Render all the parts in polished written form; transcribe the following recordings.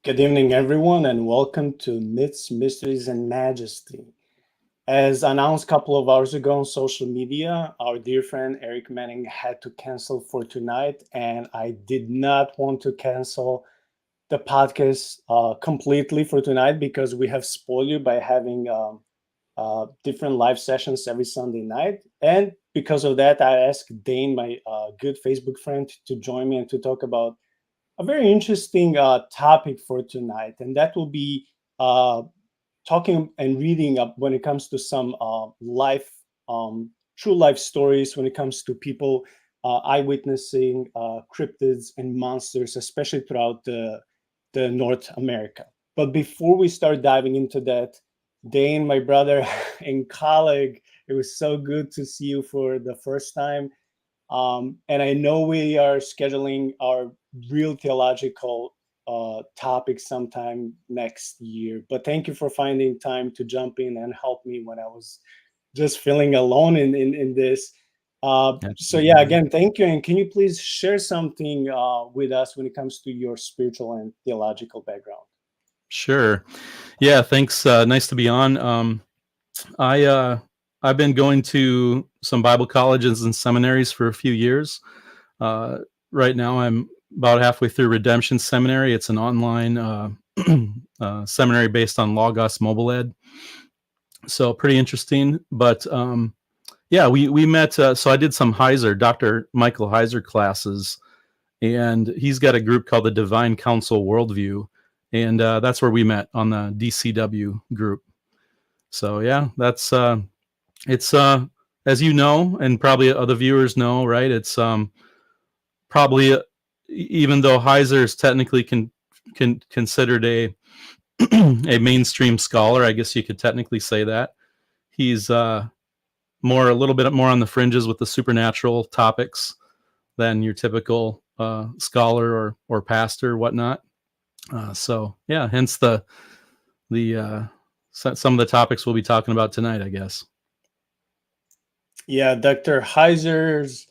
Good evening, everyone, and welcome to Myths, Mysteries, and Majesty. As announced a couple of hours ago on social media, our dear friend Erik Manning had to cancel for tonight, and I did not want to cancel the podcast completely for tonight because we have spoiled you by having different live sessions every Sunday night. And because of that, I asked Dain, my good Facebook friend, to join me and to talk about a very interesting topic for tonight, and that will be uh, talking and reading up when it comes to some life, true life stories when it comes to people eyewitnessing cryptids and monsters, especially throughout the North America. But before we start diving into that, Dane, my brother and colleague, it was so good to see you for the first time. And I know we are scheduling our real theological topic sometime next year. But thank you for finding time to jump in and help me when I was just feeling alone in this. So yeah, Absolutely. again, thank you. And can you please share something with us when it comes to your spiritual and theological background? Sure. Yeah, thanks. Nice to be on. I I've been going to some Bible colleges and seminaries for a few years. Uh, right now, I'm about halfway through Redemption Seminary. It's an online seminary based on Logos Mobile Ed. So pretty interesting. But yeah, we met. So I did some Dr. Michael Heiser classes, and he's got a group called the Divine Council Worldview, and that's where we met on the DCW group. So yeah, that's it's as you know, and probably other viewers know, right? It's probably even though Heiser is technically can considered a mainstream scholar, I guess you could technically say that he's a little bit more on the fringes with the supernatural topics than your typical scholar or pastor or whatnot. So yeah, hence the some of the topics we'll be talking about tonight, I guess. Yeah, Dr. Heiser's,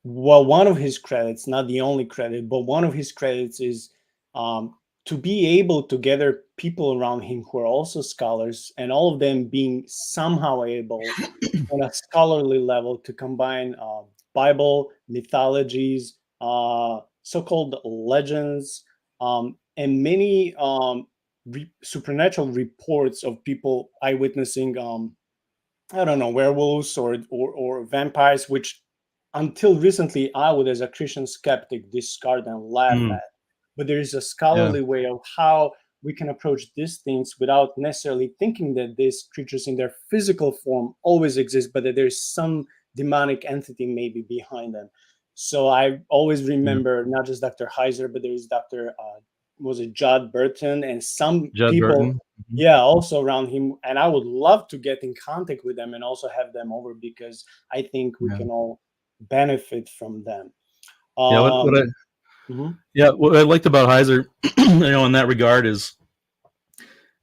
well, one of his credits, not the only credit, but one of his credits is to be able to gather people around him who are also scholars, and all of them being somehow able on a scholarly level to combine Bible, mythologies, so-called legends, and many supernatural reports of people eyewitnessing, I don't know, werewolves or vampires, which until recently I would, as a Christian skeptic, discard and laugh Mm, at. But there is a yeah, scholarly way of how we can approach these things without necessarily thinking that these creatures in their physical form always exist, but that there's some demonic entity maybe behind them. So I always yeah. remember not just Dr. Heiser, but there is Dr. Was it Judd Burton and some Judd people, Burton. Mhm. yeah, also around him. And I would love to get in contact with them and also have them over because I think we Yeah, can all benefit from them. yeah. Um, mhm. What I liked about Heiser, in that regard is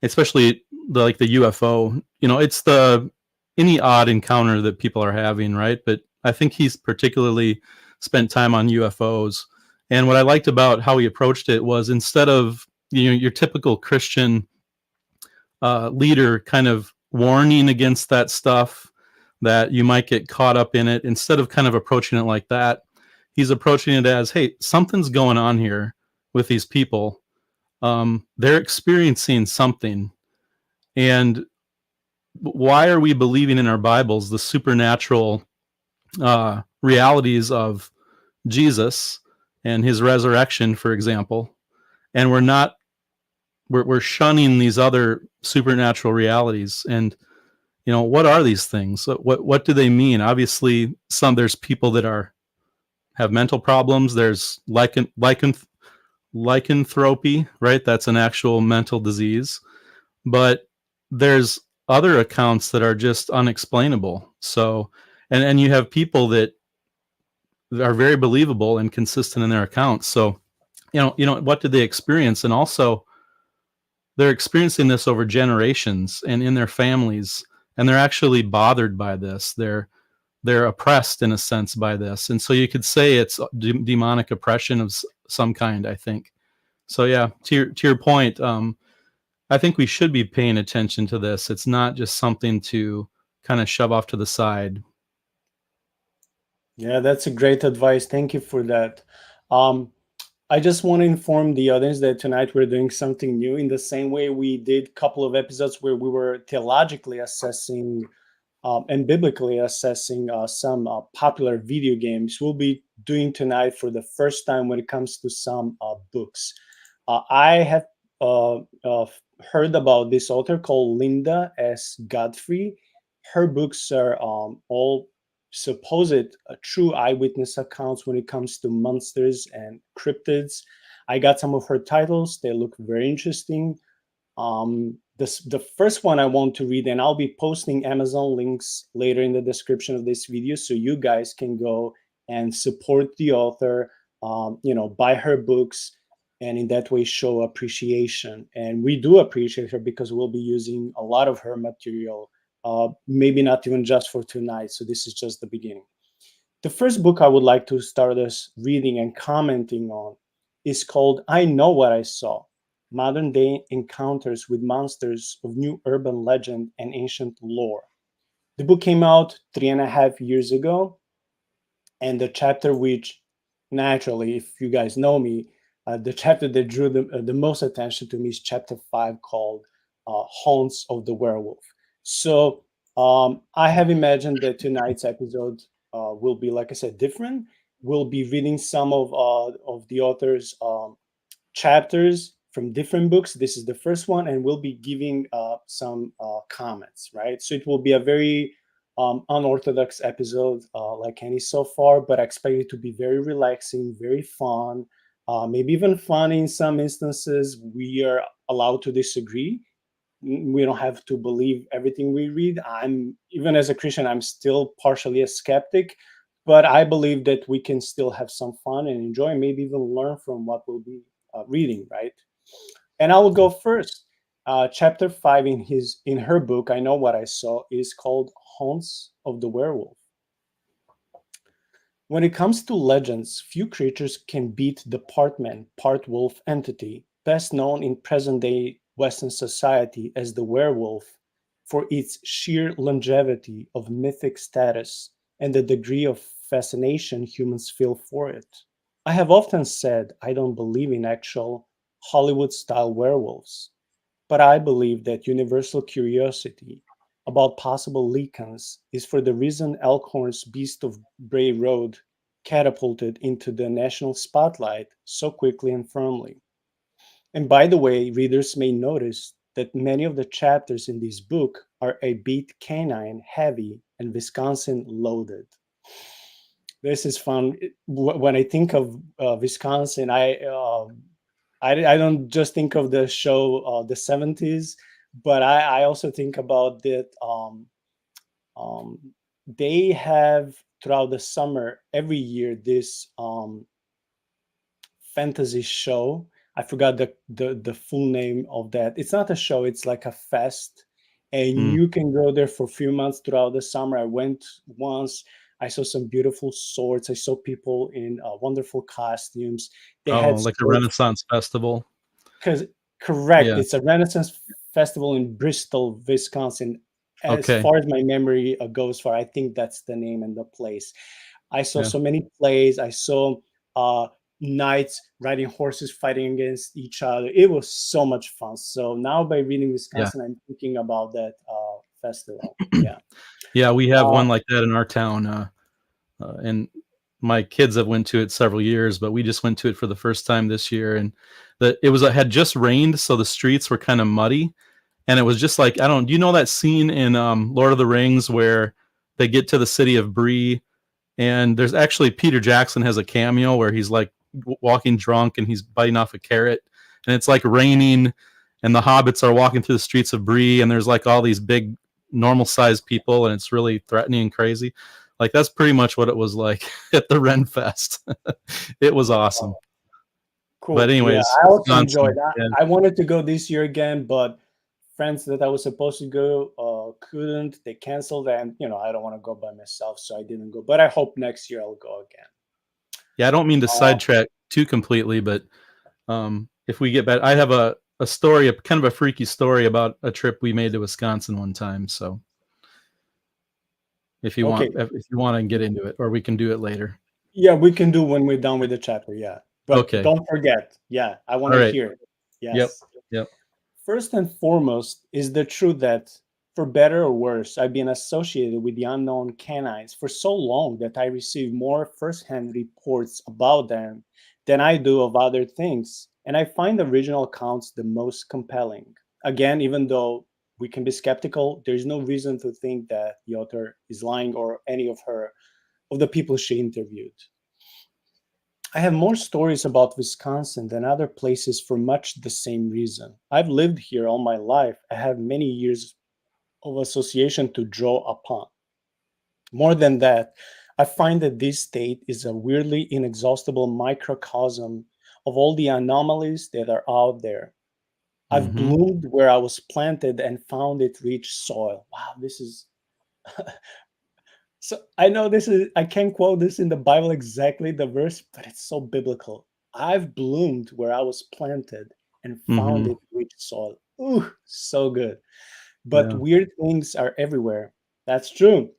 especially the UFO. It's the any odd encounter that people are having, right? But I think he's particularly spent time on UFOs. And what I liked about how he approached it was instead of your typical Christian leader kind of warning against that stuff that you might get caught up in it, instead of kind of approaching it like that, he's approaching it as, hey, something's going on here with these people. They're experiencing something, and why are we believing in our Bibles the supernatural realities of Jesus and his resurrection, for example, and we're shunning these other supernatural realities? And what are these things? What do they mean? Obviously, there's people that have mental problems. There's lycanthropy, right? That's an actual mental disease. But there's other accounts that are just unexplainable. So, and you have people that are very believable and consistent in their accounts. So, what did they experience? And also, they're experiencing this over generations and in their families, and they're actually bothered by this. They're oppressed in a sense by this, and so you could say it's demonic oppression of some kind, I think. So yeah, to your point, I think we should be paying attention to this. It's not just something to kind of shove off to the side. Yeah, that's a great advice. Thank you for that. Um, I just want to inform the audience that tonight we're doing something new in the same way we did a couple of episodes where we were theologically assessing and biblically assessing some popular video games. We'll be doing tonight for the first time when it comes to some books. I have heard about this author called Linda S. Godfrey. Her books are all supposed true eyewitness accounts when it comes to monsters and cryptids. I got some of her titles, they look very interesting. The first one I want to read, and I'll be posting Amazon links later in the description of this video, so you guys can go and support the author, buy her books, and in that way show appreciation. And we do appreciate her because we'll be using a lot of her material, maybe not even just for tonight. So this is just the beginning. The first book I would like to start us reading and commenting on is called I Know What I Saw: Modern Day Encounters with Monsters of New Urban Legend and Ancient Lore. The book came out 3.5 years ago, and the chapter which, naturally, if you guys know me, the chapter that drew the most attention to me is chapter 5, called Haunts of the Werewolf. So I have imagined that tonight's episode will be, like I said, different. We'll be reading some of the author's chapters from different books. This is the first one, and we'll be giving some comments, right? So it will be a very unorthodox episode, like any so far, but I expect it to be very relaxing, very fun, maybe even fun in some instances. We are allowed to disagree. We don't have to believe everything we read. I'm, even as a Christian, I'm still partially a skeptic, but I believe that we can still have some fun and enjoy, maybe even learn from what we'll be reading, right? And I will go first. Chapter 5 in her book, I Know What I Saw, is called Haunts of the Werewolf. When it comes to legends, few creatures can beat the part man, part wolf entity, best known in present day Western society as the werewolf, for its sheer longevity of mythic status and the degree of fascination humans feel for it. I have often said I don't believe in actual Hollywood style werewolves, but I believe that universal curiosity about possible Lycans is for the reason Elkhorn's Beast of Bray Road catapulted into the national spotlight so quickly and firmly. And by the way, readers may notice that many of the chapters in this book are a bit canine heavy and Wisconsin loaded. This is fun. When I think of Wisconsin, I don't just think of the show the 70s, but I also think about that um, they have throughout the summer every year this fantasy show. I forgot the full name of that. It's not a show, it's like a fest. And Mm. you can go there for a few months throughout the summer. I went once. I saw some beautiful swords. I saw people in wonderful costumes. They Oh, had like a swords. Renaissance festival. Because correct, Yeah. it's a Renaissance festival in Bristol, Wisconsin. As Okay. far as my memory goes, for I think that's the name and the place. I saw Yeah. so many plays. I saw uh, knights riding horses fighting against each other. It was so much fun. So now by reading Yeah. Wisconsin, I'm thinking about that festival. Yeah. Yeah. We have Uh, one like that in our town, and my kids have went to it several years, but we just went to it for the first time this year, and it was had just rained, so the streets were kind of muddy, and it was just like, I don't. Do you know that scene in Lord of the Rings where they get to the city of Bree, and there's actually Peter Jackson has a cameo where he's like walking drunk and he's biting off a carrot, and it's like raining, and the hobbits are walking through the streets of Bree, and there's like all these big normal sized people, and it's really threatening and crazy. Like that's pretty much what it was like at the Ren Fest. It was awesome. But cool. Yeah, anyways, I also enjoyed Wisconsin. that. Yeah, I wanted to go this year again, but friends that I was supposed to go couldn't. They canceled, and I don't want to go by myself, so I didn't go. But I hope next year I'll go again. yeah. I don't mean to Uh, sidetrack too completely, but if we get back, I have a story, a kind of a freaky story about a trip we made to Wisconsin one time. So Okay. if you want to get into it, or we can do it later. Yeah, we can do when we're done with the chapter. Yeah. But Okay. don't forget. Yeah, I want All to right. hear it. Yep. Yes. Yep. First and foremost is the truth that, for better or worse, I've been associated with the unknown canines for so long that I receive more firsthand reports about them than I do of other things. And I find the original accounts the most compelling. Again, even though we can be skeptical, there's no reason to think that the author is lying or any of the people she interviewed. I have more stories about Wisconsin than other places for much the same reason. I've lived here all my life. I have many years of association to draw upon. More than that, I find that this state is a weirdly inexhaustible microcosm of all the anomalies that are out there. I've Mm-hmm. bloomed where I was planted and found it rich soil. Wow, this is so I know this is I can't quote this in the Bible exactly the verse, but it's so biblical. I've bloomed where I was planted and found Mm-hmm. it rich soil. Ooh, so good. But Yeah. weird things are everywhere. That's true.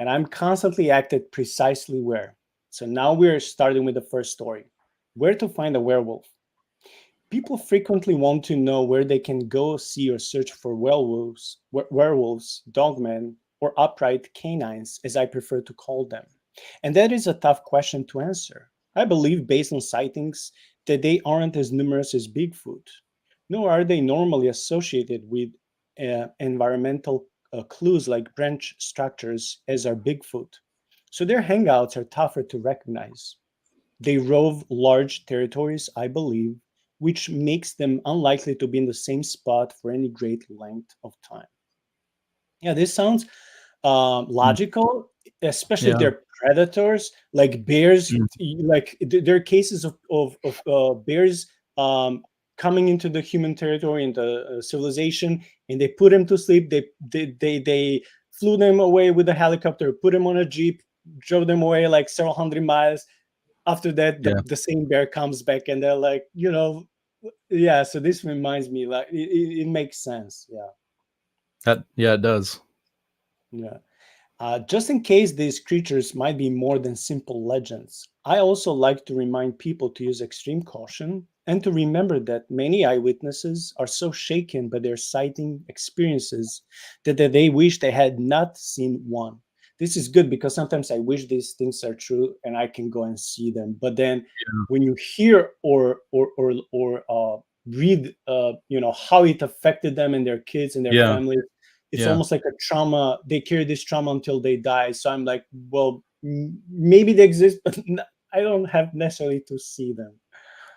And I'm constantly acted precisely where. So now we're starting with the first story. Where to find a werewolf. People frequently want to know where they can go see or search for werewolves, dogmen, or upright canines, as I prefer to call them. And that is a tough question to answer. I believe, based on sightings, that they aren't as numerous as Bigfoot, nor are they normally associated with environmental clues like branch structures as are Bigfoot. So their hangouts are tougher to recognize. They rove large territories, I believe, which makes them unlikely to be in the same spot for any great length of time. Yeah, this sounds logical, especially if Yeah. they're predators like bears. Mm. There are cases of bears coming into the human territory, into civilization, and they put them to sleep. They flew them away with a helicopter, put them on a jeep, drove them away like several hundred miles. After that, Yeah. the same bear comes back, and they're like, yeah. So this reminds me, like, it makes sense. Yeah, Yeah, it does. yeah. Just in case these creatures might be more than simple legends, I also like to remind people to use extreme caution and to remember that many eyewitnesses are so shaken by their sighting experiences that they wish they had not seen one. This is good because sometimes I wish these things are true and I can go and see them. But then when you hear or read, how it affected them and their kids and their Yeah. families, it's Yeah. almost like a trauma. They carry this trauma until they die. So I'm like, well, maybe they exist, but I don't have necessarily to see them.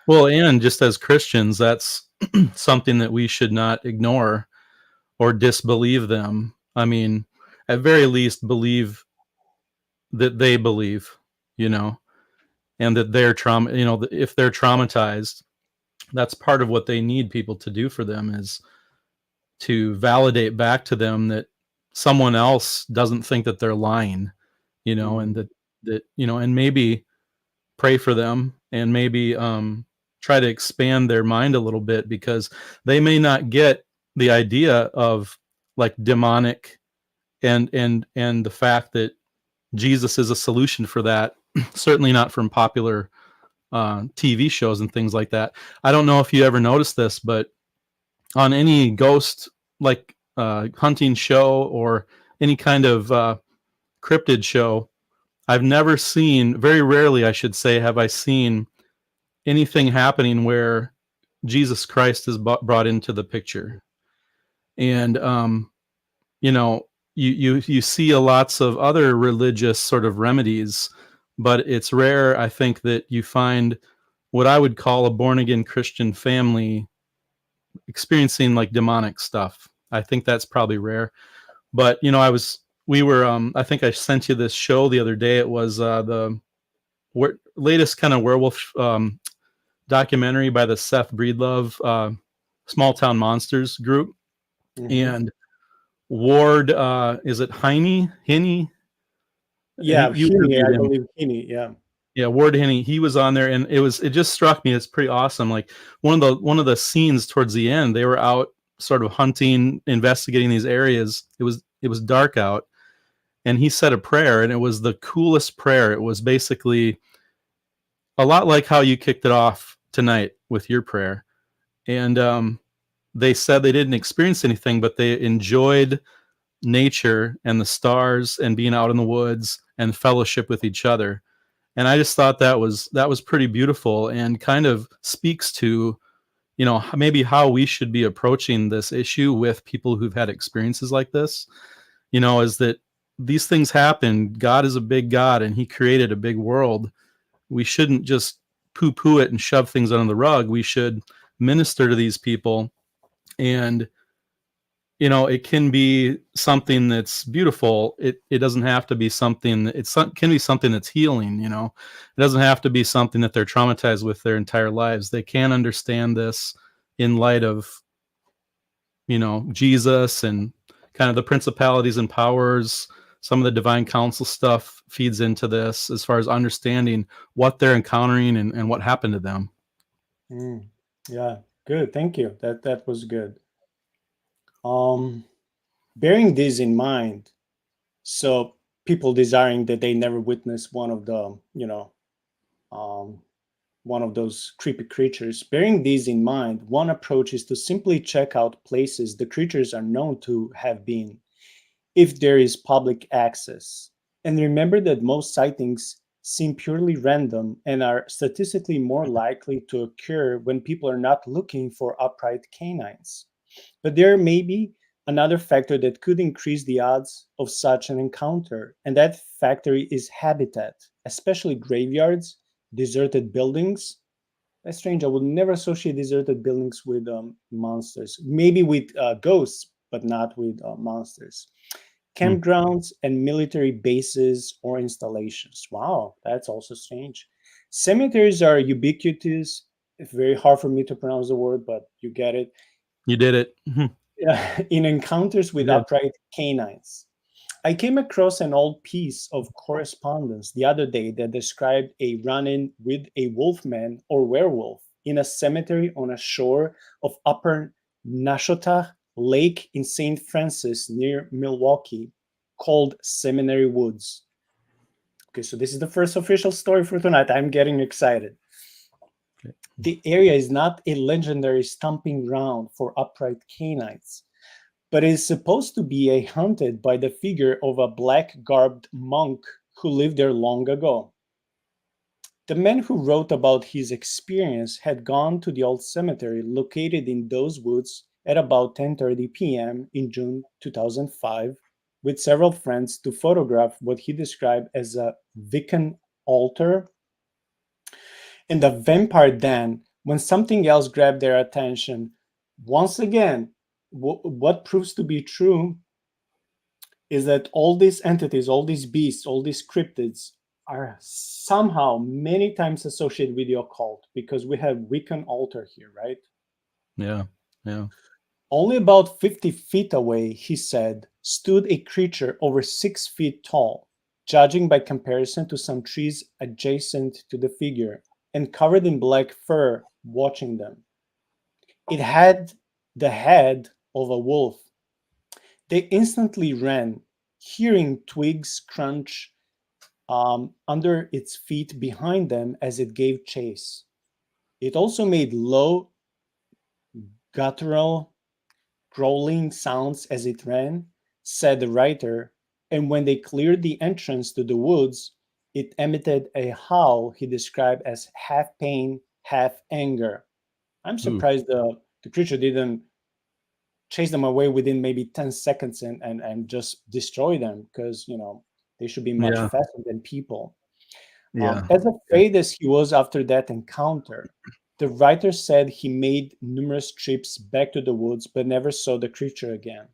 Well, and just as Christians, that's something that we should not ignore or disbelieve them. I mean, at very least, believe that they believe, you know, and that they're trauma, if they're traumatized, that's part of what they need people to do for them, is to validate back to them that someone else doesn't think that they're lying, and Mhm. and maybe pray for them, and maybe try to expand their mind a little bit, because they may not get the idea of like demonic and the fact that Jesus is a solution for that. Certainly not from popular TV shows and things like that. I don't know if you ever noticed this, but on any ghost like hunting show or any kind of cryptid show, I've never seen, very rarely, I should say, have I seen anything happening where Jesus Christ is brought into the picture. And you know, you see a lots of other religious sort of remedies, but it's rare, I think, that you find what I would call a born again Christian family experiencing like demonic stuff. I think that's probably rare. But we were I think I sent you this show the other day. It was the latest kind of werewolf documentary by the Seth Breedlove Small Town Monsters group. Mhm. And Ward, is it Heine? Yeah, You Heaney, interviewed I him. believe Heaney. Yeah. Yeah, Ward Henny, he was on there, and it just struck me. It's pretty awesome. Like one of the scenes towards the end, they were out sort of hunting, investigating these areas. It was dark out, and he said a prayer, and it was the coolest prayer. It was basically a lot like how you kicked it off tonight with your prayer. And they said they didn't experience anything, but they enjoyed nature and the stars and being out in the woods and fellowship with each other. And I just thought that was pretty beautiful, and kind of speaks to, maybe how we should be approaching this issue with people who've had experiences like this. Is that these things happen. God is a big God, and he created a big world. We shouldn't just poo poo it and shove things under the rug. We should minister to these people. And it can be something that's beautiful. It doesn't have to be something. Can be something that's healing. It doesn't have to be something that they're traumatized with their entire lives. They can understand this in light of Jesus, and kind of the principalities and powers. Some of the divine council stuff feeds into this, as far as understanding what they're encountering and what happened to them. Mm, yeah, good. Thank you. That was good. Um, Bearing this in mind, so people desiring that they never witness one of the, um, one of those creepy creatures. Bearing these in mind, one approach is to simply check out places the creatures are known to have been, if there is public access. And remember that most sightings seem purely random and are statistically more likely to occur when people are not looking for upright canines. But there may be another factor that could increase the odds of such an encounter, and that factor is habitat, especially graveyards, deserted buildings. That's strange. I would never associate deserted buildings with monsters. Maybe with ghosts, but not with monsters. Hmm. Campgrounds and military bases or installations. Wow, that's also strange. Cemeteries are ubiquitous. It's very hard for me to pronounce the word, but you get it. You did it. In encounters You with did. upright canines. I came across an old piece of correspondence the other day that described a run in with a wolfman or werewolf in a cemetery on a shore of Upper Nashotah Lake in St. Francis near Milwaukee called Seminary Woods. Okay, so this is the first official story for tonight. I'm getting excited. Okay. The area is not a legendary stomping ground for upright canines, but is supposed to be haunted by the figure of a black-garbed monk who lived there long ago. The man who wrote about his experience had gone to the old cemetery located in those woods at about 10:30 p.m. in June 2005 with several friends to photograph what he described as a Wiccan altar and the vampire den when something else grabbed their attention. Once again, what proves to be true is that all these entities, all these beasts, all these cryptids are somehow many times associated with the occult because we have Wiccan altar here, right? Yeah. Yeah. Only about 50 feet away, he said, stood a creature over 6 feet tall, judging by comparison to some trees adjacent to the figure, and covered in black fur, watching them. It had the head of a wolf. They instantly ran, hearing twigs crunch under its feet behind them as it gave chase. It also made low, guttural, growling sounds as it ran, said the writer, and when they cleared the entrance to the woods, it emitted a howl he described as half pain, half anger. I'm Ooh. surprised the creature didn't chase them away within maybe 10 seconds and just destroy them because, they should be much Yeah. faster than people. Yeah. As Okay. afraid as he was after that encounter, the writer said he made numerous trips back to the woods but never saw the creature again.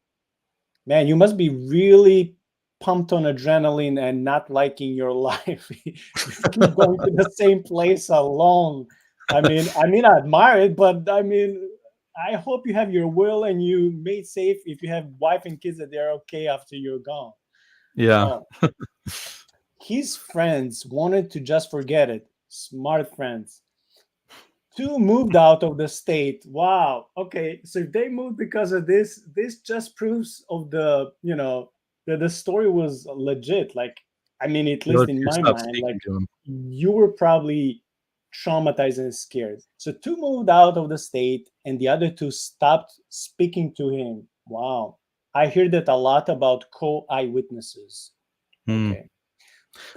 Man, you must be really pumped on adrenaline and not liking your life. You keep going to the same place alone. I admire it, but I hope you have your will and you made safe if you have wife and kids that they're okay after you're gone. Yeah. Oh, His friends wanted to just forget it. Smart friends. Two moved out of the state. Wow. Okay. So if they moved because of this, this just proves of the, that the story was legit. Like, I mean, at You'll least in my stop mind, speaking like to him. you were probably traumatized and scared. So two moved out of the state and the other two stopped speaking to him. Wow. I hear that a lot about co-eyewitnesses. Hmm. Okay.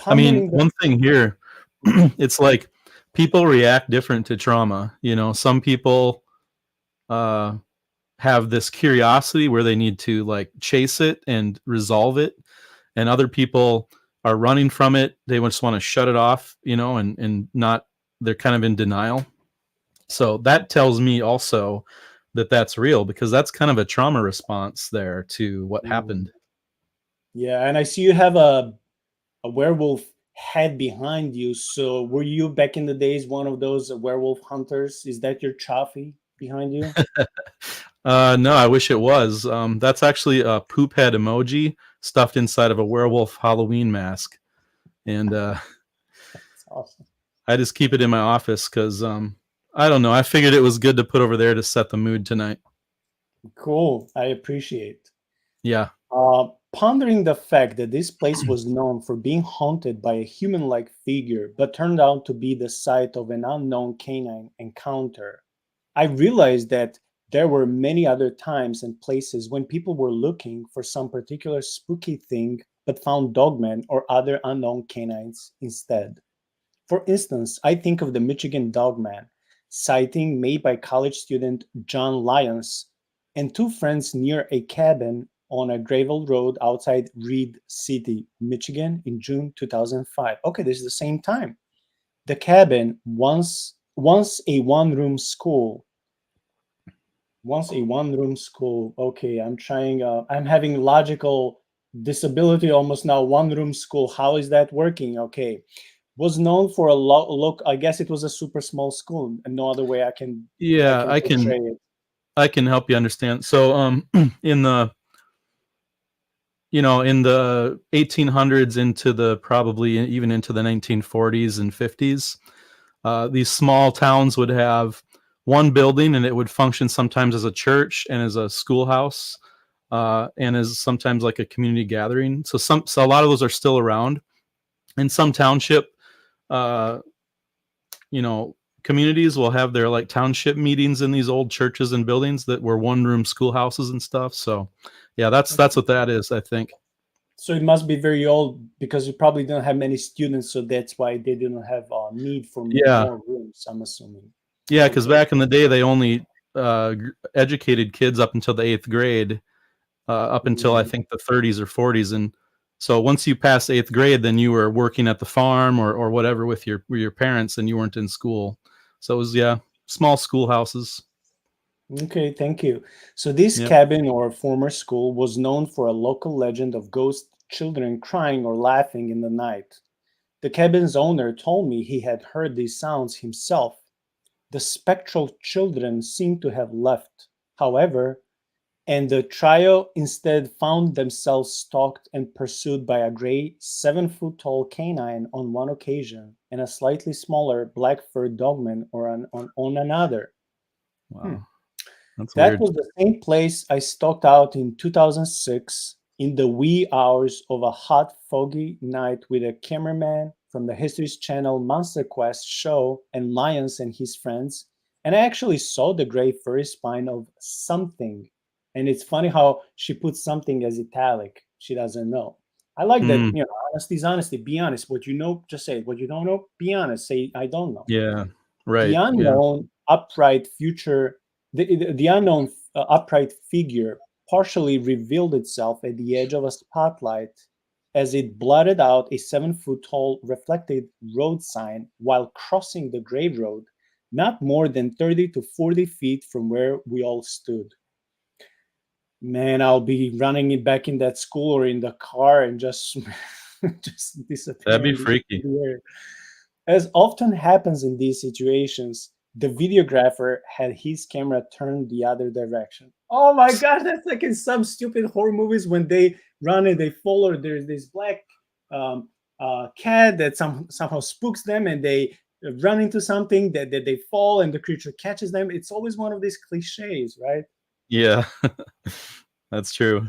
I mean, Pondering the one thing here, Mhm. it's like people react different to trauma. You know, some people uh, have this curiosity where they need to like chase it and resolve it, and other people are running from it. They just want to shut it off, you know, and not. They're kind of in denial. So that tells me also that that's real because that's kind of a trauma response there to what Mm. happened. Yeah, and I see you have a werewolf head behind you. So were you back in the days one of those werewolf hunters? Is that your trophy behind you? No, I wish it was. That's actually a poop head emoji stuffed inside of a werewolf Halloween mask, and That's awesome. I just keep it in my office because I don't know. I figured it was good to put over there to set the mood tonight. Cool. I appreciate. Yeah. Pondering the fact that this place was known for being haunted by a human-like figure, but turned out to be the site of an unknown canine encounter, I realized that there were many other times and places when people were looking for some particular spooky thing but found dogmen or other unknown canines instead. For instance, I think of the Michigan Dogman sighting made by college student John Lyons and two friends near a cabin on a gravel road outside Reed City, Michigan in June 2005. Okay, this is the same time. The cabin, once a one-room school, Okay, I'm having logical disability almost now. One room school. How is that working? Okay. Was known for a look. I guess it was a super small school, and no other way I Yeah, can portray it. I can help you understand. So in the in the 1800s into the probably even into the 1940s and 50s, these small towns would have one building and it would function sometimes as a church and as a schoolhouse, and as sometimes like a community gathering. So a lot of those are still around. In some township, uh, you know, communities will have their like township meetings in these old churches and buildings that were one room schoolhouses and stuff. So yeah, that's what that is, I think. So it must be very old because you probably don't have many students, so that's why they didn't have a need for Yeah, more rooms. I'm assuming. yeah, because Okay. back in the day they only educated kids up until the eighth grade, up until I Mhm. think the 30s or 40s. And so once you passed eighth grade, then you were working at the farm or whatever with your parents, and you weren't in school. So it was, yeah, small schoolhouses. Okay, thank you. So this Yep. cabin or former school was known for a local legend of ghost children crying or laughing in the night. The cabin's owner told me he had heard these sounds himself. The spectral children seemed to have left, however, and the trio instead found themselves stalked and pursued by a gray, 7 foot tall canine on one occasion and a slightly smaller black furred dogman on another. Hmm. Wow, that's That weird. was the same place I stalked out in 2006 in the wee hours of a hot, foggy night with a cameraman from the History Channel Monster Quest show and Lyons and his friends. And I actually saw the gray furry spine of something. And it's funny how she puts something as italic. She doesn't know. I like that, Hmm. honesty is honesty. Be honest. What you know, just say it. What you don't know, be honest. Say, I don't know. Yeah. The Right. Yeah. unknown upright future, the unknown upright figure partially revealed itself at the edge of a spotlight as it blotted out a 7 foot tall reflected road sign while crossing the grade road, not more than 30 to 40 feet from where we all stood. Man, I'll be running it back in that school or in the car and just just That'd disappear be in freaky. the air. As often happens in these situations, the videographer had his camera turned the other direction. Oh my god, that's like in some stupid horror movies when they run and they fall, or there's this black um, cat that somehow spooks them, and they run into something that they fall and the creature catches them. It's always one of these cliches, right? Yeah, that's true.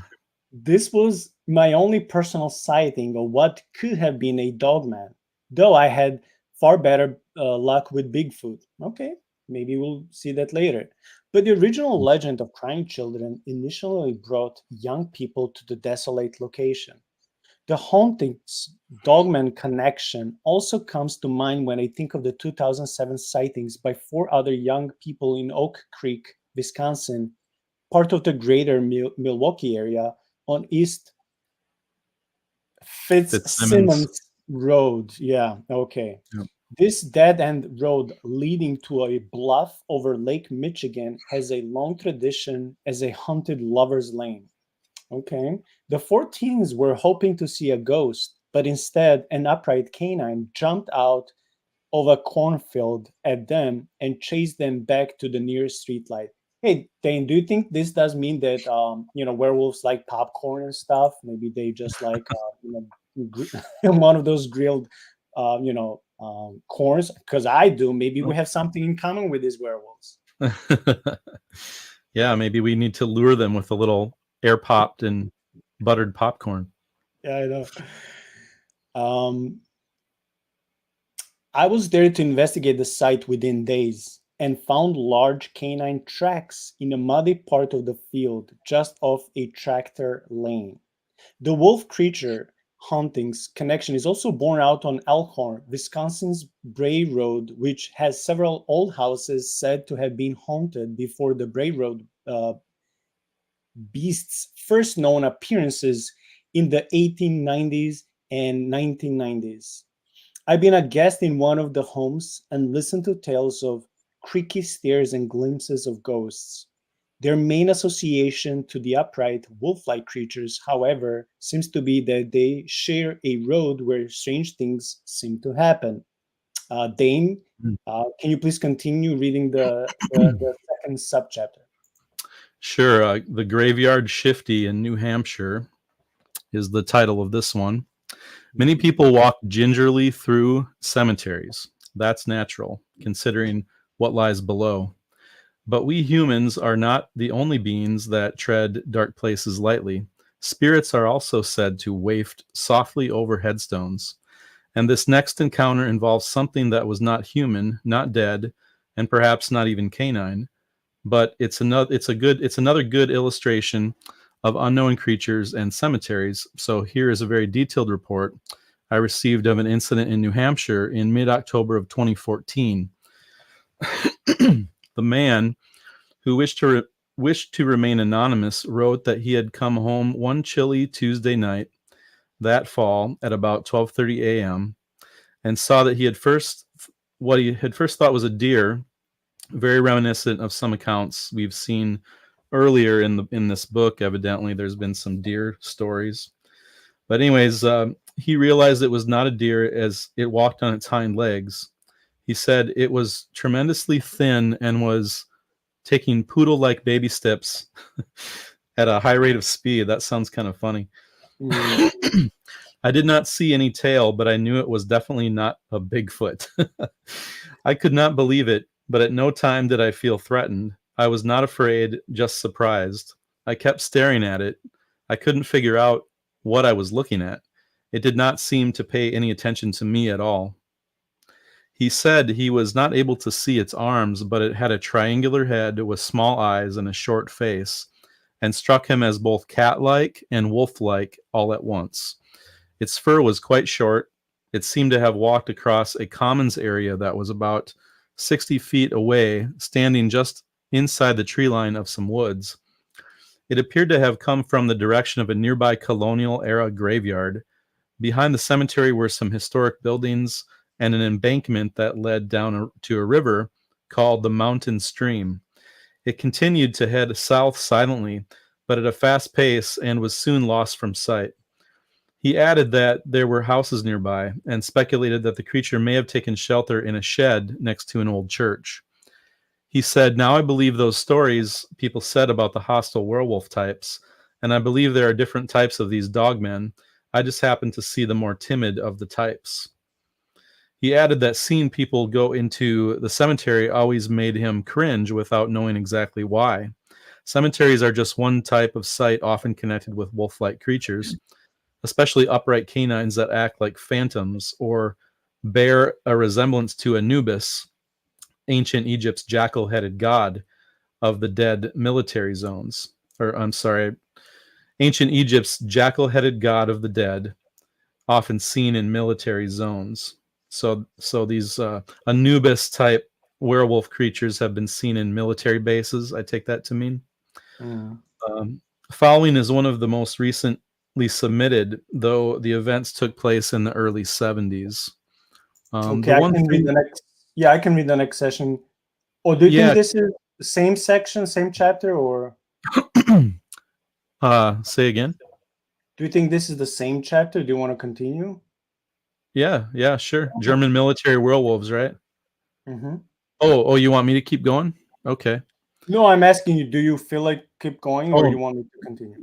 This was my only personal sighting of what could have been a dogman, though I had far better luck with Bigfoot. Okay, maybe we'll see that later. But the original legend of crying children initially brought young people to the desolate location. The hauntings dogman connection also comes to mind when I think of the 2007 sightings by four other young people in Oak Creek, Wisconsin, part of the greater Milwaukee area on East Fitzsimmons. Fitzsimmons Road. Yeah, okay. Yeah. This dead end road leading to a bluff over Lake Michigan has a long tradition as a haunted lover's lane. Okay. The 14s were hoping to see a ghost, but instead, an upright canine jumped out of a cornfield at them and chased them back to the nearest streetlight. Hey, Dane, do you think this does mean that werewolves like popcorn and stuff? Maybe they just like one of those grilled corns? Because I do. Maybe we have something in common with these werewolves. Yeah, maybe we need to lure them with a little air popped and buttered popcorn. Yeah, I know. I was there to investigate the site within days and found large canine tracks in a muddy part of the field just off a tractor lane. The wolf creature hauntings connection is also borne out on Elkhorn, Wisconsin's Bray Road, which has several old houses said to have been haunted before the Bray Road beast's first known appearances in the 1890s and 1990s. I've been a guest in one of the homes and listened to tales of creaky stairs and glimpses of ghosts. Their main association to the upright wolf-like creatures, however, seems to be that they share a road where strange things seem to happen. Dane, can you please continue reading the second subchapter? Sure. The Graveyard Shifty in New Hampshire is the title of this one. Many people walk gingerly through cemeteries. That's natural, considering what lies below. But we humans are not the only beings that tread dark places lightly. Spirits are also said to waft softly over headstones. And this next encounter involves something that was not human, not dead, and perhaps not even canine. But it's another good illustration of unknown creatures and cemeteries. So here is a very detailed report I received of an incident in New Hampshire in mid-October of 2014. The man, who wished to remain anonymous, wrote that he had come home one chilly Tuesday night that fall at about 12:30 a.m. and saw that what he had first thought was a deer, very reminiscent of some accounts we've seen earlier in this book. Evidently, there's been some deer stories. But anyways, he realized it was not a deer as it walked on its hind legs. He said it was tremendously thin and was taking poodle-like baby steps at a high rate of speed. That sounds kind of funny. I did not see any tail, but I knew it was definitely not a Bigfoot. I could not believe it, but at no time did I feel threatened. I was not afraid, just surprised. I kept staring at it. I couldn't figure out what I was looking at. It did not seem to pay any attention to me at all. He said he was not able to see its arms, but it had a triangular head with small eyes and a short face, and struck him as both cat-like and wolf-like all at once. Its fur was quite short. It seemed to have walked across a commons area that was about 60 feet away, standing just inside the tree line of some woods. It appeared to have come from the direction of a nearby colonial-era graveyard. Behind the cemetery were some historic buildings and an embankment that led down to a river called the Mountain Stream. It continued to head south silently, but at a fast pace, and was soon lost from sight. He added that there were houses nearby and speculated that the creature may have taken shelter in a shed next to an old church. He said, "Now I believe those stories people said about the hostile werewolf types, and I believe there are different types of these dogmen. I just happen to see the more timid of the types. He added that seeing people go into the cemetery always made him cringe without knowing exactly why. Cemeteries are just one type of site often connected with wolf-like creatures, especially upright canines that act like phantoms or bear a resemblance to Anubis, ancient Egypt's jackal-headed god of the dead military zones. Or, I'm sorry, ancient Egypt's jackal-headed god of the dead, often seen in military zones. So these Anubis type werewolf creatures have been seen in military bases. I take that to mean. Mm. Following is one of the most recently submitted, though the events took place in the early 70s. Okay, The I one can read thing, the next. Yeah, I can read the next session. Or do you think yeah, this is the same section, same chapter, or say again. do you think this is the same chapter? Do you want to continue? Yeah, sure. German military werewolves, right? Mm-hmm. Oh, you want me to keep going? Okay. No, I'm asking you, do you feel like keep going or Oh, you want me to continue?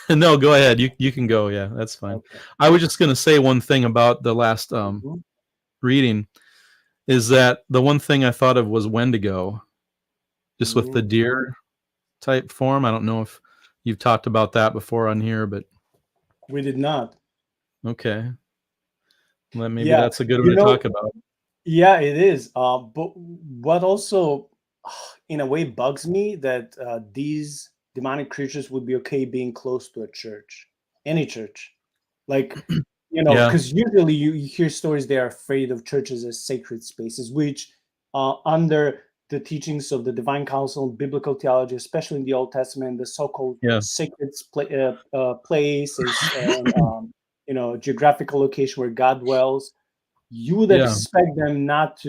no, go ahead. You can go. Yeah, that's fine. Okay. I was just going to say one thing about the last Mhm. reading is that the one thing I thought of was Wendigo, just with the Mm. deer type form. I don't know if you've talked about that before on here, but We did not. okay. Well, maybe Yeah, that's a good one you to know, talk about. yeah, it is. But what also, in a way, bugs me that these demonic creatures would be okay being close to a church, any church. Like, Yeah, because usually you hear stories they are afraid of churches as sacred spaces, which under the teachings of the divine council, biblical theology, especially in the Old Testament, the so-called yeah, sacred place is, geographical location where God dwells. You would yeah, expect them not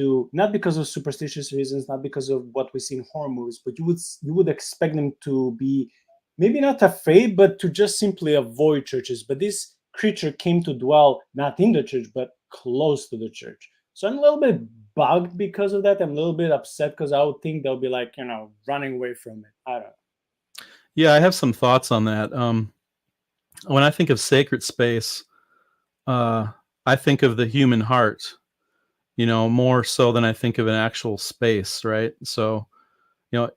because of superstitious reasons, not because of what we see in horror movies, but you would expect them to be maybe not afraid, but to just simply avoid churches. But this creature came to dwell not in the church, but close to the church. So I'm a little bit bugged because of that. I'm a little bit upset because I would think they'll be like, running away from it. I don't know. yeah. I have some thoughts on that. When I think of sacred space, uh, I think of the human heart. More so than I think of an actual space, right? So,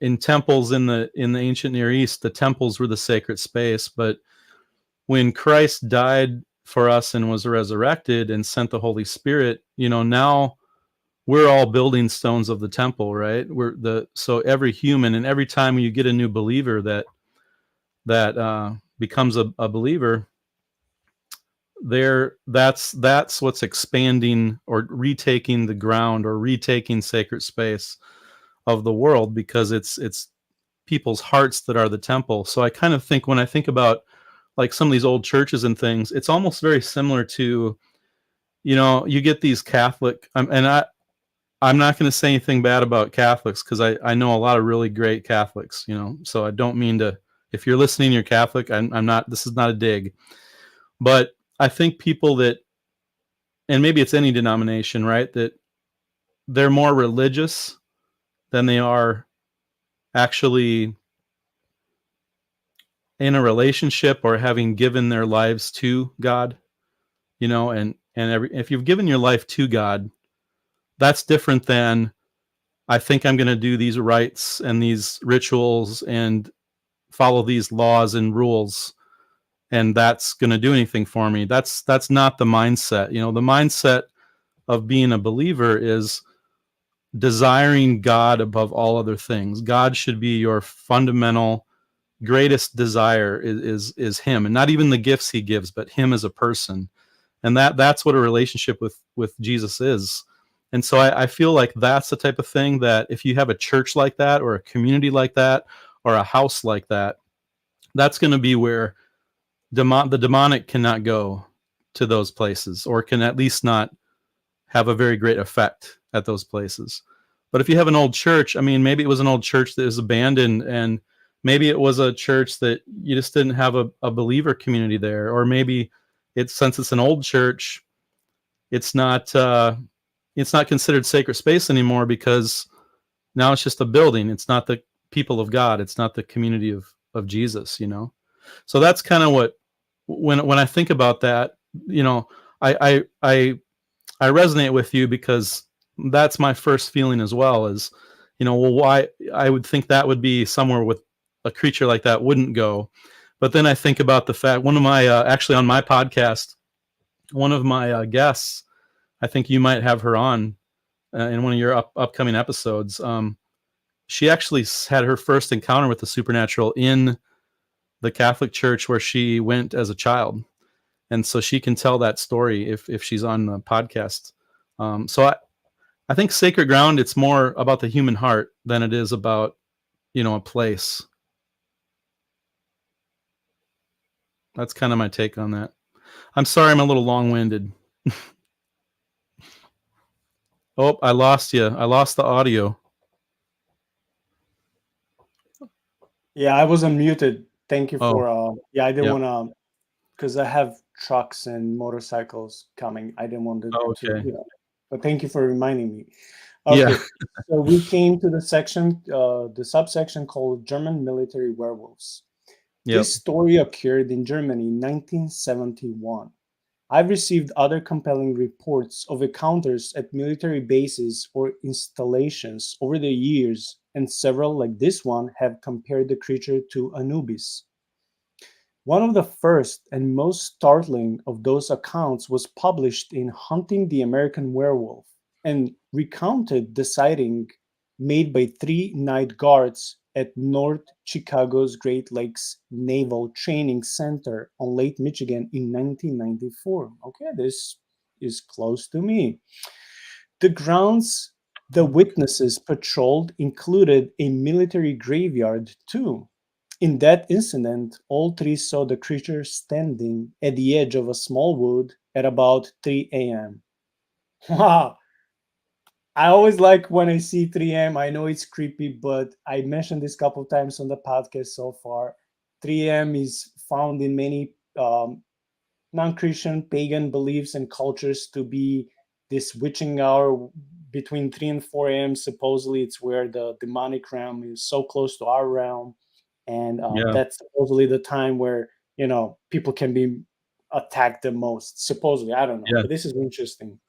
in temples in the ancient Near East, the temples were the sacred space. But when Christ died for us and was resurrected and sent the Holy Spirit, now we're all building stones of the temple, right? So every human, and every time you get a new believer that becomes a believer, that's what's expanding or retaking the ground or retaking sacred space of the world, because it's people's hearts that are the temple. So I kind of think, when I think about like some of these old churches and things, it's almost very similar to, you get these Catholic, and I'm not going to say anything bad about Catholics, because I know a lot of really great Catholics, so I don't mean to, if you're listening, you're Catholic, I'm not, this is not a dig, but I think people that, and maybe it's any denomination, right, that they're more religious than they are actually in a relationship or having given their lives to God, if you've given your life to God, that's different than, I think I'm going to do these rites and these rituals and follow these laws and rules, and that's going to do anything for me. That's not the mindset. The mindset of being a believer is desiring God above all other things. God should be your fundamental greatest desire, is him, and not even the gifts he gives, but him as a person. And that's what a relationship with Jesus is. And so I feel like that's the type of thing that if you have a church like that, or a community like that, or a house like that, that's going to be where the demonic cannot go to those places, or can at least not have a very great effect at those places. But if you have an old church, I mean, maybe it was an old church that was abandoned, and maybe it was a church that you just didn't have a believer community there, or maybe since it's an old church, it's not considered sacred space anymore, because now it's just a building. It's not the people of God. It's not the community of Jesus. So that's kind of what, when I think about that, you know, I I I I resonate with you because that's my first feeling as well. Is, well, why I would think that would be somewhere with a creature like that wouldn't go. But then I think about the fact one of my actually on my podcast, one of my guests, I think you might have her on in one of your upcoming episodes. She actually had her first encounter with the supernatural in the Catholic Church where she went as a child, and so she can tell that story if she's on the podcast. So I think sacred ground, it's more about the human heart than it is about a place. That's kind of my take on that. I'm sorry I'm a little long-winded. Oh, I lost you. I lost the audio. Yeah, I was unmuted. Thank you Oh, for yeah, I didn't yep. want to, because I have trucks and motorcycles coming. I didn't want Oh, to, okay. but thank you for reminding me. Yeah. Okay, so we came to the subsection called German military werewolves. Yep. This story occurred in Germany in 1971. I've received other compelling reports of encounters at military bases or installations over the years, and several, like this one, have compared the creature to Anubis. One of the first and most startling of those accounts was published in Hunting the American Werewolf and recounted the sighting made by three night guards at North Chicago's Great Lakes Naval Training Center on Lake Michigan in 1994. Okay, this is close to me. The grounds the witnesses patrolled included a military graveyard, too. In that incident, all three saw the creature standing at the edge of a small wood at about 3 a.m. Wow. I always like when I see 3 a.m. I know it's creepy, but I mentioned this a couple times on the podcast so far. 3 a.m. is found in many non-Christian pagan beliefs and cultures to be this witching hour between 3 and 4 a.m. Supposedly, it's where the demonic realm is so close to our realm, and Yeah. that's supposedly the time where people can be attacked the most. Supposedly, I don't know, Yeah. but this is interesting.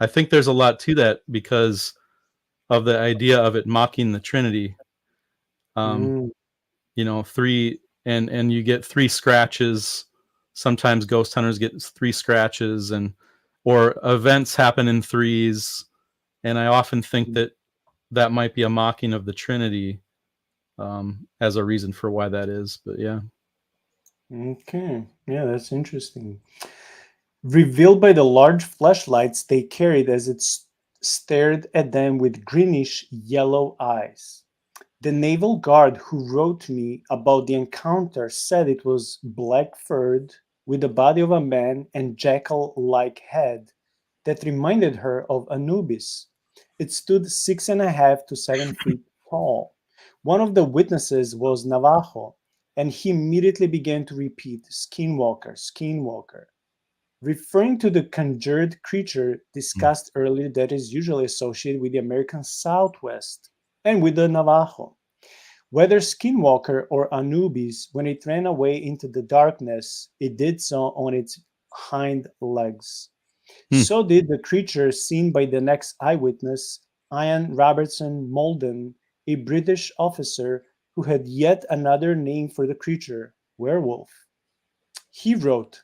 I think there's a lot to that because of the idea of it mocking the Trinity. Um, Mm, three, and you get three scratches. Sometimes ghost hunters get three scratches, and or events happen in threes. And I often think that that might be a mocking of the Trinity, as a reason for why that is. But yeah. okay, yeah, that's interesting. Revealed by the large flashlights they carried as it stared at them with greenish yellow eyes. The naval guard who wrote to me about the encounter said it was black furred, with the body of a man and jackal like head that reminded her of Anubis. It stood 6.5 to 7 feet tall. One of the witnesses was Navajo, and he immediately began to repeat, Skinwalker, Skinwalker, referring to the conjured creature discussed earlier that is usually associated with the American Southwest and with the Navajo. Whether Skinwalker or Anubis, when it ran away into the darkness, it did so on its hind legs. Hmm. So did the creature seen by the next eyewitness, Ian Robertson Molden, a British officer who had yet another name for the creature, werewolf. He wrote,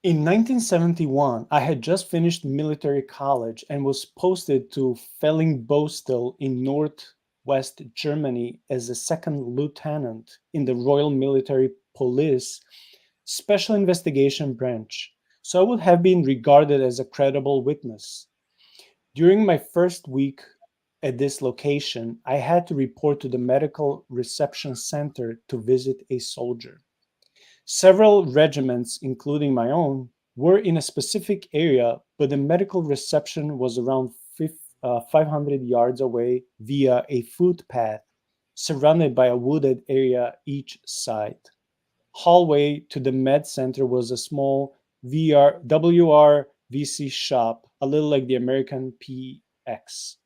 in 1971, I had just finished military college and was posted to Fellingbostel in northwest Germany as a second lieutenant in the Royal Military Police Special Investigation Branch, so I would have been regarded as a credible witness. During my first week at this location, I had to report to the medical reception center to visit a soldier. Several regiments, including my own, were in a specific area, but the medical reception was around 500 yards away via a footpath surrounded by a wooded area each side. Hallway to the med center was a small WRVC shop, a little like the American PX.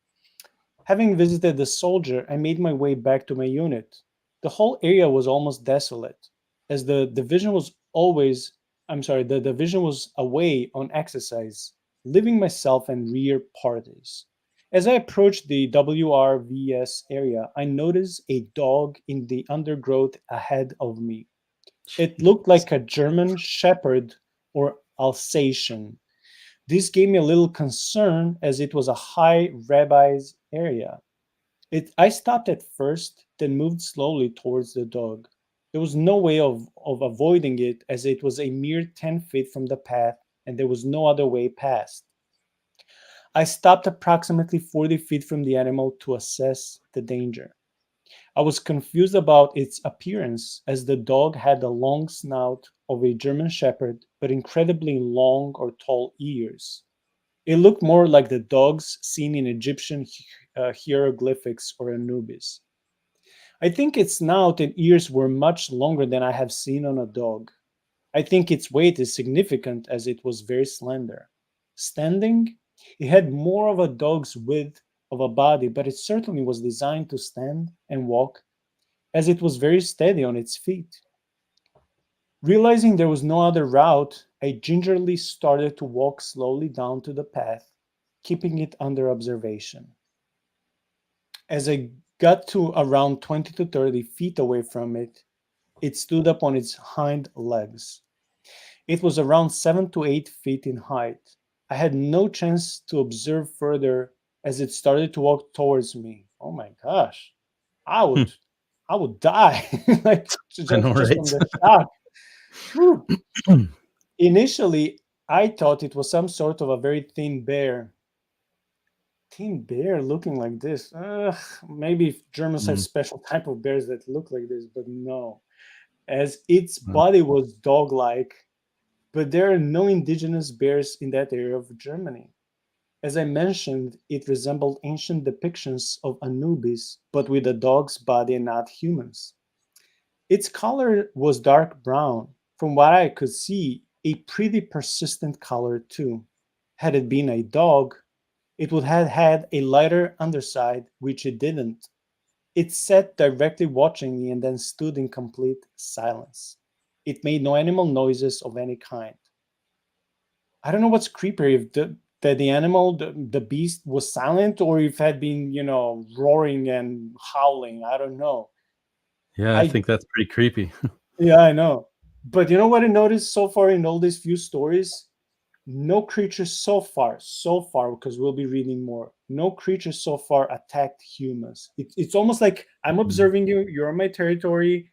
Having visited the soldier, I made my way back to my unit. The whole area was almost desolate, as the division was always I'm sorry, the division was away on exercise, leaving myself and rear parties. As I approached the WRVS area, I noticed a dog in the undergrowth ahead of me. It looked Jeez. like a German Shepherd or Alsatian. This gave me a little concern as it was a high rabbi's area. I stopped at first, then moved slowly towards the dog. There was no way of avoiding it as it was a mere 10 feet from the path and there was no other way past. I stopped approximately 40 feet from the animal to assess the danger. I was confused about its appearance as the dog had the long snout of a German Shepherd but incredibly long or tall ears. It looked more like the dogs seen in Egyptian hieroglyphics or Anubis. I think its snout and ears were much longer than I have seen on a dog. I think its weight is significant as it was very slender. Standing, it had more of a dog's width of a body, but it certainly was designed to stand and walk as it was very steady on its feet. Realizing there was no other route, I gingerly started to walk slowly down to the path, keeping it under observation. As I got to around 20 to 30 feet away from it, it stood up on its hind legs. It was around 7 to 8 feet in height. I had no chance to observe further as it started to walk towards me. Oh my gosh. I Hmm. would I would die like I know, just right? from the shock. Whew. Initially, I thought it was some sort of a very thin bear. Thin bear looking like this. Maybe Germans have Mm, special type of bears that look like this, but no. As its uh, body was dog-like, but there are no indigenous bears in that area of Germany. As I mentioned, it resembled ancient depictions of Anubis, but with a dog's body and not humans. Its color was dark brown. From what I could see, a pretty persistent color too. Had it been a dog, it would have had a lighter underside, which it didn't. It sat directly watching me and then stood in complete silence. It made no animal noises of any kind. I don't know what's creepier, if the animal, the beast, was silent or if it had been, roaring and howling. I don't know. yeah, I I think that's pretty creepy. Yeah, I know. But you know what I noticed so far in all these few stories? No creature so far, because we'll be reading more. No creature so far attacked humans. It's almost like I'm Mm, observing you. You're on my territory.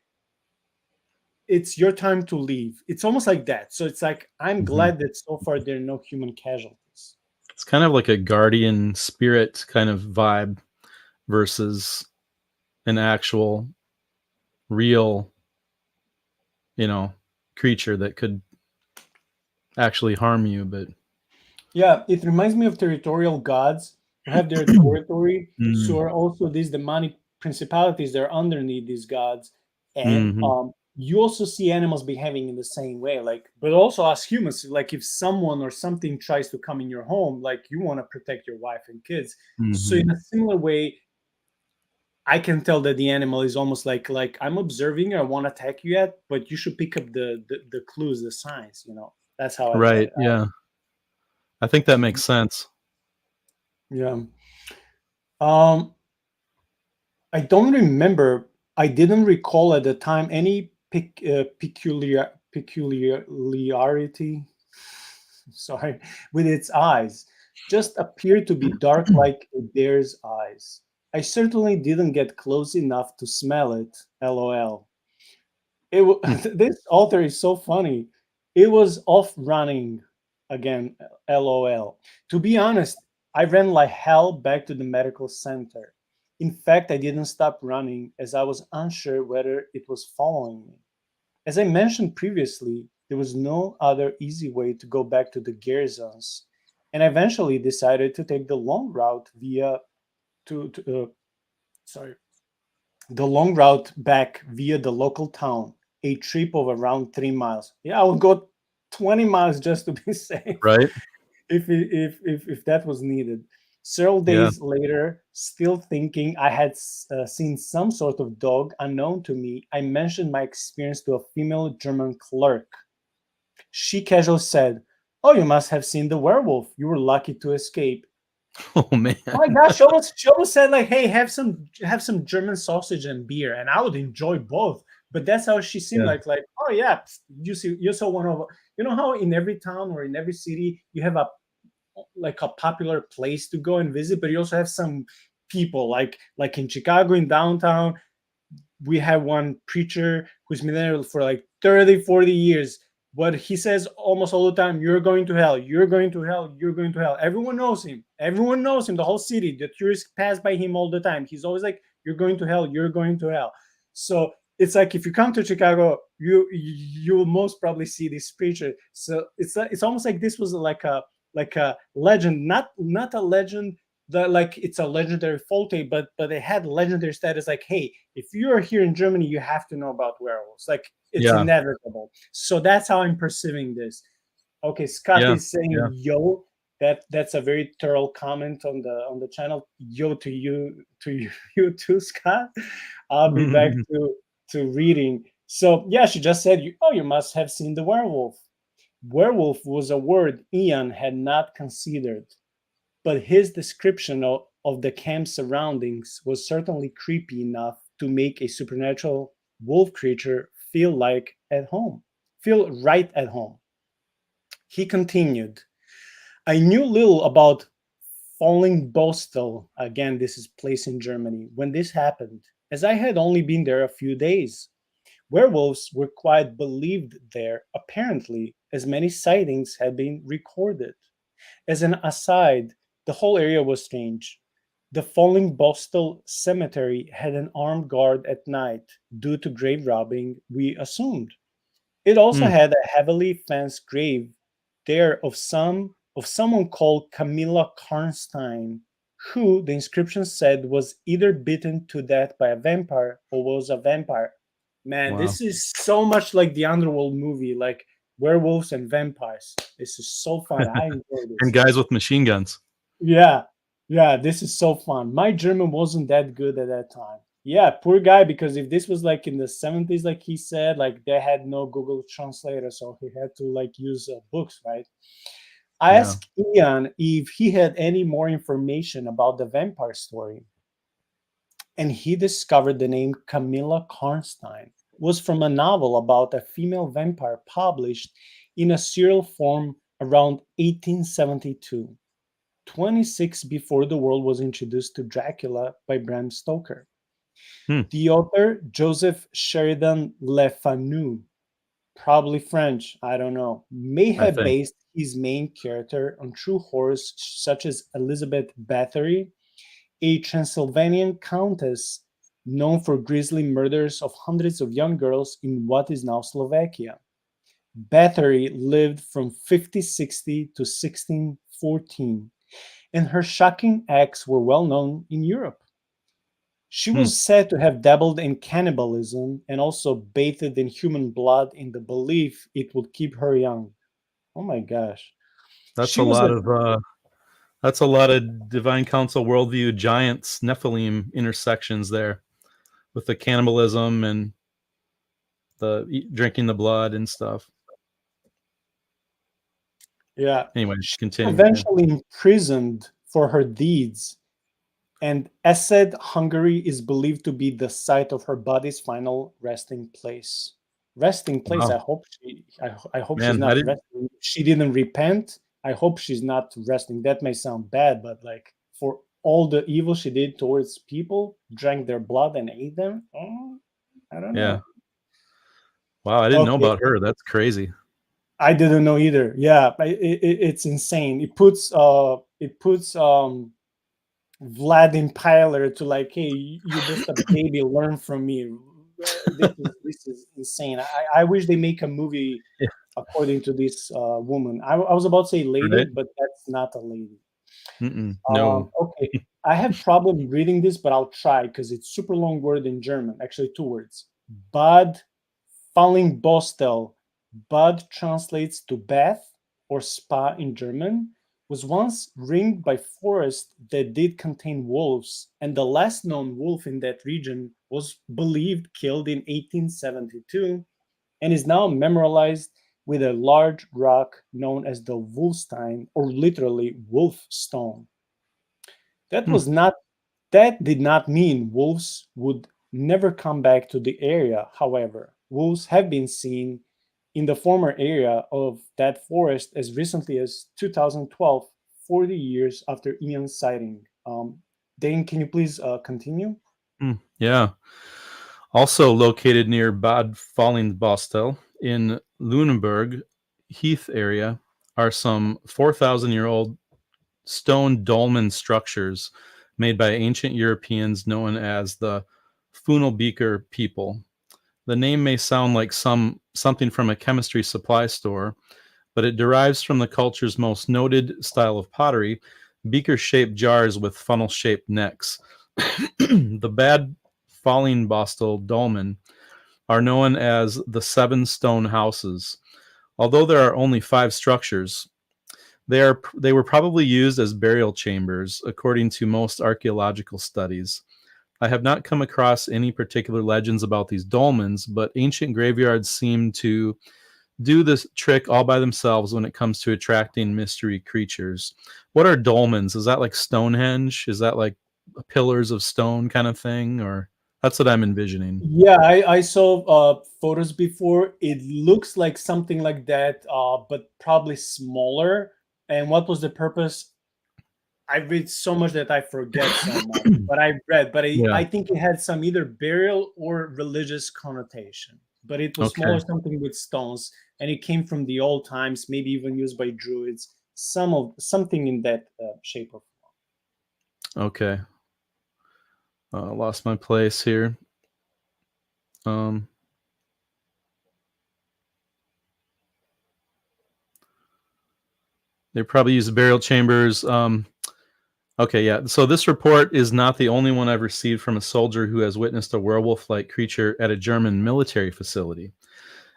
It's your time to leave. It's almost like that. So it's like I'm mhm. glad that so far there are no human casualties. It's kind of like a guardian spirit kind of vibe versus an actual real, you know, creature that could actually harm you, but Yeah, it reminds me of territorial gods who have their territory. So Mm, are also these demonic principalities that are underneath these gods. And mhm, you also see animals behaving in the same way. Like, but also as humans, like if someone or something tries to come in your home, like you want to protect your wife and kids. So mhm. in a similar way, I can tell that the animal is almost like I'm observing you, I won't attack you yet, but you should pick up the clues, the signs. That's how I Right, yeah. I think that makes sense. yeah. Um, I don't remember. I didn't recall at the time any peculiarity. Sorry, with its eyes, just appeared to be dark like a bear's eyes. I certainly didn't get close enough to smell it. LOL. Hmm, This author is so funny. It was off running again. LOL. To be honest, I ran like hell back to the medical center. In fact, I didn't stop running as I was unsure whether it was following me. As I mentioned previously, there was no other easy way to go back to the garrisons, and I eventually decided to take the long route sorry, the long route back via the local town, a trip of around 3 miles. Yeah, I would go 20 miles just to be safe right? if that was needed. Several Yeah. days later, still thinking I had seen some sort of dog unknown to me, I mentioned my experience to a female German clerk. She casually said, "Oh, you must have seen the werewolf. You were lucky to escape." Oh man. Oh my gosh, she almost said like, "Hey, have some German sausage and beer," and I would enjoy both. But that's how she seemed Yeah. like, "Oh yeah, you saw one of, you know how in every town or in every city you have a like a popular place to go and visit, but you also have some people like in Chicago in downtown we have one preacher who's been there for like 30, 40 years. What he says almost all the time, you're going to hell, you're going to hell, you're going to hell. Everyone knows him. Everyone knows him, the whole city. The tourists pass by him all the time. He's always like, you're going to hell, you're going to hell. So it's like if you come to Chicago, you will most probably see this preacher. So it's almost like this was like a legend, not a legend that like it's a legendary folk tale, but it had legendary status. Like, hey, if you are here in Germany, you have to know about werewolves. Like, it's Yeah. inevitable. So that's how I'm perceiving this. Okay, Scott Yeah. is saying Yeah. yo. That's a very thorough comment on the channel. Yo to you you too, Scott. I'll be back to reading. So yeah, she just said, "Oh, you must have seen the werewolf." Werewolf was a word Ian had not considered, but his description of the camp's surroundings was certainly creepy enough to make a supernatural wolf creature feel right at home. He continued, "I knew little about Falling Bostel, again, this is place in Germany, when this happened, as I had only been there a few days. Werewolves were quite believed there, apparently, as many sightings had been recorded. As an aside, the whole area was strange. The Falling Bostel cemetery had an armed guard at night due to grave robbing, we assumed. It also Hmm. had a heavily fenced grave there of someone called Camilla Karnstein, who the inscription said was either bitten to death by a vampire or was a vampire. Man, Wow. this is so much like the Underworld movie, like werewolves and vampires. This is so fun. I enjoy And this. guys with machine guns. Yeah, yeah, this is so fun. My German wasn't that good at that time. Yeah, poor guy, because if this was like in the 70s, like he said, like they had no Google Translator, so he had to like use books, right? I Yeah. asked Ian if he had any more information about the vampire story, and he discovered the name Camilla Karnstein was from a novel about a female vampire published in a serial form around 1872. 26 before the world was introduced to Dracula by Bram Stoker. Hmm. The author, Joseph Sheridan Le Fanu, probably French, I don't know, may I have think. based his main character on true horrors such as Elizabeth Bathory, a Transylvanian countess known for grisly murders of hundreds of young girls in what is now Slovakia. Bathory lived from 5060 to 1614, and her shocking acts were well known in Europe. She Hmm. was said to have dabbled in cannibalism and also bathed in human blood in the belief it would keep her young. Oh my gosh. That's She a was lot a of that's a lot of divine council worldview giants Nephilim intersections there with the cannibalism and the drinking the blood and stuff. yeah. Anyway, She was continue. Yeah. eventually imprisoned for her deeds, and Esed, Hungary is believed to be the site of her body's final resting place. Resting place. Wow. I hope she's Man, I not didn't. resting. She didn't repent. I hope she's not resting. That may sound bad, but like for all the evil she did towards people, drank their blood and ate them. Oh, I don't Yeah. know. Wow, I didn't know Okay, about her. That's crazy. I didn't know either. Yeah, it's insane. It puts Vlad Impaler to like, hey, you're just a baby, learn from me. This is insane. I wish they make a movie Yeah. according to this woman. I was about to say lady, Right? but that's not a lady. Mm-mm. No. Okay, I have problem reading this, but I'll try because it's super long word in German. Actually, two words. Bad Fallingbostel. Bad translates to bath or spa in German. Was once ringed by forest that did contain wolves, and the last known wolf in that region was believed killed in 1872 and is now memorialized with a large rock known as the Wolfstein, or literally Wolf Stone. That Hmm. was not that did not mean wolves would never come back to the area. However, wolves have been seen in the former area of that forest as recently as 2012, 40 years after Ian's sighting. Dane, can you please continue? Yeah. Also located near Bad Fallingbostel in Lunenburg Heath area are some 4,000-year-old stone dolmen structures made by ancient Europeans known as the Funelbeker people. The name may sound like something from a chemistry supply store, but it derives from the culture's most noted style of pottery, beaker-shaped jars with funnel-shaped necks. The Bad Fallingbostel dolmen are known as the Seven Stone Houses. Although there are only 5 structures, they were probably used as burial chambers, according to most archaeological studies. I have not come across any particular legends about these dolmens, but ancient graveyards seem to do this trick all by themselves when it comes to attracting mystery creatures. What are dolmens? Is that like Stonehenge? Is that like pillars of stone kind of thing? Or that's what I'm envisioning. Yeah, I saw photos before. It looks like something like that, but probably smaller. And what was the purpose? I read so much that I forget so much. But I read, but I Yeah. think it had some either burial or religious connotation. But it was Okay. smaller, something with stones, and it came from the old times, maybe even used by druids. Something in that shape of. Okay. Lost my place here. Um, they probably use burial chambers. Okay, yeah. So this report is not the only one I've received from a soldier who has witnessed a werewolf-like creature at a German military facility.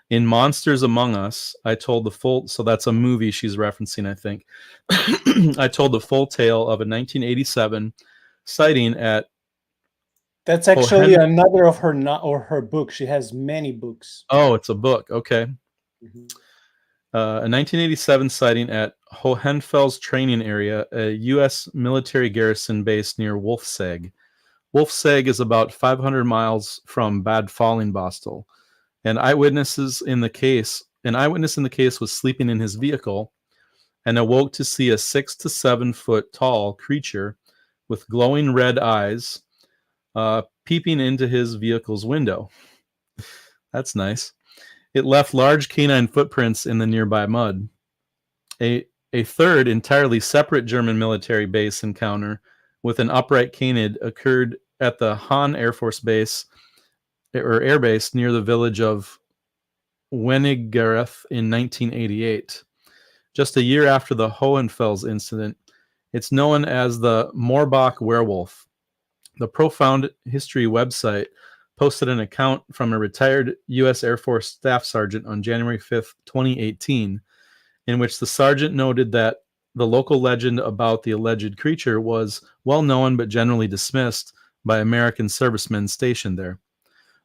In Monsters Among Us, I told the full. So that's a movie she's referencing, I think. I told the full tale of a 1987 sighting at That's actually Hohen. another of her not or her book. She has many books. Oh, it's a book. Okay. Mhm. A 1987 sighting at Hohenfels training area, a U.S. military garrison based near Wolfseg. Wolfseg is about 500 miles from Bad Fallingbostel. An eyewitness in the case was sleeping in his vehicle and awoke to see a 6 to 7 foot tall creature with glowing red eyes peeping into his vehicle's window. That's nice. It left large canine footprints in the nearby mud. A third, entirely separate German military base encounter with an upright canid occurred at the Hahn Air Force Base or Air Base near the village of Wenigereth in 1988. Just a year after the Hohenfels incident, it's known as the Moorbach werewolf. The Profound History website posted an account from a retired U.S. Air Force Staff Sergeant on January 5th, 2018, in which the sergeant noted that the local legend about the alleged creature was well known but generally dismissed by American servicemen stationed there.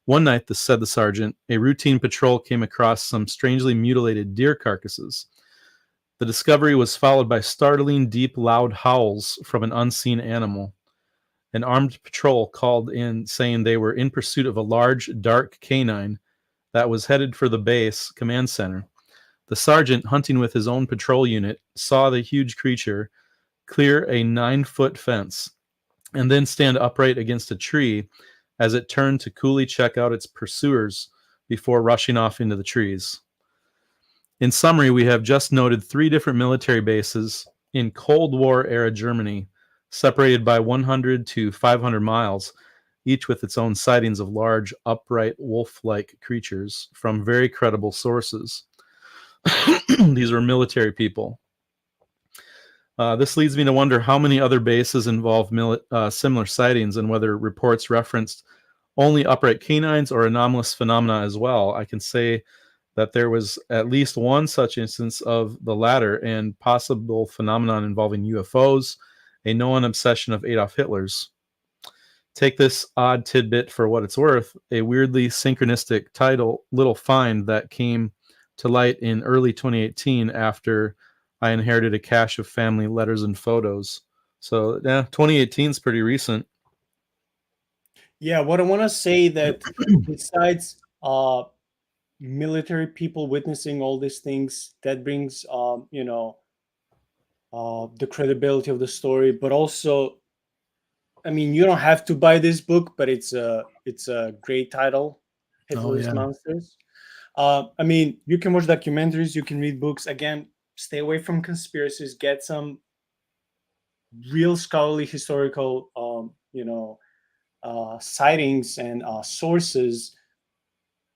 One night, said the sergeant, a routine patrol came across some strangely mutilated deer carcasses. The discovery was followed by startling, deep, loud howls from an unseen animal. An armed patrol called in saying they were in pursuit of a large, dark canine that was headed for the base command center. The sergeant, hunting with his own patrol unit, saw the huge creature clear a 9-foot fence and then stand upright against a tree as it turned to coolly check out its pursuers before rushing off into the trees. In summary, we have just noted 3 different military bases in Cold War era Germany, separated by 100 to 500 miles, each with its own sightings of large, upright, wolf like creatures from very credible sources. These are military people. This leads me to wonder how many other bases involve similar sightings and whether reports referenced only upright canines or anomalous phenomena as well. I can say that there was at least one such instance of the latter and possible phenomenon involving UFOs, a known obsession of Adolf Hitler's. Take this odd tidbit for what it's worth, a weirdly synchronistic little find that came to light in early 2018 after I inherited a cache of family letters and photos. So yeah, 2018 is pretty recent. Yeah, what I want to say that besides military people witnessing all these things, that brings the credibility of the story, but also, I mean, you don't have to buy this book, but it's a great title, Oh Pitiless yeah. Monsters. I mean, you can watch documentaries, you can read books. Again, stay away from conspiracies. Get some real scholarly historical, sightings and sources.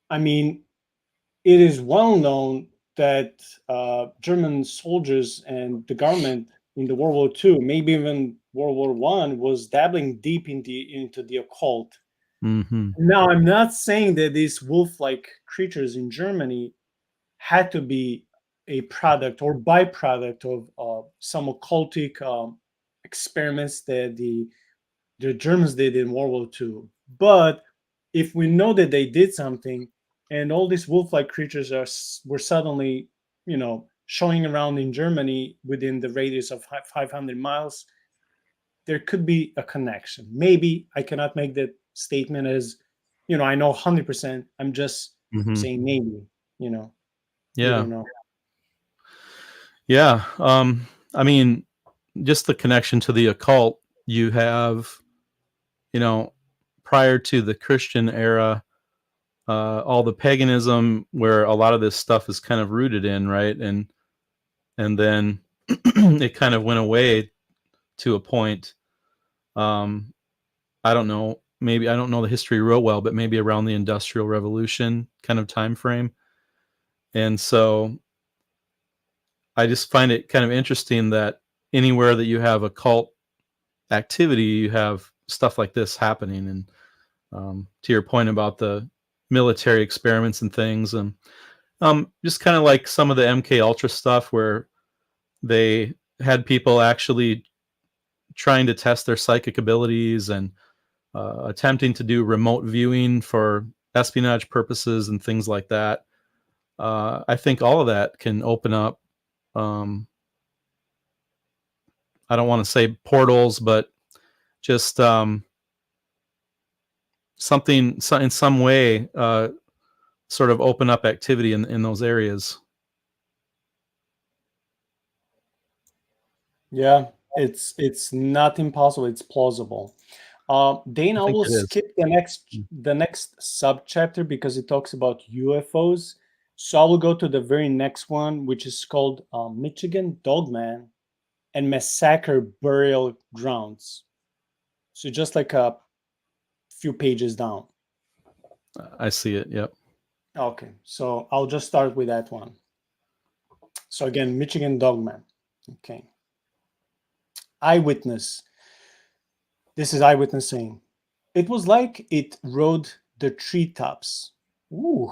I mean, it is well known that German soldiers and the government in the World War II, maybe even World War One, was dabbling deep into the occult. Hmm. Now, I'm not saying that these wolf-like creatures in Germany had to be a product or byproduct of some occultic experiments that the Germans did in World War II. But if we know that they did something, and all these wolf-like creatures were suddenly, showing around in Germany within the radius of 500 miles, there could be a connection. Maybe I cannot make that statement as, I know 100%. I'm just Hmm. saying maybe. You know, you Yeah. don't know. Yeah. I mean, just the connection to the occult you have, you know, prior to the Christian era, all the paganism where a lot of this stuff is kind of rooted in, right? And then it kind of went away to a point. Um, I don't know. Maybe I don't know the history real well, but maybe around the Industrial Revolution kind of time frame. And so I just find it kind of interesting that anywhere that you have occult activity, you have stuff like this happening. And to your point about the military experiments and things, and just kind of like some of the MK Ultra stuff where they had people actually trying to test their psychic abilities and attempting to do remote viewing for espionage purposes and things like that. I think all of that can open up. Um, I don't want to say portals, but just something in some way sort of open up activity in those areas. Yeah, it's not impossible. It's plausible. Dane, I I think will it is. skip the next sub chapter because it talks about UFOs. So I will go to the very next one, which is called Michigan Dogman and Massacre Burial Grounds. So just like a few pages down. I see it. Yep. Okay, so I'll just start with that one. So again, Michigan Dogman. Okay. Eyewitness. This is eyewitness saying, it was like it rode the treetops. Ooh,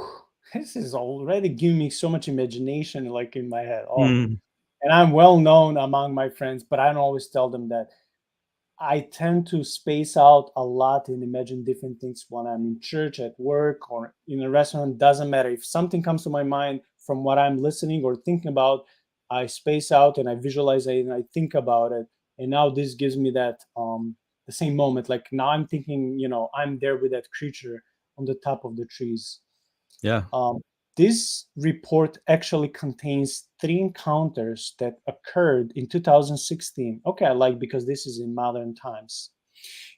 this is already giving me so much imagination like in my head. Oh, Mm, and I'm well known among my friends, but I don't always tell them that. I tend to space out a lot and imagine different things when I'm in church, at work, or in a restaurant. Doesn't matter. If something comes to my mind from what I'm listening or thinking about, I space out and I visualize it and I think about it. And now this gives me that the same moment. Like now I'm thinking, I'm there with that creature on the top of the trees. yeah. Um, this report actually contains three encounters that occurred in 2016. Okay, I like because this is in modern times.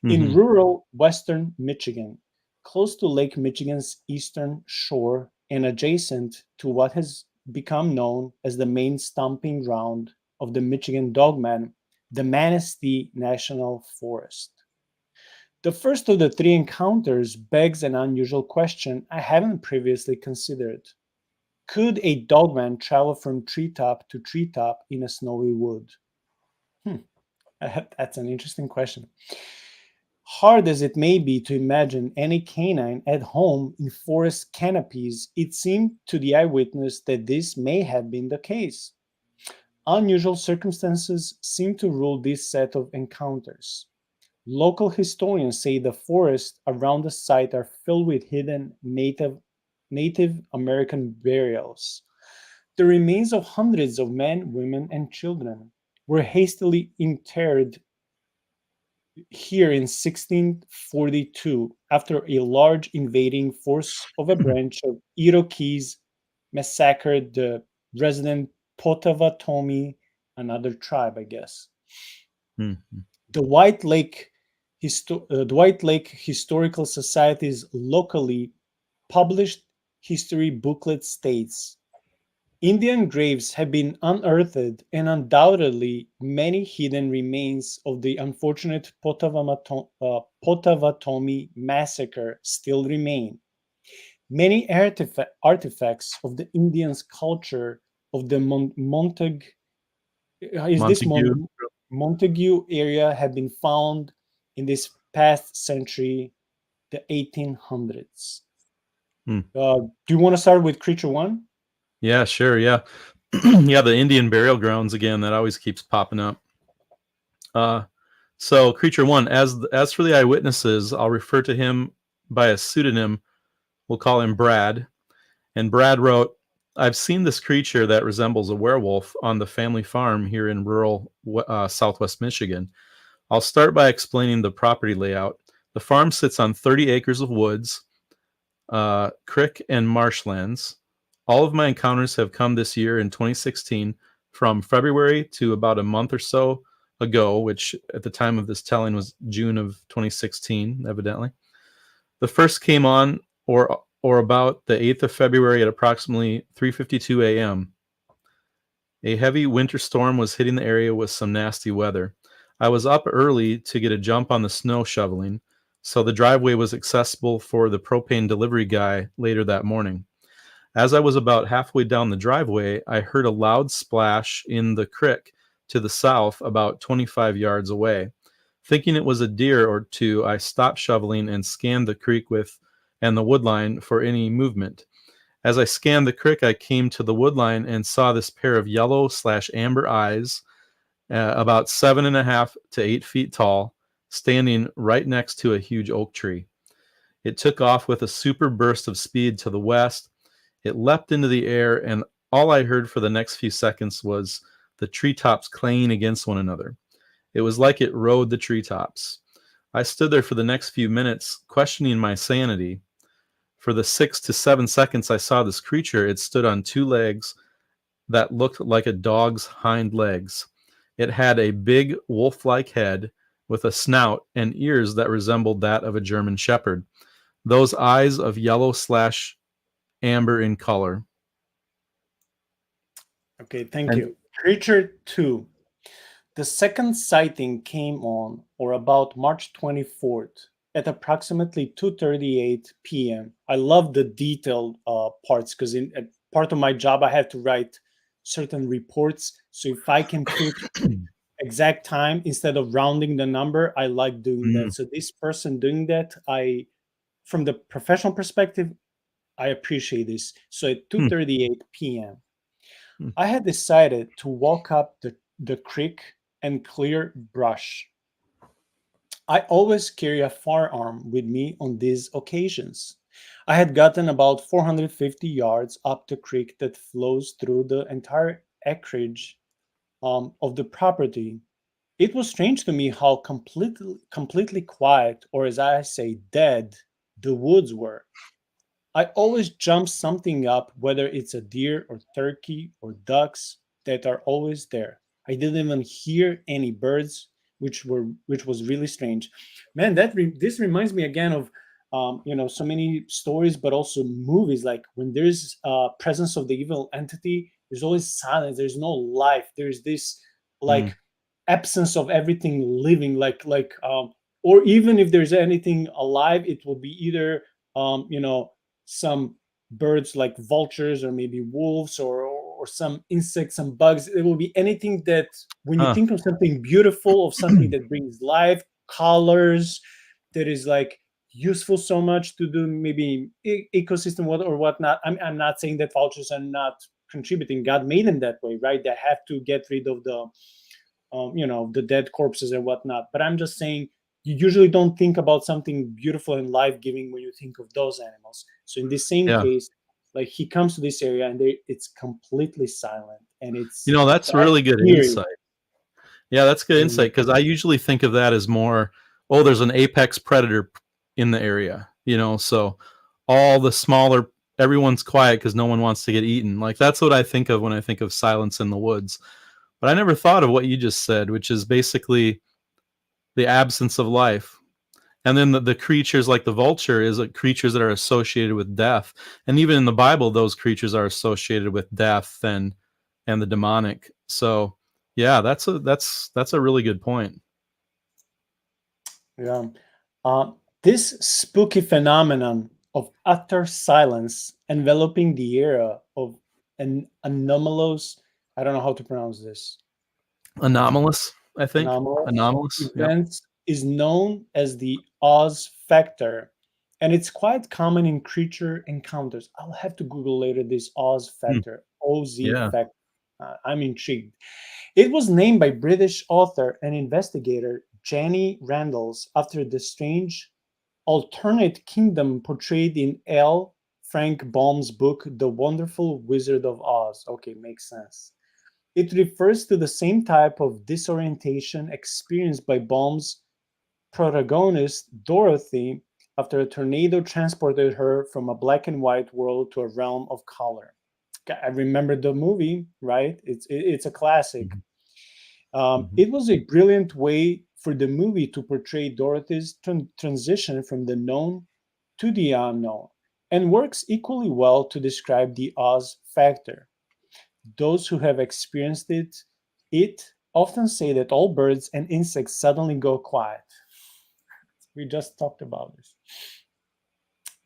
In Hmm. rural western Michigan, close to Lake Michigan's eastern shore and adjacent to what has become known as the main stomping ground of the Michigan Dogman, the Manistee National Forest. The first of the three encounters begs an unusual question I haven't previously considered. Could a dogman travel from treetop to treetop in a snowy wood? Hmm, that's an interesting question. Hard as it may be to imagine any canine at home in forest canopies, it seemed to the eyewitness that this may have been the case. Unusual circumstances seem to rule this set of encounters. Local historians say the forests around the site are filled with hidden Native American burials. The remains of hundreds of men, women, and children were hastily interred here in 1642 after a large invading force of a branch of Iroquois massacred the resident Potawatomi, another tribe, I guess. Mhm. The the White Lake Historical Society's locally published history booklet states Indian graves have been unearthed and undoubtedly many hidden remains of the unfortunate Potawatomi massacre still remain. Many artifacts of the Indians' culture of the is this Montague. Montague area have been found in this past century, the 1800s. Hmm. Do you want to start with creature one? Yeah, sure. Yeah. Yeah, the Indian burial grounds again, that always keeps popping up. So creature one, as for the eyewitnesses, I'll refer to him by a pseudonym. We'll call him Brad. And Brad wrote, I've seen this creature that resembles a werewolf on the family farm here in rural southwest Michigan. I'll start by explaining the property layout. The farm sits on 30 acres of woods, creek, and marshlands. All of my encounters have come this year in 2016, from February to about a month or so ago, which at the time of this telling was June of 2016, evidently. The first came on or about the 8th of February at approximately 3:52 a.m. A heavy winter storm was hitting the area with some nasty weather. I was up early to get a jump on the snow shoveling, so the driveway was accessible for the propane delivery guy later that morning. As I was about halfway down the driveway, I heard a loud splash in the creek to the south, about 25 yards away. Thinking it was a deer or two, I stopped shoveling and scanned the creek and the woodline for any movement. As I scanned the creek, I came to the woodline and saw this pair of yellow/amber eyes, about 7.5 to 8 feet tall, standing right next to a huge oak tree. It took off with a super burst of speed to the west. It leapt into the air, and all I heard for the next few seconds was the treetops clanging against one another. It was like it rode the treetops. I stood there for the next few minutes, questioning my sanity. For the 6 to 7 seconds I saw this creature, it stood on two legs that looked like a dog's hind legs. It had a big wolf-like head with a snout and ears that resembled that of a German shepherd. Those eyes of yellow/amber in color. Okay, thank And you. Creature 2. The second sighting came on or about March 24th at approximately 2:38 p.m. I love the detailed parts because in part of my job I have to write certain reports. So if I can put exact time instead of rounding the number, I like doing that. mm, So this person doing that, from the professional perspective, I appreciate this. So at hmm, 2:38 p.m. hmm, I had decided to walk up the creek and clear brush. I always carry a firearm with me on these occasions. I had gotten about 450 yards up the creek that flows through the entire acreage of the property. It was strange to me how completely quiet, or as I say, dead, the woods were. I always jump something up, whether it's a deer or turkey or ducks that are always there. I didn't even hear any birds, which was really strange. Man, this reminds me again of so many stories, but also movies. Like when there's presence of the evil entity, there's always silence. There's no life. There's this mm, like absence of everything living. Or even if there's anything alive, it will be either some birds like vultures or maybe wolves or some insects, some bugs. It will be anything that when you huh, think of something beautiful, of something that brings life, colors, that is like useful so much to do maybe ecosystem or whatnot. I'm not saying that vultures are not contributing. God made them that way, right? They have to get rid of the dead corpses and whatnot. But I'm just saying you usually don't think about something beautiful and life-giving when you think of those animals. So in this same yeah. case, Like he comes to this area and it's completely silent, and You it's know, that's that really good eerie. insight. Yeah, that's good insight because I usually think of that as more, oh, there's an apex predator in the area, you know, so all the smaller, everyone's quiet because no one wants to get eaten. Like that's what I think of when I think of silence in the woods. But I never thought of what you just said, which is basically the absence of life. And then the creatures like the vulture is like creatures that are associated with death. And even in the Bible, those creatures are associated with death and the demonic. So yeah, that's a really good point. Yeah. This spooky phenomenon of utter silence enveloping the era of an anomalous, I don't know how to pronounce this, Anomalous, I think. anomalous Anomalous. Yep. events is known as the Oz factor. And it's quite common in creature encounters. I'll have to Google later this Oz Hmm. factor, OZ Yeah. factor. I'm intrigued. It was named by British author and investigator Jenny Randalls after the strange alternate kingdom portrayed in L. Frank Baum's book, The Wonderful Wizard of Oz. Okay, makes sense. It refers to the same type of disorientation experienced by Baum's protagonist, Dorothy, after a tornado transported her from a black and white world to a realm of color. I remember the movie, right? It's a classic. Mhm. Mhm. It was a brilliant way for the movie to portray Dorothy's transition from the known to the unknown, and works equally well to describe the Oz factor. Those who have experienced it often say that all birds and insects suddenly go quiet. We just talked about this.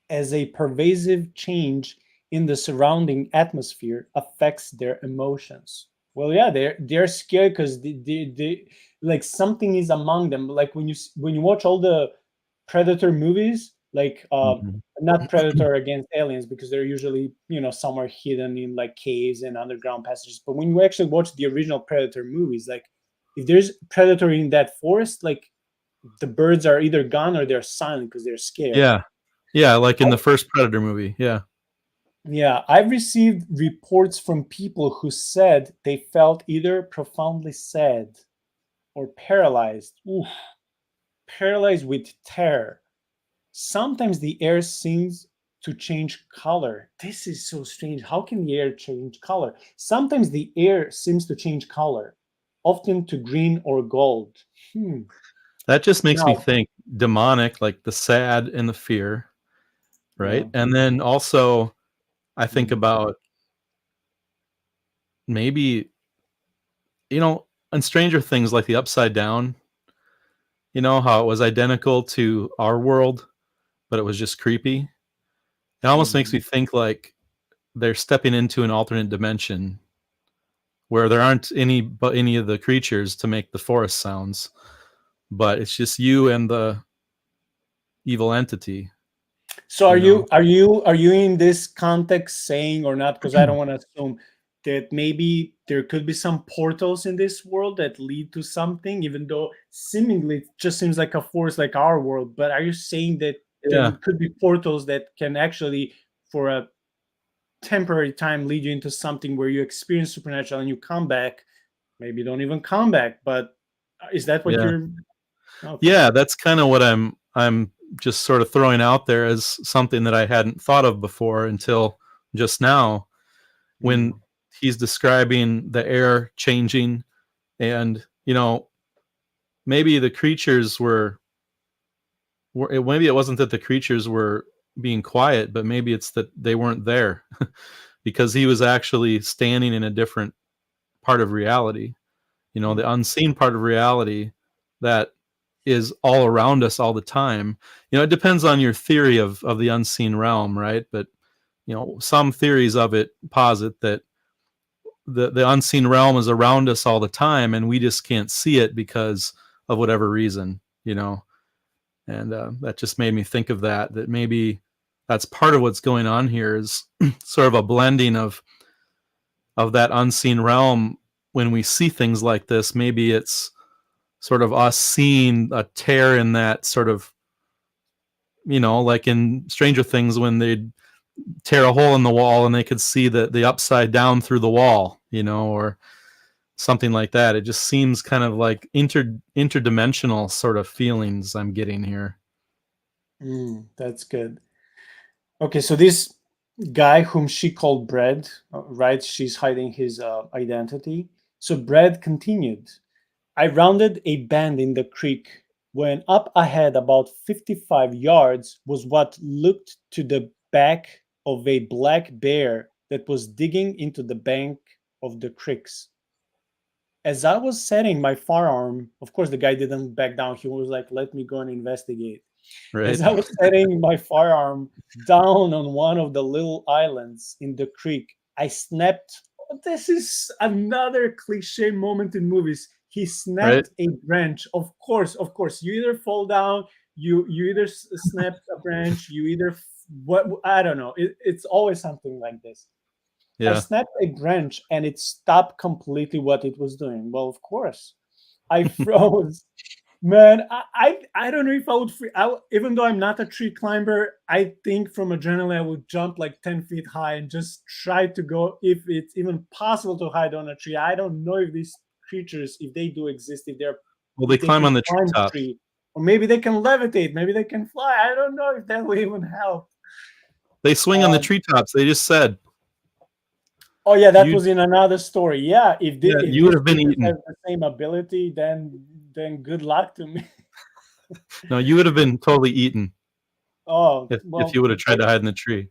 As a pervasive change in the surrounding atmosphere affects their emotions. Well, yeah, they're scared because they like something is among them. Like when you watch all the Predator movies, like Mhm. not Predator against aliens because they're usually somewhere hidden in like caves and underground passages. But when you actually watch the original Predator movies, like if there's Predator in that forest, like the birds are either gone or they're silent because they're scared. Yeah. Yeah, like in the first Predator movie. Yeah. Yeah, I've received reports from people who said they felt either profoundly sad or paralyzed. Oof, paralyzed with terror. Sometimes the air seems to change color. This is so strange. How can the air change color? Sometimes the air seems to change color, often to green or gold. Hmm. That just makes me Now, think demonic, like the sad and the fear, yeah. right? And then also I think Mhm. about maybe, you know, in Stranger Things, like the Upside Down, you know, how it was identical to our world, but it was just creepy. It almost makes Mhm. me think like they're stepping into an alternate dimension where there aren't any of the creatures to make the forest sounds, but it's just you and the evil entity, So you know. are you in this context saying or not? Because I don't want to assume that maybe there could be some portals in this world that lead to something, even though seemingly it just seems like a force like our world. But are you saying that there Yeah. could be portals that can actually, for a temporary time, lead you into something where you experience supernatural and you come back? Maybe you don't even come back, but is that what Yeah. you're? Okay. Yeah, that's kind of what I'm just sort of throwing out there as something that I hadn't thought of before until just now when Mhm. he's describing the air changing and, you know, maybe the creatures were maybe it wasn't that the creatures were being quiet, but maybe it's that they weren't there because he was actually standing in a different part of reality, you know, the unseen part of reality that is all around us all the time. You know, it depends on your theory of the unseen realm, right? But you know, some theories of it posit that the unseen realm is around us all the time and we just can't see it because of whatever reason, you know. And that just made me think of that maybe that's part of what's going on here is sort of a blending of that unseen realm. When we see things like this, maybe it's sort of us seeing a tear in that sort of, you know, like in Stranger Things when tear a hole in the wall and they could see the upside down through the wall, or something like that. It just seems kind of like interdimensional sort of feelings I'm getting here. That's good. Okay, so this guy whom she called Bread, right? She's hiding his identity. So Bread continued. I rounded a bend in the creek when up ahead, about 55 yards, was what looked to the back of a black bear that was digging into the bank of the creeks. As I was setting my firearm, of course, the guy didn't back down. He was like, let me go and investigate. As Right. I was setting my firearm down on one of the little islands in the creek, I snapped. This is another cliche moment in movies. He Right. snapped a branch. Of course. You either fall down, you either snap a branch, you either what I don't know. It's always something like this. I Yeah. snapped a branch and it stopped completely what it was doing. Well, of course, I froze. Man, I don't know if I would free. Even though I'm not a tree climber, I think from adrenaline I would jump like 10 feet high and just try to go if it's even possible to hide on a tree. I don't know if these creatures, if they do exist, Well, they if they climb can on the climb treetops. tree, or maybe they can levitate, maybe they can fly. I don't know if that will even help. They swing on the Um, treetops. They just said oh yeah, that you. was in another story. Yeah, Yeah, if you would these have been creatures have eaten. the same ability, then good luck to me. No, you would have been totally eaten Oh if well, you would have tried to hide in the tree.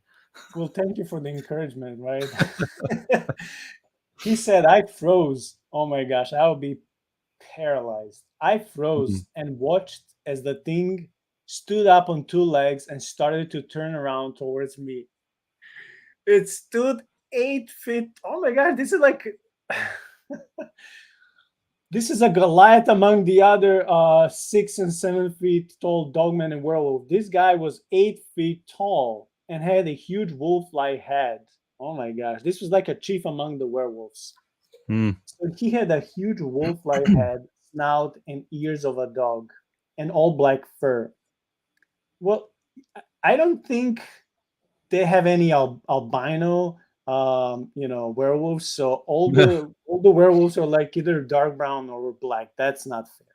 well, thank you for the encouragement, right? He said, I froze. Oh my gosh, I would be paralyzed. I Mhm. froze and watched as the thing stood up on two legs and started to turn around towards me. It stood 8 feet. Oh my gosh, this is like this is a Goliath among the other 6 and 7 feet tall dogman and werewolf. This guy was 8 feet tall and had a huge wolf-like head. Oh my gosh, this was like a chief among the werewolves. Mm. So he had a huge wolf-like head, snout, and ears of a dog, and all black fur. Well, I don't think they have any albino, werewolves. So all the werewolves are like either dark brown or black. That's not fair.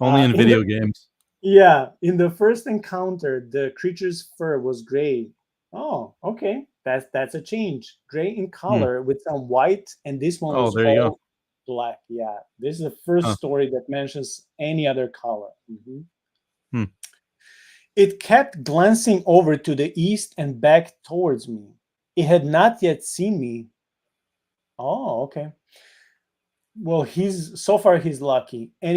Only in In the video games. Yeah, in the first encounter, the creature's fur was gray. Oh, okay. That's a change. Gray in Mm. color with some white, and this one Oh, was there you go. all black. Yeah, this is the first Huh. story that mentions any other color. Mhm. Hmm. It kept glancing over to the east and back towards me. It had not yet seen me. Oh, okay. Well, he's lucky, and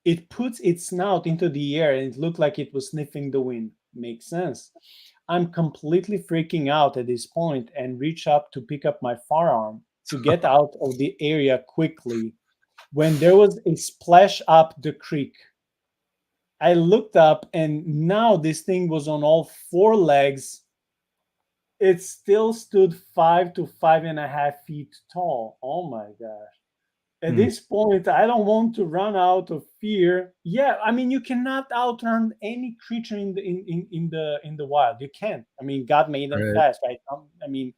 it puts its snout into the air, and it looked like it was sniffing the wind. Makes sense. I'm completely freaking out at this point and reach up to pick up my firearm to get out of the area quickly when there was a splash up the creek. I looked up, and now this thing was on all four legs. It still stood 5 to 5.5 feet tall. Oh my gosh. At Hmm. this point, I don't want to run out of fear. Yeah, I mean, you cannot outrun any creature in the wild. You can't. I mean, God made them Right. fast, right? I mean,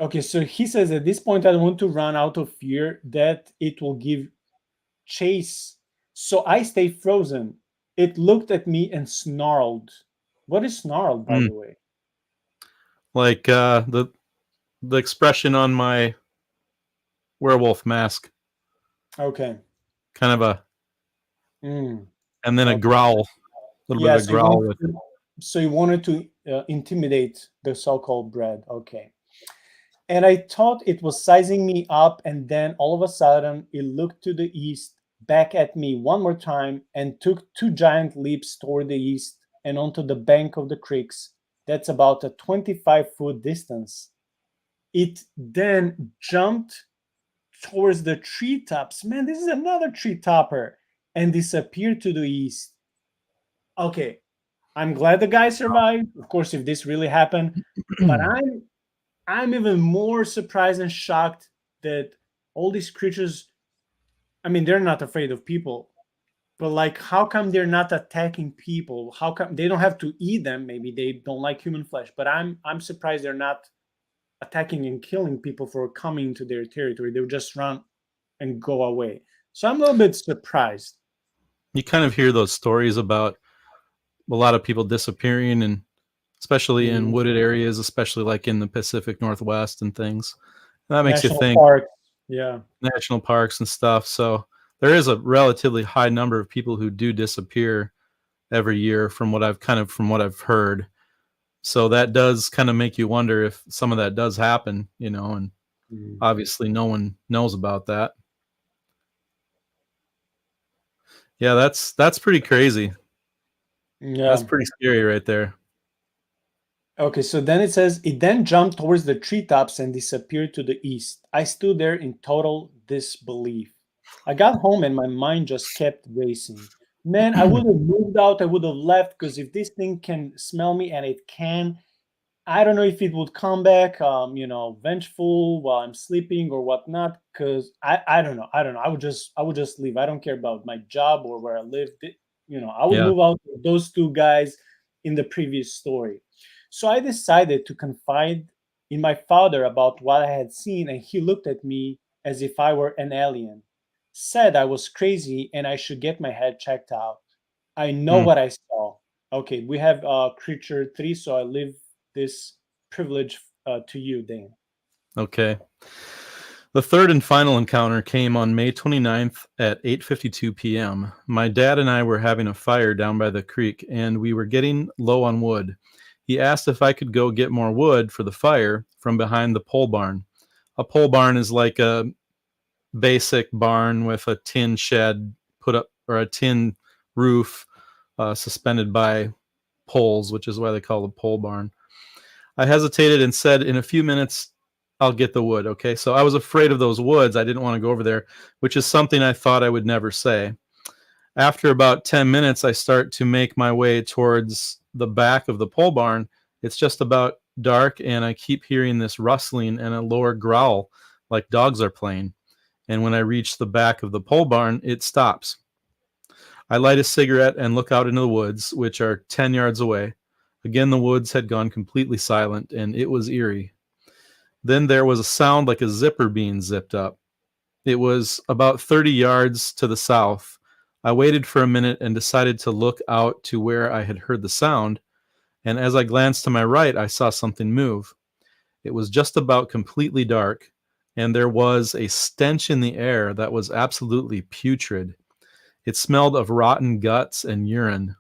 okay. So he says at this point, I don't want to run out of fear that it will give chase. So I stay frozen. It looked at me and snarled. What is snarled, by Mm. the way? Like the expression on my werewolf mask, Okay. kind of Mm, and then a okay. growl, a little bit Yeah. of a growl with it. So you wanted to intimidate the so-called bread. Okay. And I thought it was sizing me up, and then all of a sudden it looked to the east, back at me one more time, and took two giant leaps toward the east and onto the bank of the creeks. That's about a 25-foot distance. It then jumped towards the treetops. Man, this is another tree topper, and disappeared to the east. Okay, I'm glad the guy survived. Of course, if this really happened, but I'm even more surprised and shocked that all these creatures, I mean, they're not afraid of people. But like, how come they're not attacking people? How come they don't have to eat them? Maybe they don't like human flesh. But I'm surprised they're not attacking and killing people for coming to their territory. They'll just run and go away. So I'm a little bit surprised. You kind of hear those stories about a lot of people disappearing, and especially in Mhm. wooded areas, especially like in the Pacific Northwest and things. That makes you National think park. Yeah. national parks and stuff. So there is a relatively high number of people who do disappear every year from what I've heard. So that does kind of make you wonder if some of that does happen, and Mhm. obviously no one knows about that. Yeah, that's pretty crazy. That's Yeah. pretty scary right there. Okay, so then it says it then jumped towards the treetops and disappeared to the east. I stood there in total disbelief. I got home and my mind just kept racing. Man, I would have moved out, I would have left because if this thing can smell me and it can, I don't know if it would come back, vengeful while I'm sleeping or whatnot. Because I don't know, I don't know. I would just leave. I don't care about my job or where I live. I would Yeah. move out with those two guys in the previous story. So I decided to confide in my father about what I had seen, and he looked at me as if I were an alien, said I was crazy and I should get my head checked out. I know Hmm. what I saw. Okay, we have creature three, so I leave this privilege to you, Dain. Okay. The third and final encounter came on May 29th at 8:52 p.m. My dad and I were having a fire down by the creek and we were getting low on wood. He asked if I could go get more wood for the fire from behind the pole barn. A pole barn is like a basic barn with a tin shed put up, or a tin roof suspended by poles, which is why they call it a pole barn. I hesitated and said, "In a few minutes, I'll get the wood." Okay. So I was afraid of those woods. I didn't want to go over there, which is something I thought I would never say. After about 10 minutes, I start to make my way towards the back of the pole barn. It's just about dark, and I keep hearing this rustling and a lower growl like dogs are playing. And when I reach the back of the pole barn, it stops. I light a cigarette and look out into the woods, which are 10 yards away. Again, the woods had gone completely silent, and it was eerie. Then there was a sound like a zipper being zipped up. It was about 30 yards to the south. I waited for a minute and decided to look out to where I had heard the sound, and as I glanced to my right, I saw something move. It was just about completely dark, and there was a stench in the air that was absolutely putrid. It smelled of rotten guts and urine.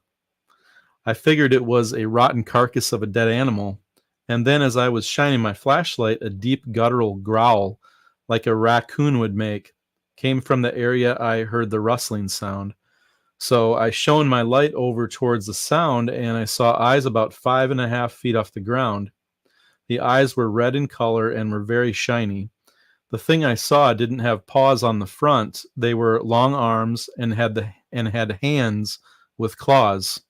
I figured it was a rotten carcass of a dead animal, and then as I was shining my flashlight, a deep guttural growl, like a raccoon would make, came from the area I heard the rustling sound. So I shone my light over towards the sound, and I saw eyes about 5.5 feet off the ground. The eyes were red in color and were very shiny. The thing I saw didn't have paws on the front. They were long arms and had hands with claws.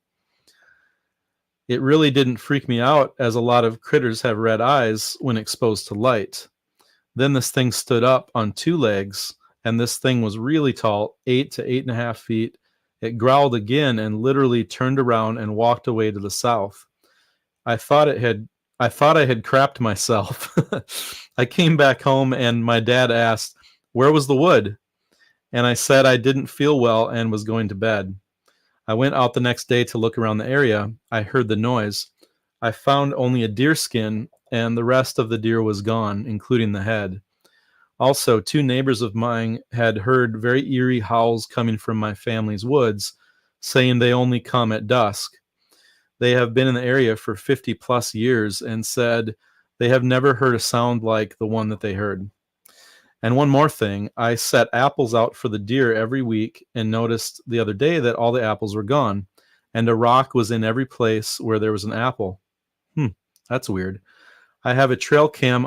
It really didn't freak me out, as a lot of critters have red eyes when exposed to light. Then this thing stood up on two legs, and this thing was really tall, 8 to 8.5 feet. It growled again and literally turned around and walked away to the south. I thought it had I thought I had crapped myself. I came back home and my dad asked, "Where was the wood?" And I said I didn't feel well and was going to bed. I went out the next day to look around the area. I heard the noise. I found only a deer skin, and the rest of the deer was gone, including the head. Also, two neighbors of mine had heard very eerie howls coming from my family's woods, saying they only come at dusk. They have been in the area for 50 plus years and said they have never heard a sound like the one that they heard. And one more thing, I set apples out for the deer every week and noticed the other day that all the apples were gone and a rock was in every place where there was an apple. Hmm, that's weird. I have a trail cam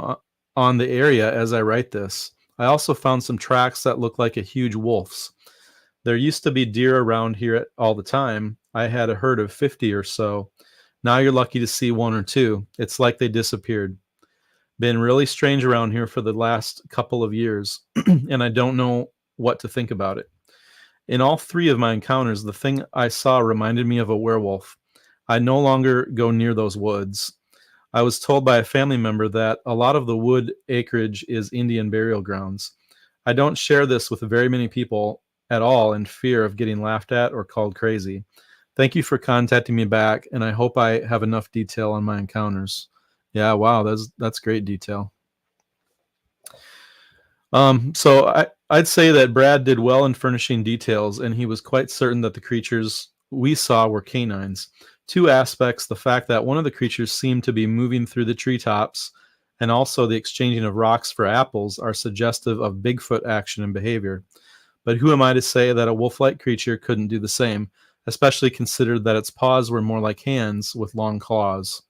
on the area as I write this. I also found some tracks that look like a huge wolf's. There used to be deer around here all the time. I had a herd of 50 or so. Now you're lucky to see one or two. It's like they disappeared. Been really strange around here for the last couple of years, and I don't know what to think about it. In all three of my encounters, the thing I saw reminded me of a werewolf. I no longer go near those woods. I was told by a family member that a lot of the wood acreage is Indian burial grounds. I don't share this with very many people at all in fear of getting laughed at or called crazy. Thank you for contacting me back, and I hope I have enough detail on my encounters. Yeah, wow, that's great detail. I'd say that Brad did well in furnishing details, and he was quite certain that the creatures we saw were canines. Two aspects: the fact that one of the creatures seemed to be moving through the treetops, and also the exchanging of rocks for apples, are suggestive of Bigfoot action and behavior. But who am I to say that a wolf-like creature couldn't do the same, especially considered that its paws were more like hands with long claws?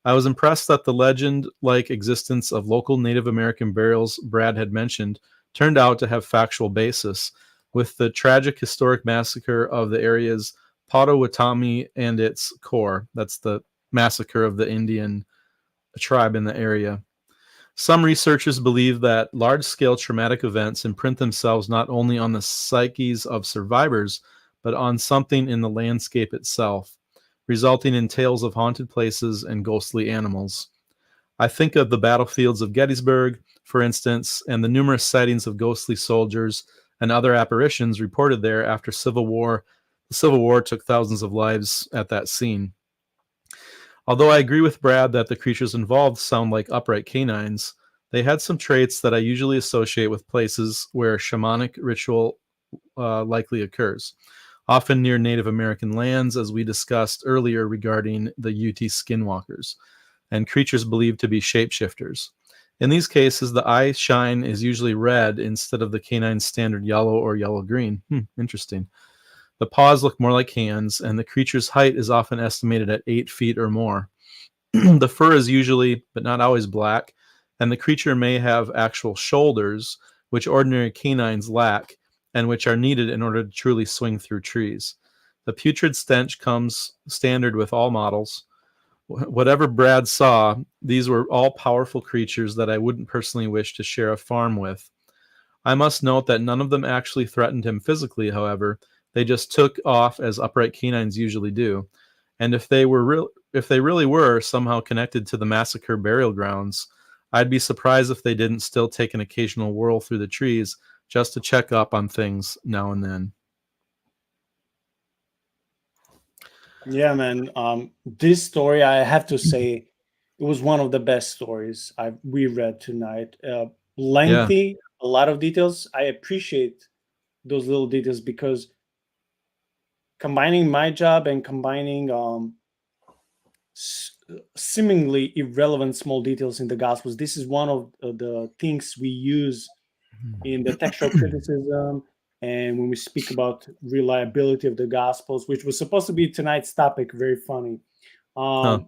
I was impressed that the legend-like existence of local Native American burials Brad had mentioned turned out to have factual basis, with the tragic historic massacre of the area's Potawatomi and its core. That's the massacre of the Indian tribe in the area. Some researchers believe that large-scale traumatic events imprint themselves not only on the psyches of survivors, but on something in the landscape itself, resulting in tales of haunted places and ghostly animals. I think of the battlefields of Gettysburg, for instance, and the numerous sightings of ghostly soldiers and other apparitions reported there after Civil War. The Civil War took thousands of lives at that scene. Although I agree with Brad that the creatures involved sound like upright canines, they had some traits that I usually associate with places where shamanic ritual likely occurs, often near Native American lands, as we discussed earlier regarding the UT skinwalkers, and creatures believed to be shapeshifters. In these cases, the eye shine is usually red instead of the canine's standard yellow or yellow-green. Interesting. The paws look more like hands, and the creature's height is often estimated at 8 feet or more. The fur is usually, but not always, black, and the creature may have actual shoulders, which ordinary canines lack, and which are needed in order to truly swing through trees. The putrid stench comes standard with all models. Whatever Brad saw, these were all powerful creatures that I wouldn't personally wish to share a farm with. I must note that none of them actually threatened him physically, however. They just took off as upright canines usually do. And if they really were somehow connected to the massacre burial grounds, I'd be surprised if they didn't still take an occasional whirl through the trees just to check up on things now and then. Yeah, man. This story, I have to say, it was one of the best stories we read tonight. Yeah, Lengthy, a lot of details. I appreciate those little details because combining my job and combining seemingly irrelevant small details in the Gospels, this is one of the things we use in the textual criticism and when we speak about reliability of the Gospels, which was supposed to be tonight's topic. Very funny. huh.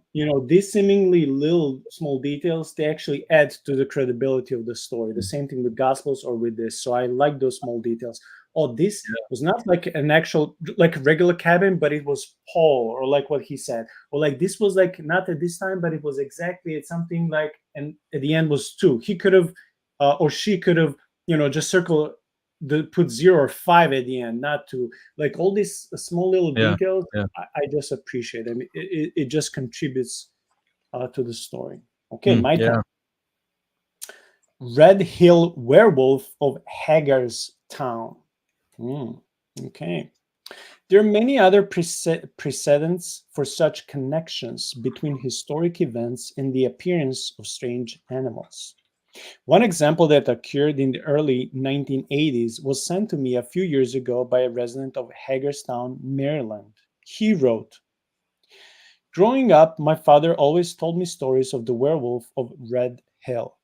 These seemingly little small details, they actually add to the credibility of the story. The same thing with Gospels or with this. So I like those small details. Oh, this was not like an actual, like a regular cabin, but it was Paul, or like what he said. Or like this was like not at this time, but it was exactly at something like, and at the end was two. He could have, or she could have, just circle put 0 or 5 at the end, not two. Like all these small little Yeah, details, yeah. I just appreciate them. It just contributes to the story. Okay, my turn. Yeah. Red Hill Werewolf of Hagerstown. Okay. There are many other precedents for such connections between historic events and the appearance of strange animals. One example that occurred in the early 1980s was sent to me a few years ago by a resident of Hagerstown, Maryland. He wrote, "Growing up, my father always told me stories of the werewolf of Red Hill.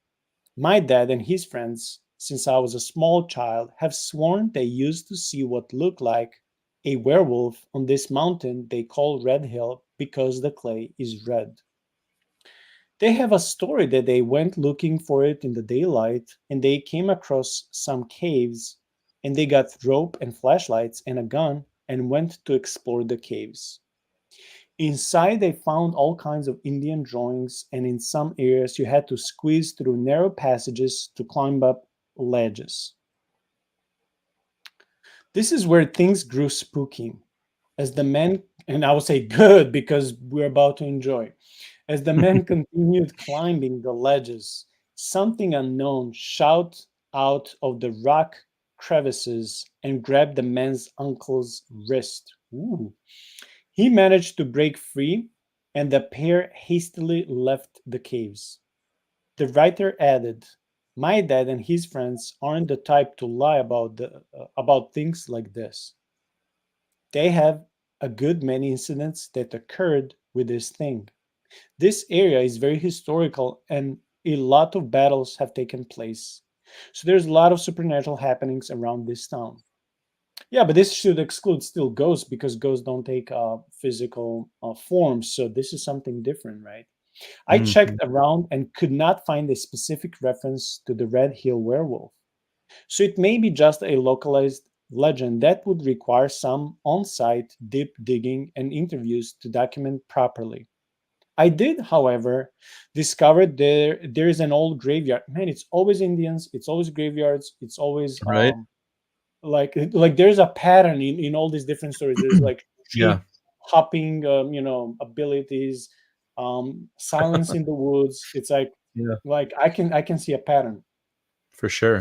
My dad and his friends, since I was a small child, have sworn they used to see what looked like a werewolf on this mountain they call Red Hill because the clay is red. They have a story that they went looking for it in the daylight and they came across some caves and they got rope and flashlights and a gun and went to explore the caves. Inside, they found all kinds of Indian drawings, and in some areas, you had to squeeze through narrow passages to climb up ledges. This is where things grew spooky. As the men, and I would say good because we're about to enjoy, as the men continued climbing the ledges, something unknown shot out of the rock crevices and grabbed the man's uncle's wrist. Ooh. He managed to break free, and the pair hastily left the caves. The writer added, "My dad and his friends aren't the type to lie about things like this. They have a good many incidents that occurred with this thing. This area is very historical and a lot of battles have taken place. So there's a lot of supernatural happenings around this town." Yeah, but this should exclude still ghosts because ghosts don't take physical forms. So this is something different, right? I checked Mhm. around and could not find a specific reference to the Red Hill werewolf. So it may be just a localized legend that would require some on site deep digging and interviews to document properly. I did, however, discover there is an old graveyard. Man, it's always Indians, it's always graveyards, it's always Right? like there's a pattern in all these different stories. There's like Yeah. tree hopping, abilities, silence in the woods. It's Yeah, like I can see a pattern. for sure.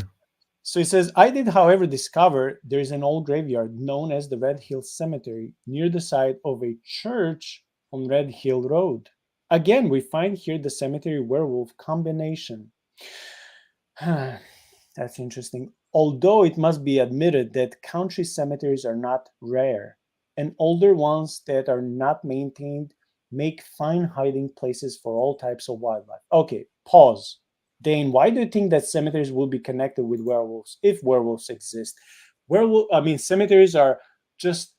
So he says, I did, however, discover there is an old graveyard known as the Red Hill Cemetery near the site of a church on Red Hill Road. Again, we find here the cemetery werewolf combination. That's interesting. Although it must be admitted that country cemeteries are not rare, and older ones that are not maintained make fine hiding places for all types of wildlife. Okay, pause. Dane, why do you think that cemeteries will be connected with werewolves if werewolves exist? Cemeteries are just,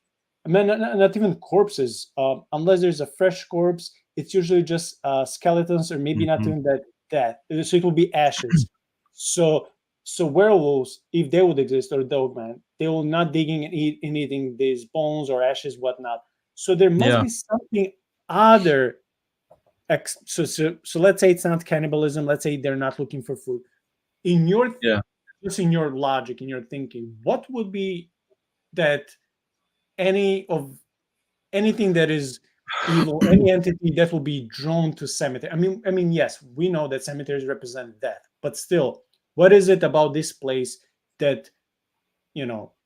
I mean, not even corpses. Unless there's a fresh corpse, it's usually just skeletons, or maybe not Mhm. even that. So it will be ashes. So werewolves, if they would exist, or dogman, they will not digging and eating these bones or ashes, whatnot. So there must Yeah, be something other. So let's say it's not cannibalism. Let's say they're not looking for food. In your yeah. just in your logic, in your thinking, what would be that any of anything that is evil, any entity that will be drawn to cemetery? I mean, yes, we know that cemeteries represent death, but still, what is it about this place that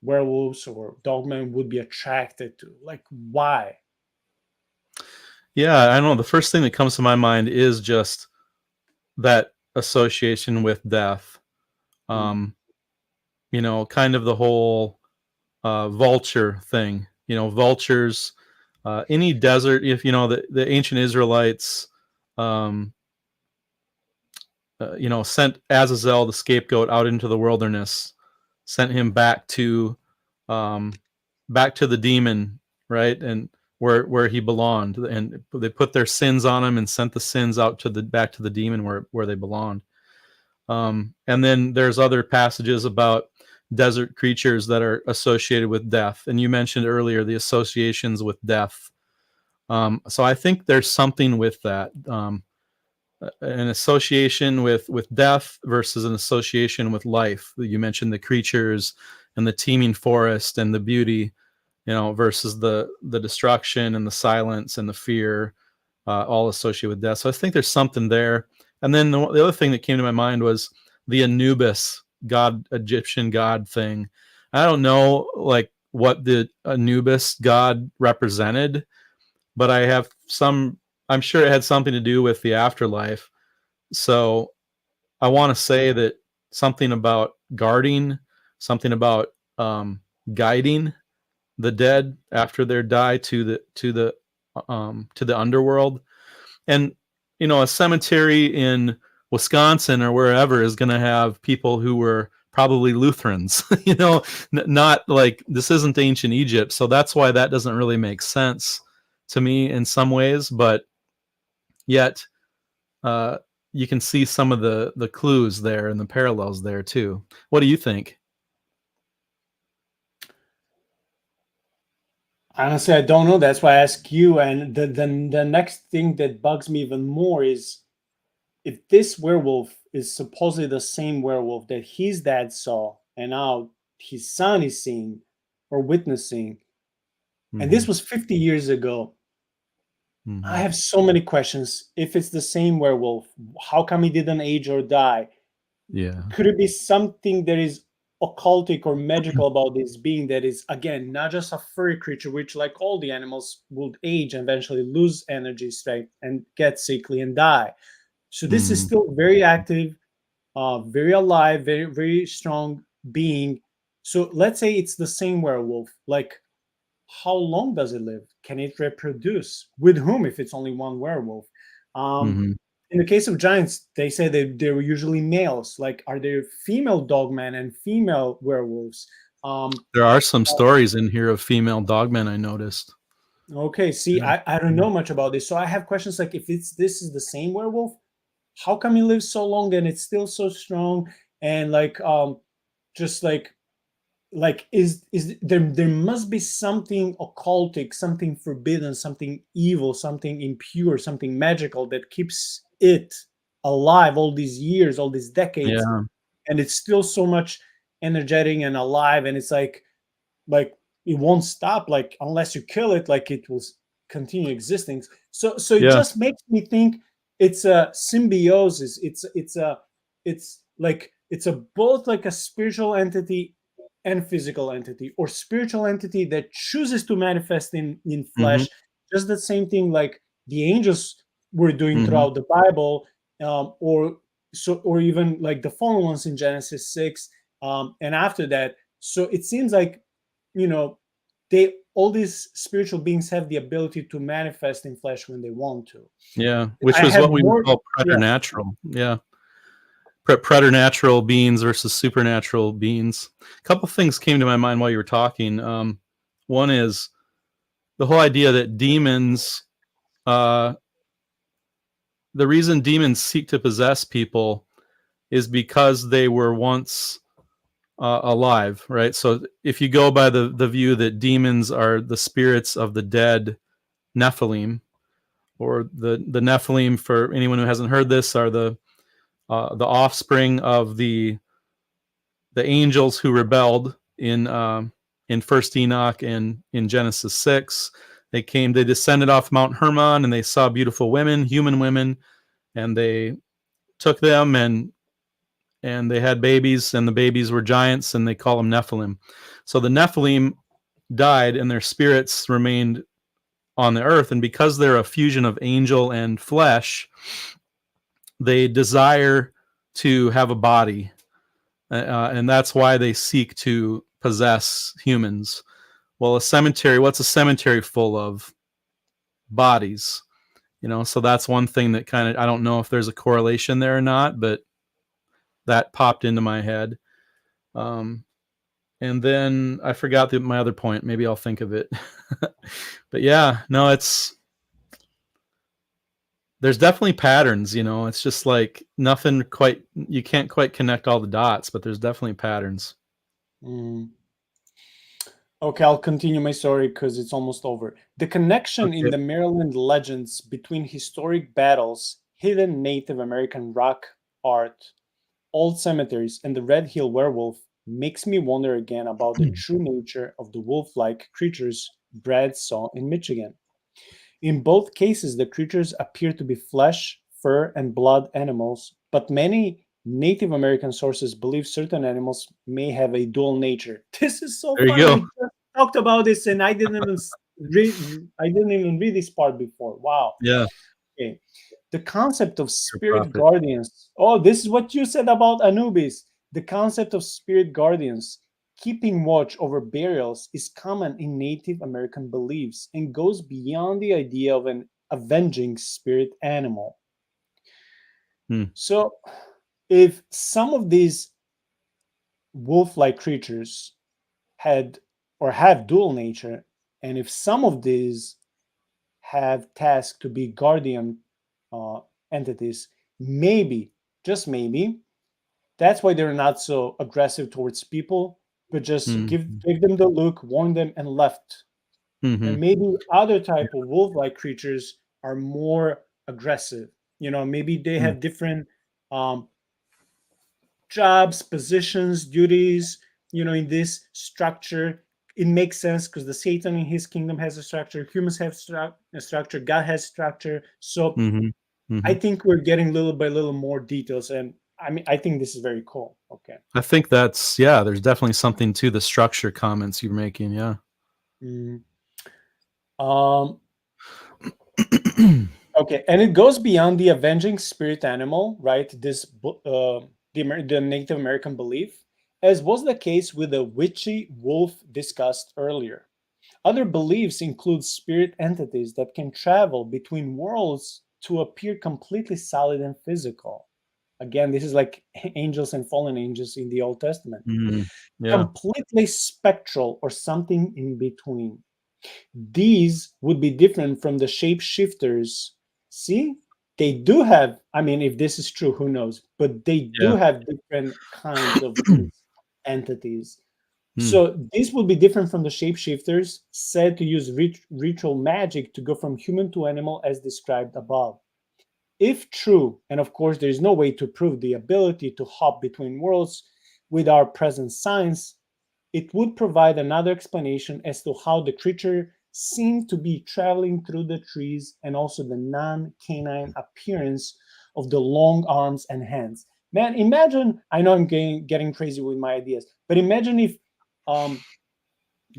werewolves or dogmen would be attracted to? Like, why? Yeah, I don't know, the first thing that comes to my mind is just that association with death. Mm. Um, kind of the whole, vulture thing. Vultures, any desert, if the ancient Israelites, um, sent Azazel, the scapegoat, out into the wilderness, sent him um, back to the demon, right, and where he belonged, and they put their sins on him and sent the sins out to the back to the demon where they belonged. And then there's other passages about desert creatures that are associated with death, and you mentioned earlier the associations with death. So I think there's something with that. An association with death versus an association with life. You mentioned the creatures and the teeming forest and the beauty, versus the destruction and the silence and the fear, all associated with death. So I think there's something there. And then the other thing that came to my mind was the Anubis god, Egyptian god thing. I don't know like what the Anubis god represented, but I have some. I'm sure it had something to do with the afterlife. So I want to say that something about guarding, something about guiding the dead after their die to the underworld. And a cemetery in Wisconsin or wherever is going to have people who were probably Lutherans. Not like, this isn't ancient Egypt, so that's why that doesn't really make sense to me in some ways. But yet, uh, you can see some of the clues there and the parallels there too. What do you think? Honestly, I don't know. That's why I ask you. And the next thing that bugs me even more is, if this werewolf is supposedly the same werewolf that his dad saw and now his son is seeing, or witnessing, and this Hmm. was 50 years ago. I Hmm. have so many questions. If it's the same werewolf, how come he didn't age or die? Yeah. Could it be something that is occultic or magical about this being, that is, again, not just a furry creature, which, like all the animals, would age and eventually lose energy, strength, and get sickly and die? So this is Hmm. still very active, very alive, very, very strong being. So let's say it's the same werewolf. Like, how long does it live? Can it reproduce? With whom, if it's only one werewolf? Um, Hmm. in the case of giants, they say that they were usually males. Like, are there female dogmen and female werewolves? Um, There are some stories in here of female dogmen I noticed. okay, see, Yeah. I don't know much about this. So I have questions like, if it's this is the same werewolf, how come he lives so long and it's still so strong? And like, just like is there must be something occultic, something forbidden, something evil, something impure, something magical that keeps it alive all these years, all these decades, Yeah. and it's still so much energetic and alive, and it's like it won't stop, like unless you kill it, like it will continue existing. So it Yeah. just makes me think it's a symbiosis. It's like it's a both like a spiritual entity and physical entity, or spiritual entity that chooses to manifest in Hmm. flesh, just the same thing like the angels were doing Hmm. throughout the Bible, or so, or even like the fallen ones in Genesis 6, and after that. So it seems like, you know, they, all these spiritual beings have the ability to manifest in flesh when they want to. Yeah. Which I was have what we would more. call Yeah. preternatural. Yeah. Preternatural beings versus supernatural beings. A couple things came to my mind while you were talking. One is the whole idea that demons, uh, the reason demons seek to possess people is because they were once alive, right? So if you go by the view that demons are the spirits of the dead Nephilim, or the Nephilim, for anyone who hasn't heard this, are the offspring of the angels who rebelled in First Enoch and in Genesis 6. They descended off Mount Hermon, and they saw beautiful women, human women, and they took them, and they had babies, and the babies were giants, and they call them Nephilim. So the Nephilim died, and their spirits remained on the earth, and because they're a fusion of angel and flesh, they desire to have a body, and that's why they seek to possess humans. Well, a cemetery, what's a cemetery full of? Bodies. So that's one thing that kind of, I don't know if there's a correlation there or not, but that popped into my head. Um, and then I forgot my other point. Maybe I'll think of it. But yeah, no, there's definitely patterns. It's just like nothing quite, you can't quite connect all the dots, but there's definitely patterns. Mm. Okay, I'll continue my story because it's almost over. The connection in Okay. the Maryland legends between historic battles, hidden Native American rock art, old cemeteries, and the Red Hill werewolf makes me wonder again about the true nature of the wolf like creatures Brad saw in Michigan. In both cases, the creatures appear to be flesh, fur, and blood animals, but many Native American sources believe certain animals may have a dual nature. This is so There you funny. go. We just talked about this, and I didn't even read this part before. Wow. Yeah. Okay. The concept of You're a spirit prophet. guardians. Oh, this is what you said about Anubis. The concept of spirit guardians keeping watch over burials is common in Native American beliefs and goes beyond the idea of an avenging spirit animal. Hmm. So, if some of these wolf like creatures had or have dual nature, and if some of these have tasked to be guardian uh, entities, maybe, just maybe, that's why they're not so aggressive towards people, but just Hmm. give them the look, warn them, and left. Hmm. And maybe other type of wolf-like creatures are more aggressive. Maybe they Hmm. have different um, jobs, positions, duties. In this structure, it makes sense because the Satan in his kingdom has a structure, humans have a structure, God has structure. So Hmm. I Hmm. think we're getting little by little more details, and I mean, I think this is very cool. Okay. I think that's, yeah, there's definitely something to the structure comments you're making. Yeah. Mm. Um, okay, and it goes beyond the avenging spirit animal, right? The Native American belief, as was the case with the witchy wolf discussed earlier. Other beliefs include spirit entities that can travel between worlds to appear completely solid and physical. Again, this is like angels and fallen angels in the Old Testament. Mm, yeah. Completely spectral or something in between. These would be different from the shapeshifters. See, they do have, I mean, if this is true, who knows? But they do Yeah. have different kinds of these entities. Mm, So this would be different from the shapeshifters said to use ritual magic to go from human to animal as described above. If true, and of course there is no way to prove the ability to hop between worlds with our present science, it would provide another explanation as to how the creature seemed to be traveling through the trees and also the non canine appearance of the long arms and hands. Man, imagine, I know I'm getting crazy with my ideas, but imagine if um,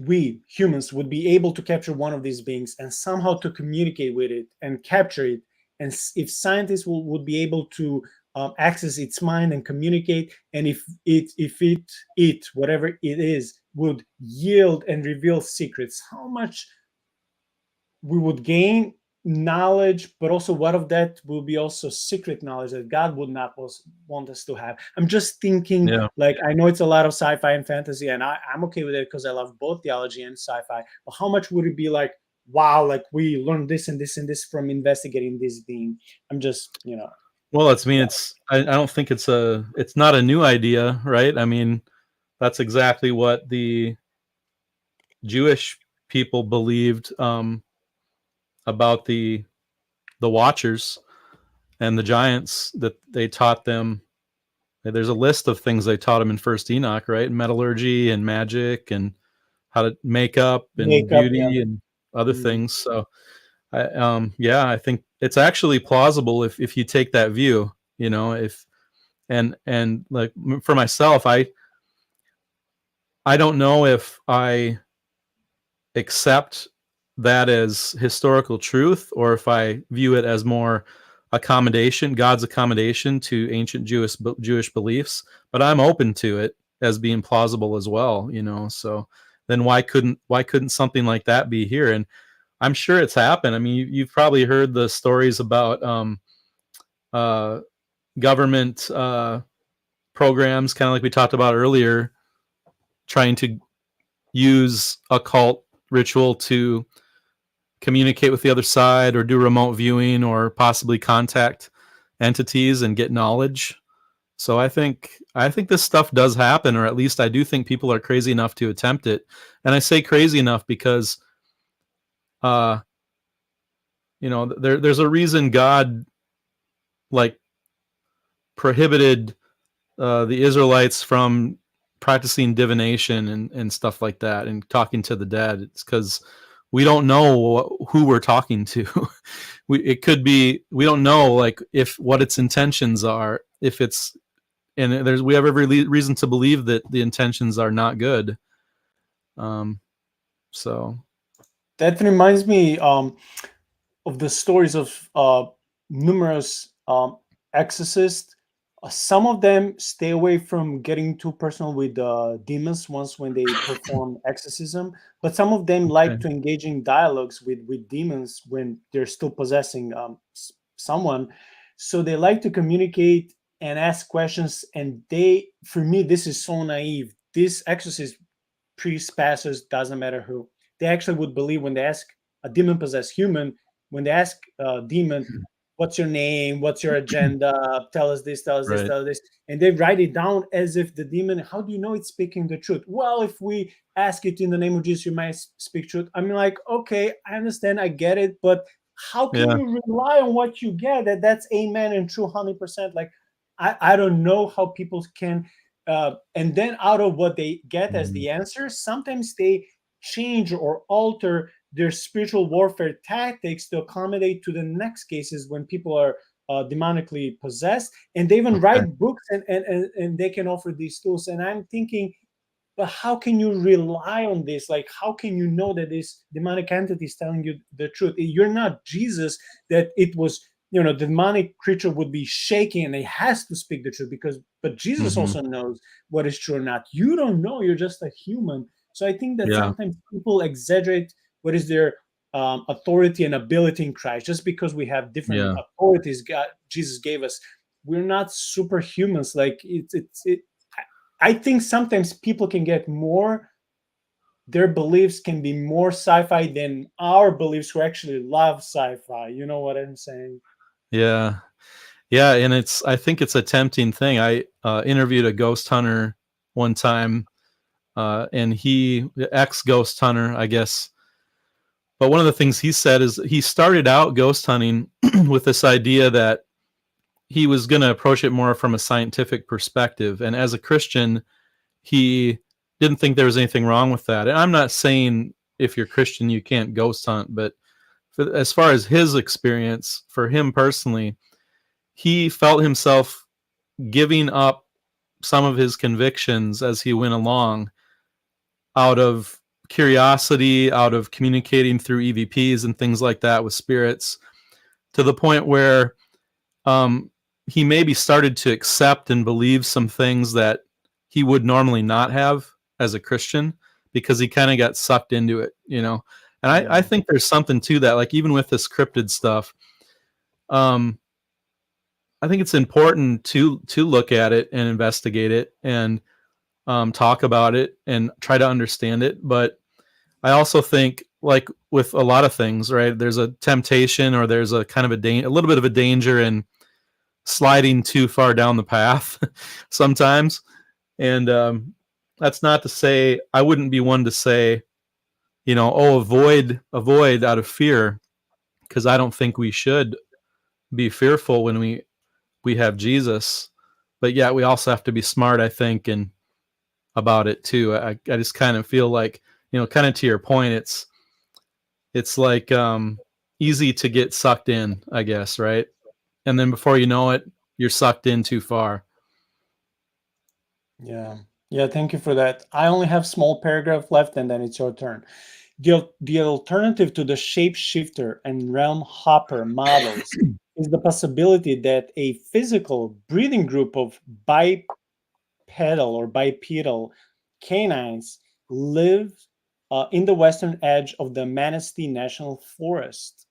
we humans would be able to capture one of these beings and somehow to communicate with it and capture it, and if scientists would be able to access its mind and communicate, and if it whatever it is would yield and reveal secrets, how much we would gain knowledge, but also what of that will be also secret knowledge that God would not want us to have. I'm just thinking, yeah. like, I know it's a lot of sci-fi and fantasy, and I'm okay with it because I love both theology and sci-fi. But how much would it be like, wow, like we learned this and this and this from investigating this being? I'm just, Well, it's, I mean, yeah, I don't think it's not a new idea, right? I mean, that's exactly what the Jewish people believed about the Watchers and the giants, that they taught them. There's a list of things they taught them in First Enoch, right? Metallurgy and magic and how to make up and makeup, yeah. beauty and other Mm. things. So, yeah, I think it's actually plausible if you take that view. If and like for myself, I don't know if I accept that as historical truth or if I view it as more accommodation, God's accommodation to ancient Jewish beliefs. But I'm open to it as being plausible as well. So then why couldn't something like that be here? And I'm sure it's happened. I mean, you've probably heard the stories about uh, government programs, kind of like we talked about earlier, trying to use occult ritual to communicate with the other side or do remote viewing or possibly contact entities and get knowledge. So I think this stuff does happen, or at least I do think people are crazy enough to attempt it. And I say crazy enough because uh there's a reason God, like, prohibited the Israelites from practicing divination and stuff like that and talking to the dead. It's because we don't know who we're talking to. It could be, we don't know, like, if what its intentions are, if it's, and we have every reason to believe that the intentions are not good. Um, so That reminds me of the stories of numerous exorcists. Some of them stay away from getting too personal with demons once when they perform exorcism, but some of them like okay. to engage in dialogues with demons when they're still possessing someone. So they like to communicate and ask questions. And for me, this is so naive. This exorcist, priest, pastors, doesn't matter who, they actually would believe when they ask a demon possessed human, when they ask a demon, what's your name, what's your agenda, tell us this, tell us this, Right. tell us this, and they write it down as if the demon, how do you know it's speaking the truth? Well, if we ask it in the name of Jesus, you might speak truth. I mean, like, okay, I understand, I get it, but how can Yeah. you rely on what you get? That's amen and true 100%. Like, I don't know how people can and then out of what they get as Mhm. the answer, sometimes they change or alter their spiritual warfare tactics to accommodate to the next cases when people are demonically possessed, and they even Okay. write books, and they can offer these tools. And I'm thinking, but how can you rely on this? Like, how can you know that this demonic entity is telling you the truth? You're not Jesus, that it was, the demonic creature would be shaking and it has to speak the truth, because, but Jesus Hmm. also knows what is true or not. You don't know, you're just a human. So I think that Yeah. sometimes people exaggerate what is their authority and ability in Christ. Just because we have different Yeah. authorities God, Jesus gave us, we're not superhumans. Like, I think sometimes people can get more, their beliefs can be more sci-fi than our beliefs who actually love sci-fi. You know what I'm saying? Yeah. Yeah. And I think it's a tempting thing. I interviewed a ghost hunter one time, and he, ex ghost hunter, I guess. But one of the things he said is he started out ghost hunting with this idea that he was going to approach it more from a scientific perspective. And as a Christian, he didn't think there was anything wrong with that. And I'm not saying if you're Christian, you can't ghost hunt, but as far as his experience, for him personally, he felt himself giving up some of his convictions as he went along out of curiosity, out of communicating through EVPs and things like that with spirits, to the point where um, he maybe started to accept and believe some things that he would normally not have as a Christian, because he kind of got sucked into it, you know. And I Yeah. think there's something to that. Like, even with this cryptid stuff, um, I think it's important to look at it and investigate it and talk about it and try to understand it. But I also think, like with a lot of things, right? There's a temptation, or there's a kind of a little bit of a danger in sliding too far down the path sometimes. And that's not to say, I wouldn't be one to say, oh, avoid out of fear, because I don't think we should be fearful when we have Jesus. But yeah, we also have to be smart, I think, and about it too. I just kind of feel like, kind of to your point, it's like easy to get sucked in, I guess, right? And then before you know it, you're sucked in too far. Yeah. Yeah, thank you for that. I only have small paragraph left, and then it's your turn. The alternative to the shapeshifter and realm hopper models is the possibility that a physical breeding group of bipedal canines live in the western edge of the Manistee National Forest.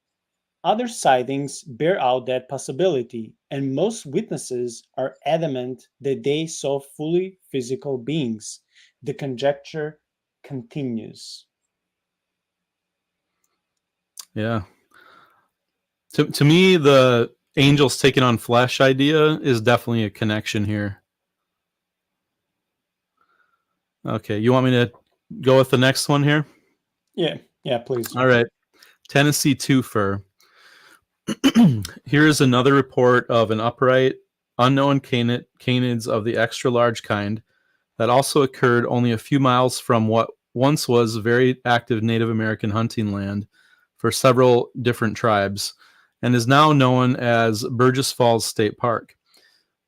Other sightings bear out that possibility, and most witnesses are adamant that they saw fully physical beings. The conjecture continues. Yeah. To me, the angels taking on flesh idea is definitely a connection here. Okay, you want me to go with the next one here? Yeah, yeah, please. All right. Tennessee twofer. Here is another report of an upright, unknown canids of the extra large kind that also occurred only a few miles from what once was very active Native American hunting land for several different tribes, and is now known as Burgess Falls State Park.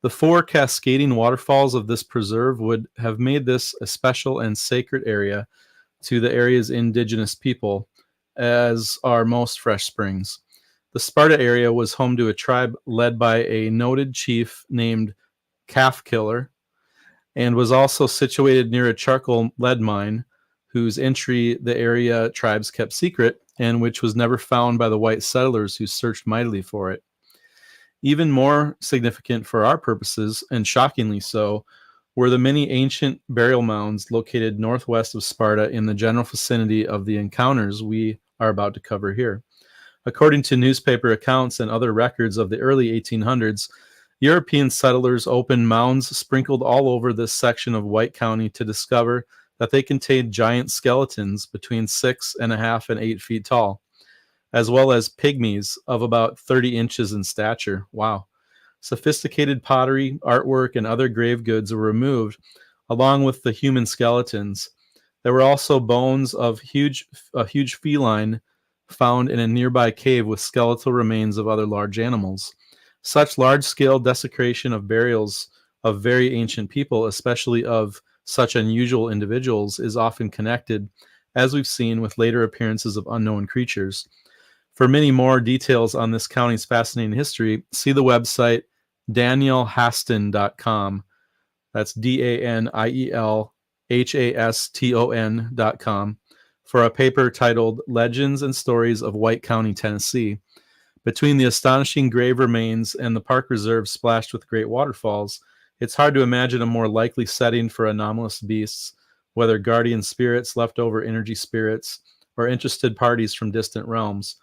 The four cascading waterfalls of this preserve would have made this a special and sacred area to the area's indigenous people, as are most fresh springs. The Sparta area was home to a tribe led by a noted chief named Calf Killer, and was also situated near a charcoal lead mine, whose entry the area tribes kept secret, and which was never found by the white settlers who searched mightily for it. Even more significant for our purposes, and shockingly so, were the many ancient burial mounds located northwest of Sparta in the general vicinity of the encounters we are about to cover here. According to newspaper accounts and other records of the early 1800s, European settlers opened mounds sprinkled all over this section of White County to discover that they contained giant skeletons between 6.5 and 8 feet tall, as well as pygmies of about 30 inches in stature. Wow. Sophisticated pottery, artwork, and other grave goods were removed, along with the human skeletons. There were also bones of a huge feline found in a nearby cave with skeletal remains of other large animals. Such large-scale desecration of burials of very ancient people, especially of such unusual individuals, is often connected, as we've seen, with later appearances of unknown creatures. For many more details on this county's fascinating history, see the website danielhaston.com. That's DANIELHASTON.com for a paper titled Legends and Stories of White County, Tennessee. Between the astonishing grave remains and the park reserve splashed with great waterfalls, it's hard to imagine a more likely setting for anomalous beasts, whether guardian spirits, leftover energy spirits, or interested parties from distant realms.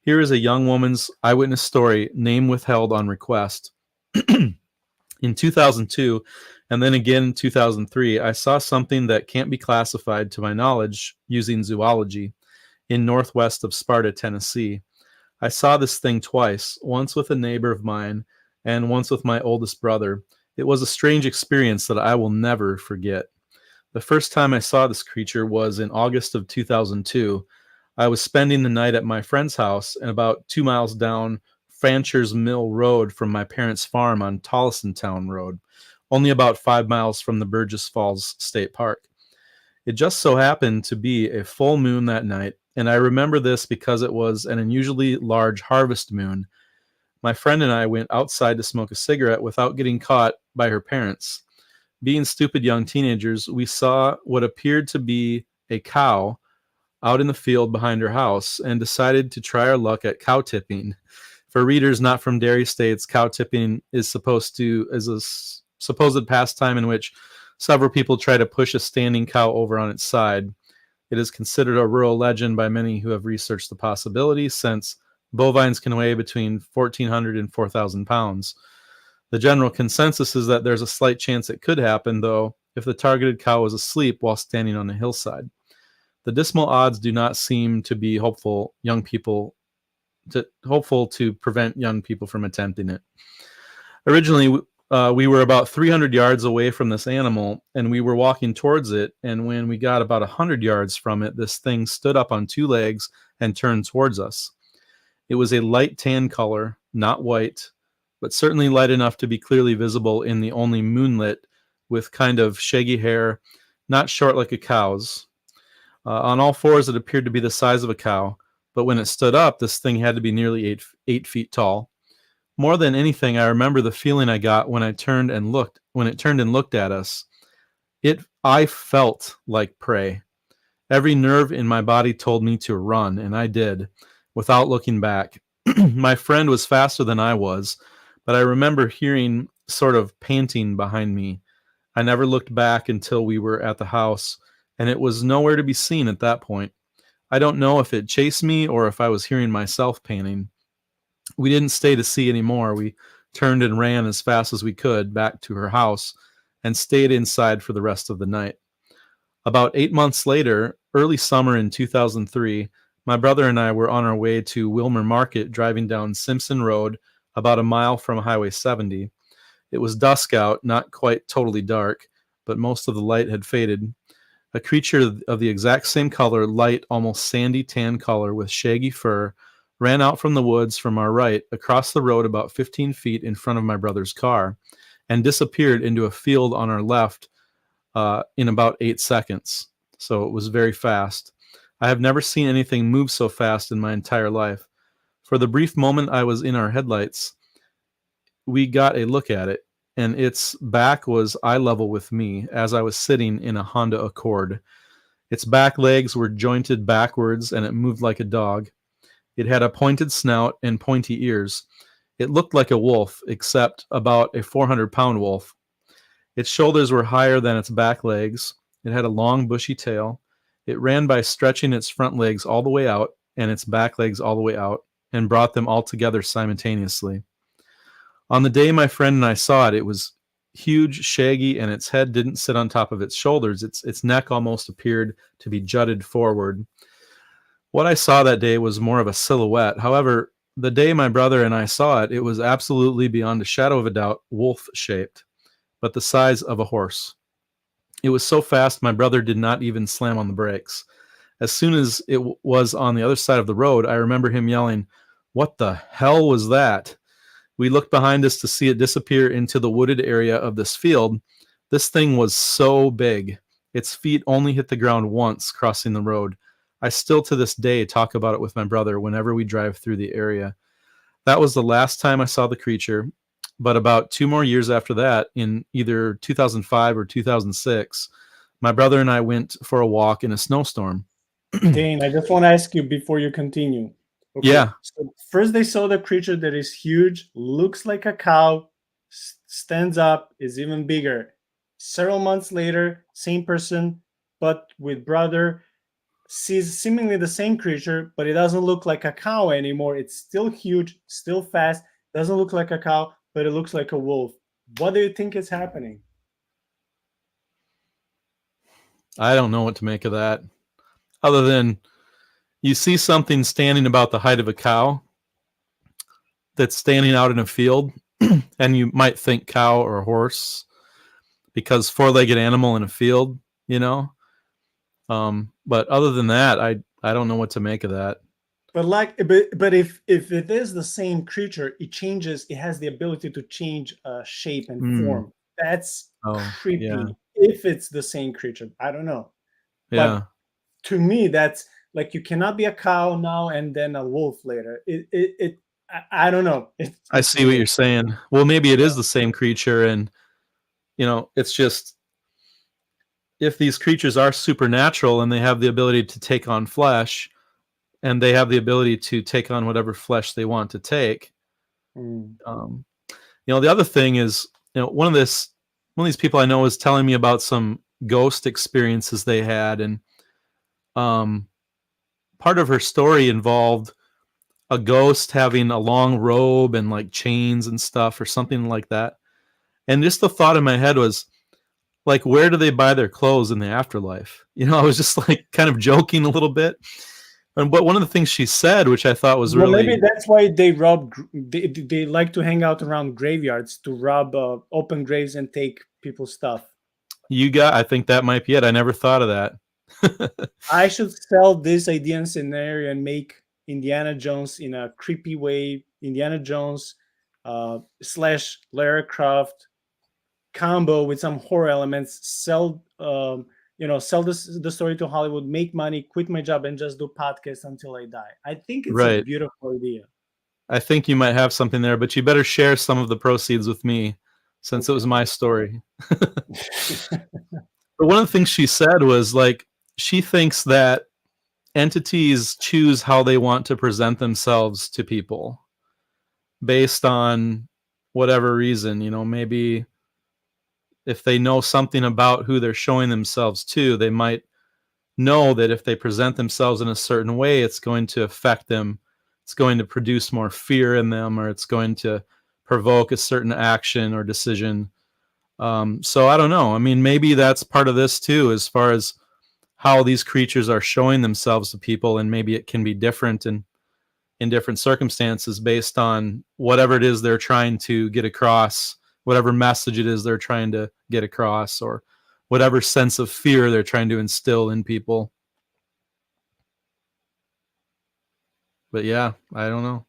Here is a young woman's eyewitness story, name withheld on request. In 2002, and then again in 2003, I saw something that can't be classified to my knowledge using zoology in northwest of Sparta, Tennessee. I saw this thing twice, once with a neighbor of mine and once with my oldest brother. It was a strange experience that I will never forget. The first time I saw this creature was in August of 2002. I was spending the night at my friend's house and about 2 miles down Fancher's Mill Road from my parents' farm on Tollisontown Road, only about 5 miles from the Burgess Falls State Park. It just so happened to be a full moon that night, and I remember this because it was an unusually large harvest moon. My friend and I went outside to smoke a cigarette without getting caught by her parents. Being stupid young teenagers, we saw what appeared to be a cow out in the field behind her house and decided to try our luck at cow tipping. For readers not from dairy states, cow tipping is a supposed pastime in which several people try to push a standing cow over on its side. It is considered a rural legend by many who have researched the possibility, since bovines can weigh between 1,400 and 4,000 pounds. The general consensus is that there's a slight chance it could happen, though, if the targeted cow was asleep while standing on a hillside. The dismal odds do not seem to be hopeful to prevent young people from attempting it. Originally, we were about 300 yards away from this animal, and we were walking towards it, and when we got about 100 yards from it, this thing stood up on two legs and turned towards us. It was a light tan color, not white, but certainly light enough to be clearly visible in the only moonlit, with kind of shaggy hair, not short like a cow's. On all fours, it appeared to be the size of a cow, but when it stood up, this thing had to be nearly 8 feet tall. More than anything, I remember the feeling I got when it turned and looked at us. I felt like prey. Every nerve in my body told me to run, and I did, without looking back. My friend was faster than I was, but I remember hearing sort of panting behind me. I never looked back until we were at the house, and it was nowhere to be seen at that point. I don't know if it chased me or if I was hearing myself panting. We didn't stay to see anymore. We turned and ran as fast as we could back to her house and stayed inside for the rest of the night. About 8 months later, early summer in 2003, my brother and I were on our way to Wilmer Market, driving down Simpson Road about a mile from Highway 70. It was dusk out, not quite totally dark, but most of the light had faded. A creature of the exact same color, light, almost sandy tan color with shaggy fur, ran out from the woods from our right, across the road about 15 feet in front of my brother's car, and disappeared into a field on our left in about 8 seconds. So it was very fast. I have never seen anything move so fast in my entire life. For the brief moment I was in our headlights, we got a look at it, and its back was eye level with me as I was sitting in a Honda Accord. Its back legs were jointed backwards, and it moved like a dog. It had a pointed snout and pointy ears. It looked like a wolf, except about a 400-pound wolf. Its shoulders were higher than its back legs. It had a long, bushy tail. It ran by stretching its front legs all the way out and its back legs all the way out, and brought them all together simultaneously. On the day my friend and I saw it, it was huge, shaggy, and its head didn't sit on top of its shoulders. Its neck almost appeared to be jutted forward. What I saw that day was more of a silhouette. However, the day my brother and I saw it, it was absolutely beyond a shadow of a doubt wolf-shaped, but the size of a horse. It was so fast, my brother did not even slam on the brakes. As soon as it was on the other side of the road, I remember him yelling, "What the hell was that?" We looked behind us to see it disappear into the wooded area of this field. This thing was so big. Its feet only hit the ground once crossing the road. I still to this day talk about it with my brother whenever we drive through the area. That was the last time I saw the creature, but about 2 more years after that, in either 2005 or 2006, my brother and I went for a walk in a snowstorm. Dane, I just want to ask you before you continue. Okay, Yeah, so first they saw the creature that is huge, looks like a cow, stands up, is even bigger. Several months later, same person, but with brother, sees seemingly the same creature, but it doesn't look like a cow anymore. It's still huge, still fast, doesn't look like a cow, but it looks like a wolf. What do you think is happening? I don't know what to make of that. Other than you see something standing about the height of a cow that's standing out in a field, and you might think cow or horse because four-legged animal in a field, you know. But other than that, I don't know what to make of that. But if it is the same creature, it changes. It has the ability to change shape and Mm. form. That's Oh, yeah, creepy. If it's the same creature, I don't know. But yeah. to me, that's like you cannot be a cow now and then a wolf later. I don't know. I It's see what you're weird. saying. Well, maybe it is the same creature, and it's just if these creatures are supernatural and they have the ability to take on flesh, and they have the ability to take on whatever flesh they want to take. Mm. Um, the other thing is, one of these people I know is telling me about some ghost experiences they had, and um, part of her story involved a ghost having a long robe and like chains and stuff or something like that. And just the thought in my head was like, where do they buy their clothes in the afterlife? I was just like kind of joking a little bit. But one of the things she said, which I thought was Well, maybe really, that's why they rob. They like to hang out around graveyards to rob open graves and take people's stuff. I think that might be it. I never thought of that. I should sell this idea and scenario and make Indiana Jones in a creepy way. Indiana Jones slash Lara Croft combo with some horror elements. Sell the story to Hollywood, make money, quit my job, and just do podcasts until I die. I think it's a Right. beautiful idea. I think you might have something there, but you better share some of the proceeds with me since it was Okay. my story. But one of the things she said was like, she thinks that entities choose how they want to present themselves to people based on whatever reason. Maybe if they know something about who they're showing themselves to, they might know that if they present themselves in a certain way, it's going to affect them. It's going to produce more fear in them, or it's going to provoke a certain action or decision. So I don't know. I mean, maybe that's part of this too, as far as how these creatures are showing themselves to people, and maybe it can be different in different circumstances based on whatever it is they're trying to get across, whatever message it is they're trying to get across, or whatever sense of fear they're trying to instill in people. But yeah, I don't know.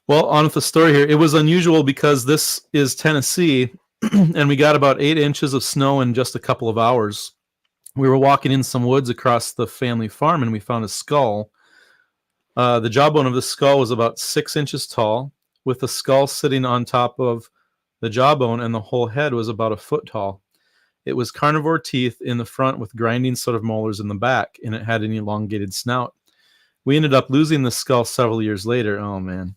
Well, on with the story here. It was unusual because this is Tennessee, and we got about 8 inches of snow in just a couple of hours. We were walking in some woods across the family farm, and we found a skull. The jawbone of the skull was about 6 inches tall, with the skull sitting on top of the jawbone, and the whole head was about a foot tall. It was carnivore teeth in the front with grinding sort of molars in the back, and it had an elongated snout. We ended up losing the skull several years later. Oh, man.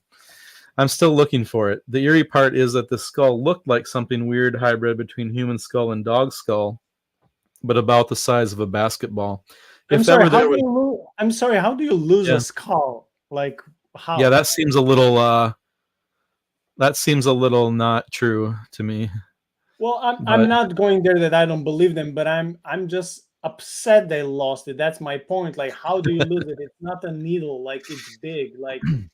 I'm still looking for it. The eerie part is that the skull looked like something weird hybrid between human skull and dog skull, but about the size of a basketball. I'm If that sorry. were there, I'm sorry. How do you lose a yeah, skull? Like yeah, how? that seems a little not true to me. Well, I'm But not going there that I don't believe them, but I'm just upset they lost it. That's my point. Like, how do you lose it? It's not a needle. Like, it's big.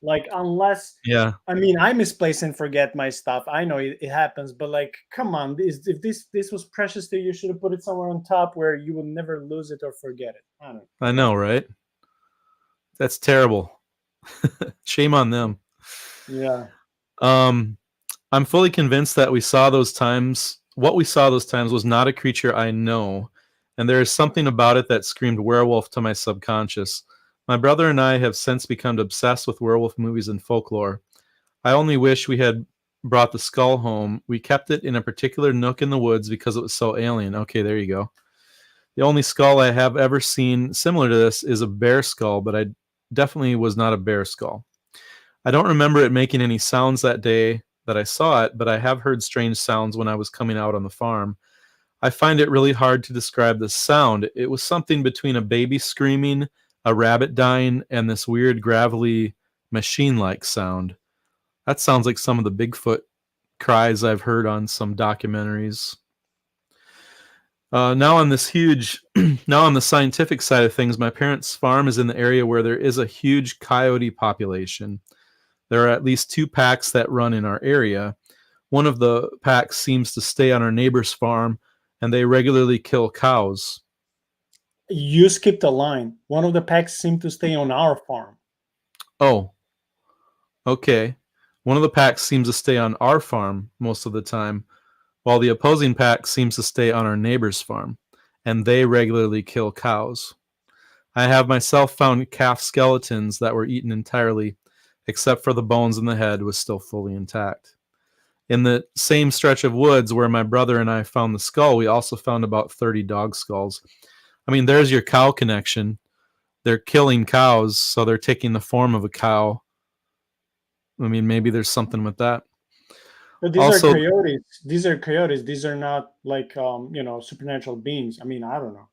Like unless, Yeah, I mean, I misplace and forget my stuff. I know it happens, but like, come on. If this was precious to you, you should have put it somewhere on top where you will never lose it or forget it. I don't know. I know, right? That's terrible. Shame on them. Yeah. Um, I'm fully convinced that we saw those times. What we saw those times was not a creature I know, and there is something about it that screamed werewolf to my subconscious. My brother and I have since become obsessed with werewolf movies and folklore. I only wish we had brought the skull home. We kept it in a particular nook in the woods because it was so alien. Okay, there you go. The only skull I have ever seen similar to this is a bear skull, but I definitely was not a bear skull. I don't remember it making any sounds that day that I saw it, but I have heard strange sounds when I was coming out on the farm. I find it really hard to describe the sound. It was something between a baby screaming, a rabbit dying, and this weird, gravelly, machine like sound. That sounds like some of the Bigfoot cries I've heard on some documentaries. Now on this huge, now on the scientific side of things, my parents' farm is in the area where there is a huge coyote population. There are at least 2 packs that run in our area. One of the packs seems to stay on our neighbor's farm, and they regularly kill cows. You skipped a line. One of the packs seemed to stay on our farm. Oh, okay. One of the packs seems to stay on our farm most of the time, while the opposing pack seems to stay on our neighbor's farm, and they regularly kill cows. I have myself found calf skeletons that were eaten entirely, except for the bones and the head was still fully intact. In the same stretch of woods where my brother and I found the skull, we also found about 30 dog skulls. I mean, there's your cow connection. They're killing cows, so they're taking the form of a cow. I mean, maybe there's something with that. But these are Also, coyotes. These are coyotes. These are not like supernatural beings. I mean, I don't know.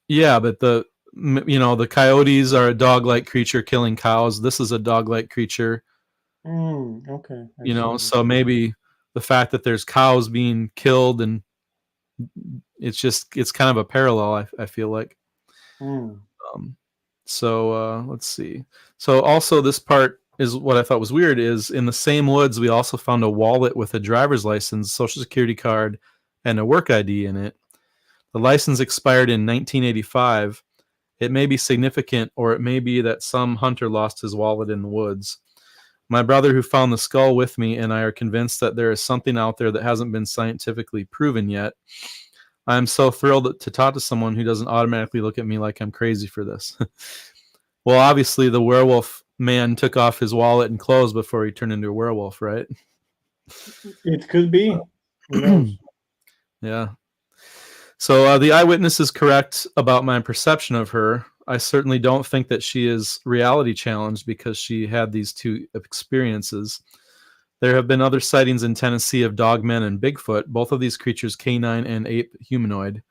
yeah, but the coyotes are a dog-like creature killing cows. This is a dog-like creature, Okay, I see. so maybe the fact that there's cows being killed, and it's kind of a parallel, I feel like. Mm. Um, let's see. So also this part is what I thought was weird is in the same woods we also found a wallet with a driver's license, social security card, and a work ID in it. The license expired in 1985. It may be significant, or it may be that some hunter lost his wallet in the woods. My brother, who found the skull with me, and I are convinced that there is something out there that hasn't been scientifically proven yet. I am so thrilled to talk to someone who doesn't automatically look at me like I'm crazy for this. Well, obviously, the werewolf man took off his wallet and clothes before he turned into a werewolf, right? It could be. Who knows? Yeah. So the eyewitness is correct about my perception of her. I certainly don't think that she is reality challenged because she had these 2 experiences. There have been other sightings in Tennessee of dogmen and Bigfoot. Both of these creatures, canine and ape humanoid,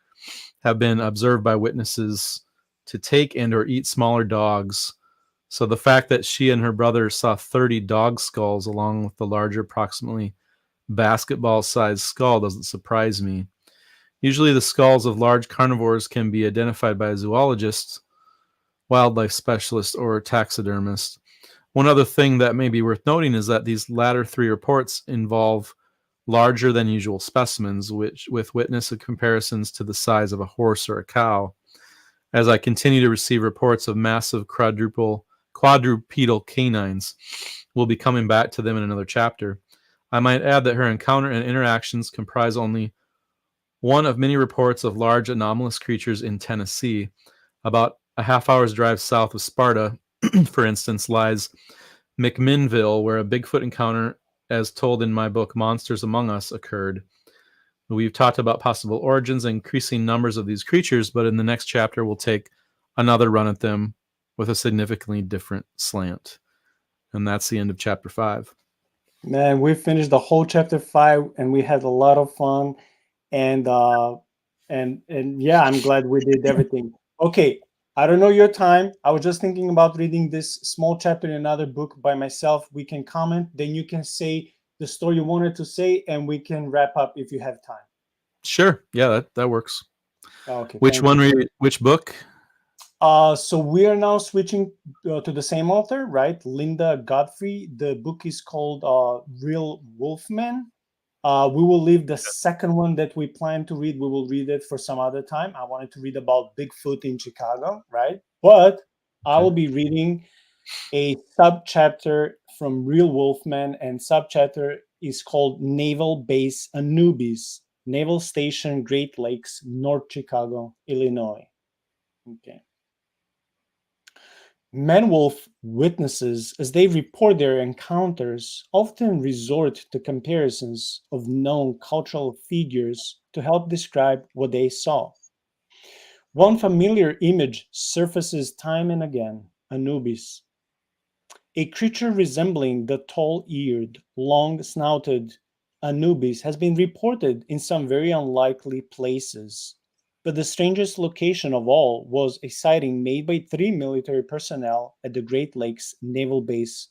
have been observed by witnesses to take and or eat smaller dogs. So the fact that she and her brother saw 30 dog skulls along with the larger, approximately basketball-sized skull doesn't surprise me. Usually the skulls of large carnivores can be identified by a zoologist, wildlife specialist, or taxidermist. One other thing that may be worth noting is that these latter 3 reports involve larger than usual specimens, which with witness comparisons to the size of a horse or a cow. As I continue to receive reports of massive quadrupedal canines, we'll be coming back to them in another chapter. I might add that her encounter and interactions comprise only one of many reports of large anomalous creatures in Tennessee. About a half-hour's drive south of Sparta, for instance, lies McMinnville, where a Bigfoot encounter, as told in my book Monsters Among Us, occurred. We've talked about possible origins and increasing numbers of these creatures, but in the next chapter, we'll take another run at them with a significantly different slant. And that's the end of chapter 5. Man, we finished the whole chapter 5, and we had a lot of fun. And yeah, I'm glad we did everything. Okay, I don't know your time. I was just thinking about reading this small chapter in another book by myself. We can comment, then you can say the story you wanted to say, and we can wrap up if you have time. Sure. Yeah, that works. Okay, Which thank one? you. Which book? So we are now switching to the same author, right? Linda Godfrey. The book is called Real Wolfman. We will leave the second one that we plan to read. We will read it for some other time. I wanted to read about Bigfoot in Chicago, right? But I Okay. will be reading a subchapter from Real Wolfman, and subchapter is called Naval Base Anubis, Naval Station, Great Lakes, North Chicago, Illinois. Okay. Man-wolf witnesses, as they report their encounters, often resort to comparisons of known cultural figures to help describe what they saw. One familiar image surfaces time and again: Anubis, a creature resembling the tall-eared, long-snouted Anubis has been reported in some very unlikely places. But the strangest location of all was a sighting made by 3 military personnel at the Great Lakes Naval Base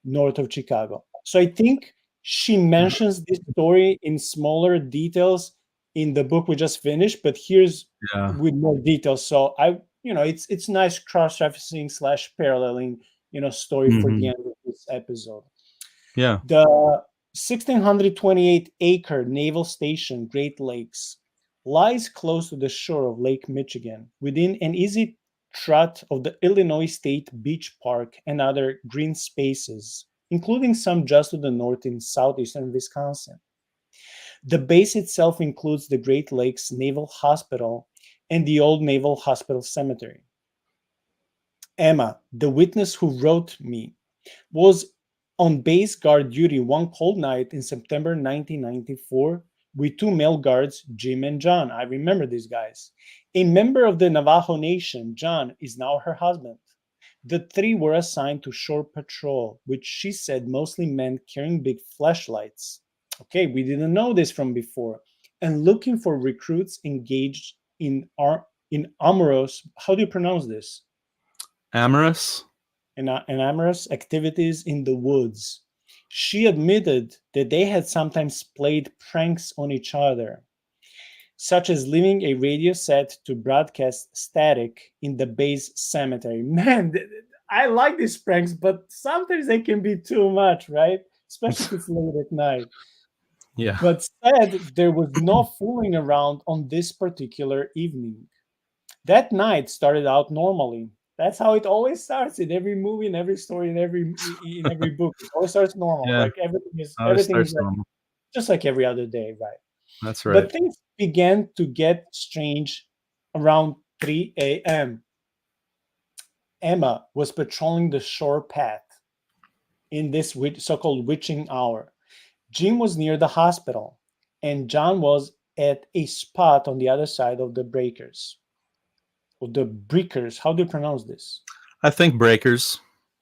north of Chicago. So I think she mentions this story in smaller details in the book we just finished, but here's Yeah. with more details. So it's nice cross-referencing slash paralleling story for the Hmm. end of this episode. Yeah. The 1628-acre naval station, Great Lakes, lies close to the shore of Lake Michigan, within an easy trot of the Illinois State Beach Park and other green spaces, including some just to the north in southeastern Wisconsin. The base itself includes the Great Lakes Naval Hospital and the Old Naval Hospital Cemetery. Emma, the witness who wrote me, was on base guard duty one cold night in September 1994 with two male guards, Jim and John. I remember these guys. A member of the Navajo Nation, John is now her husband. The three were assigned to shore patrol, which she said mostly meant carrying big flashlights. Okay, we didn't know this from before. And looking for recruits engaged in amorous, how do you pronounce this? Amorous. And amorous activities in the woods. She admitted that they had sometimes played pranks on each other, such as leaving a radio set to broadcast static in the base cemetery. Man, I like these pranks, but sometimes they can be too much, right? Especially if it's late at night. Yeah. But said there was no fooling around on this particular evening. That night started out normally. That's how it always starts in every movie, in every story, in every book. It always starts normal. Yeah. Like everything is Always everything is starts like normal. just like every other day, right? That's right. But things began to get strange around 3 a.m. Emma was patrolling the shore path in this so-called witching hour. Jim was near the hospital, and John was at a spot on the other side of the breakers. Or the breakers. How do you pronounce this? I think breakers.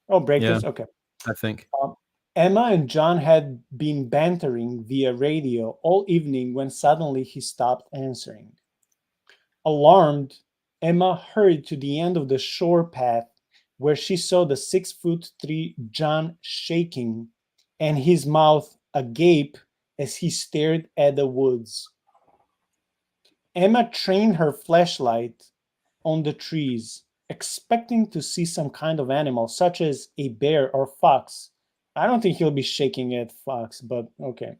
Oh, Yeah. breakers. Okay. I think. Um, Emma and John had been bantering via radio all evening when suddenly he stopped answering. Alarmed, Emma hurried to the end of the shore path where she saw the 6'3" John shaking and his mouth agape as he stared at the woods. Emma trained her flashlight on the trees, expecting to see some kind of animal, such as a bear or fox. I don't think he'll be shaking at fox, but okay.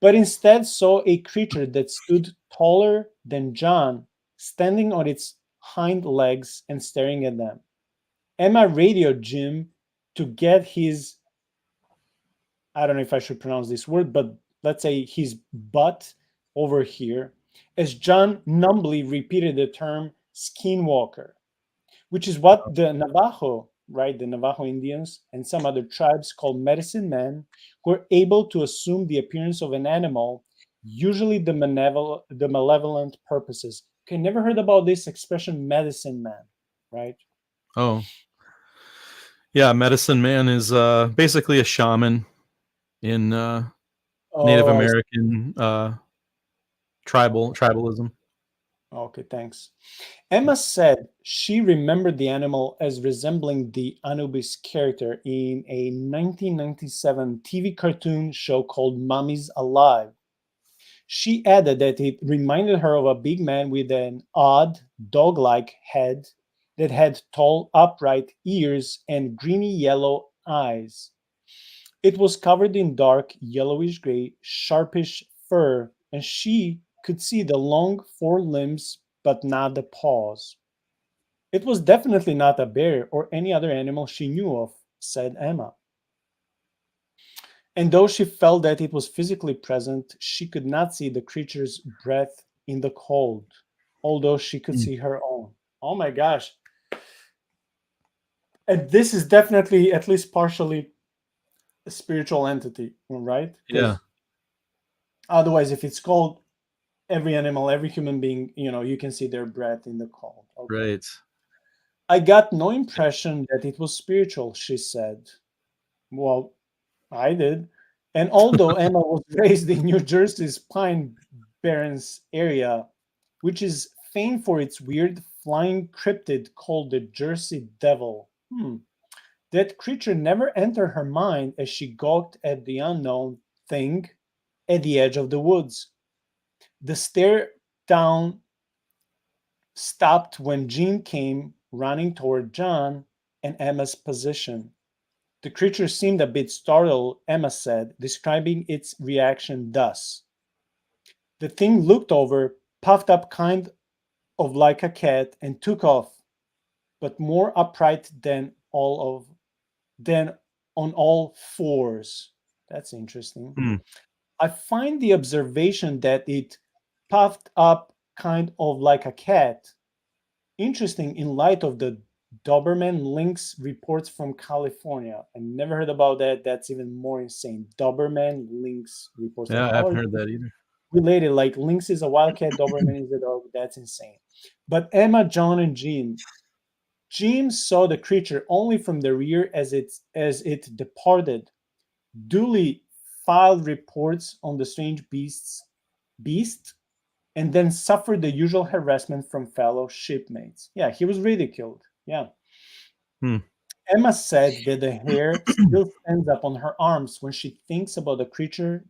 But instead saw a creature that stood taller than John, standing on its hind legs and staring at them. Emma radioed Jim to get his, I don't know if I should pronounce this word, but let's say his butt over here, as John numbly repeated the term skinwalker, which is what the Navajo, right, the Navajo Indians and some other tribes call medicine men, who are able to assume the appearance of an animal, usually the malevolent purposes. Okay, never heard about this expression, medicine man, right? Oh, yeah. Medicine man is basically a shaman in Native Oh, I see. American tribalism. Okay, thanks. Emma said she remembered the animal as resembling the Anubis character in a 1997 TV cartoon show called Mummies Alive. She added that it reminded her of a big man with an odd, dog like head that had tall, upright ears and greeny yellow eyes. It was covered in dark, yellowish gray, sharpish fur, and she could see the long forelimbs but not the paws. It was definitely not a bear or any other animal she knew of, said Emma. And though she felt that it was physically present, she could not see the creature's breath in the cold, although she could Mm. see her own. Oh my gosh. And this is definitely, at least partially, a spiritual entity, right? Yeah. Because otherwise, if it's cold, every animal, every human being, you can see their breath in the cold. Okay. Right. I got no impression that it was spiritual, she said. Well, I did. And although Emma was raised in New Jersey's Pine Barrens area, which is famed for its weird flying cryptid called the Jersey Devil, that creature never entered her mind as she gawked at the unknown thing at the edge of the woods. The stare down stopped when Jean came running toward John and Emma's position. The creature seemed a bit startled, Emma said, describing its reaction thus. The thing looked over, puffed up kind of like a cat, and took off, but more upright than on all fours. That's interesting. Mm. I find the observation that it puffed up kind of like a cat interesting in light of the Doberman Lynx reports from California. I never heard about that. That's even more insane. Doberman Lynx reports. Like, Yeah, I how haven't are heard they that either. related? Like, Lynx is a wildcat, Doberman is a dog. That's insane. But Emma, John, and Jim saw the creature only from the rear as it departed. Duly filed reports on the strange beast and then suffered the usual harassment from fellow shipmates. Yeah, he was ridiculed. Yeah. Hmm. Emma said that the hair still stands up on her arms when she thinks about the creature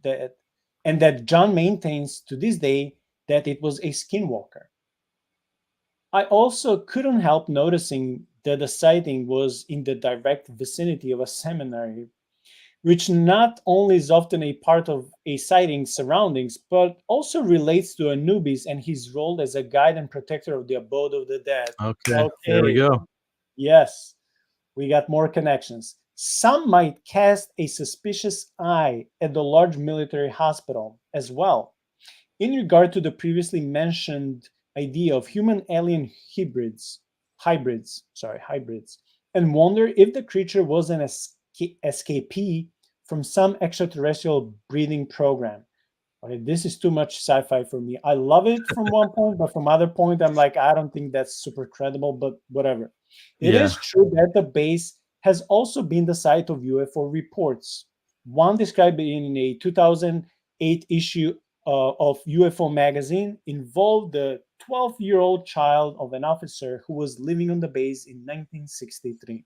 and that John maintains to this day that it was a skinwalker. I also couldn't help noticing that the sighting was in the direct vicinity of a seminary, which not only is often a part of a sighting's surroundings, but also relates to Anubis and his role as a guide and protector of the abode of the dead. Okay. There we Okay, go. yes, we got more connections. Some might cast a suspicious eye at the large military hospital as well, in regard to the previously mentioned idea of human alien hybrids, and wonder if the creature was an escapee from some extraterrestrial breeding program. Okay, this is too much sci-fi for me. I love it from one point, but from other point, I'm like, I don't think that's super credible, but whatever. It Yeah. is true that the base has also been the site of UFO reports. One described in a 2008 issue of UFO magazine involved the 12-year-old child of an officer who was living on the base in 1963.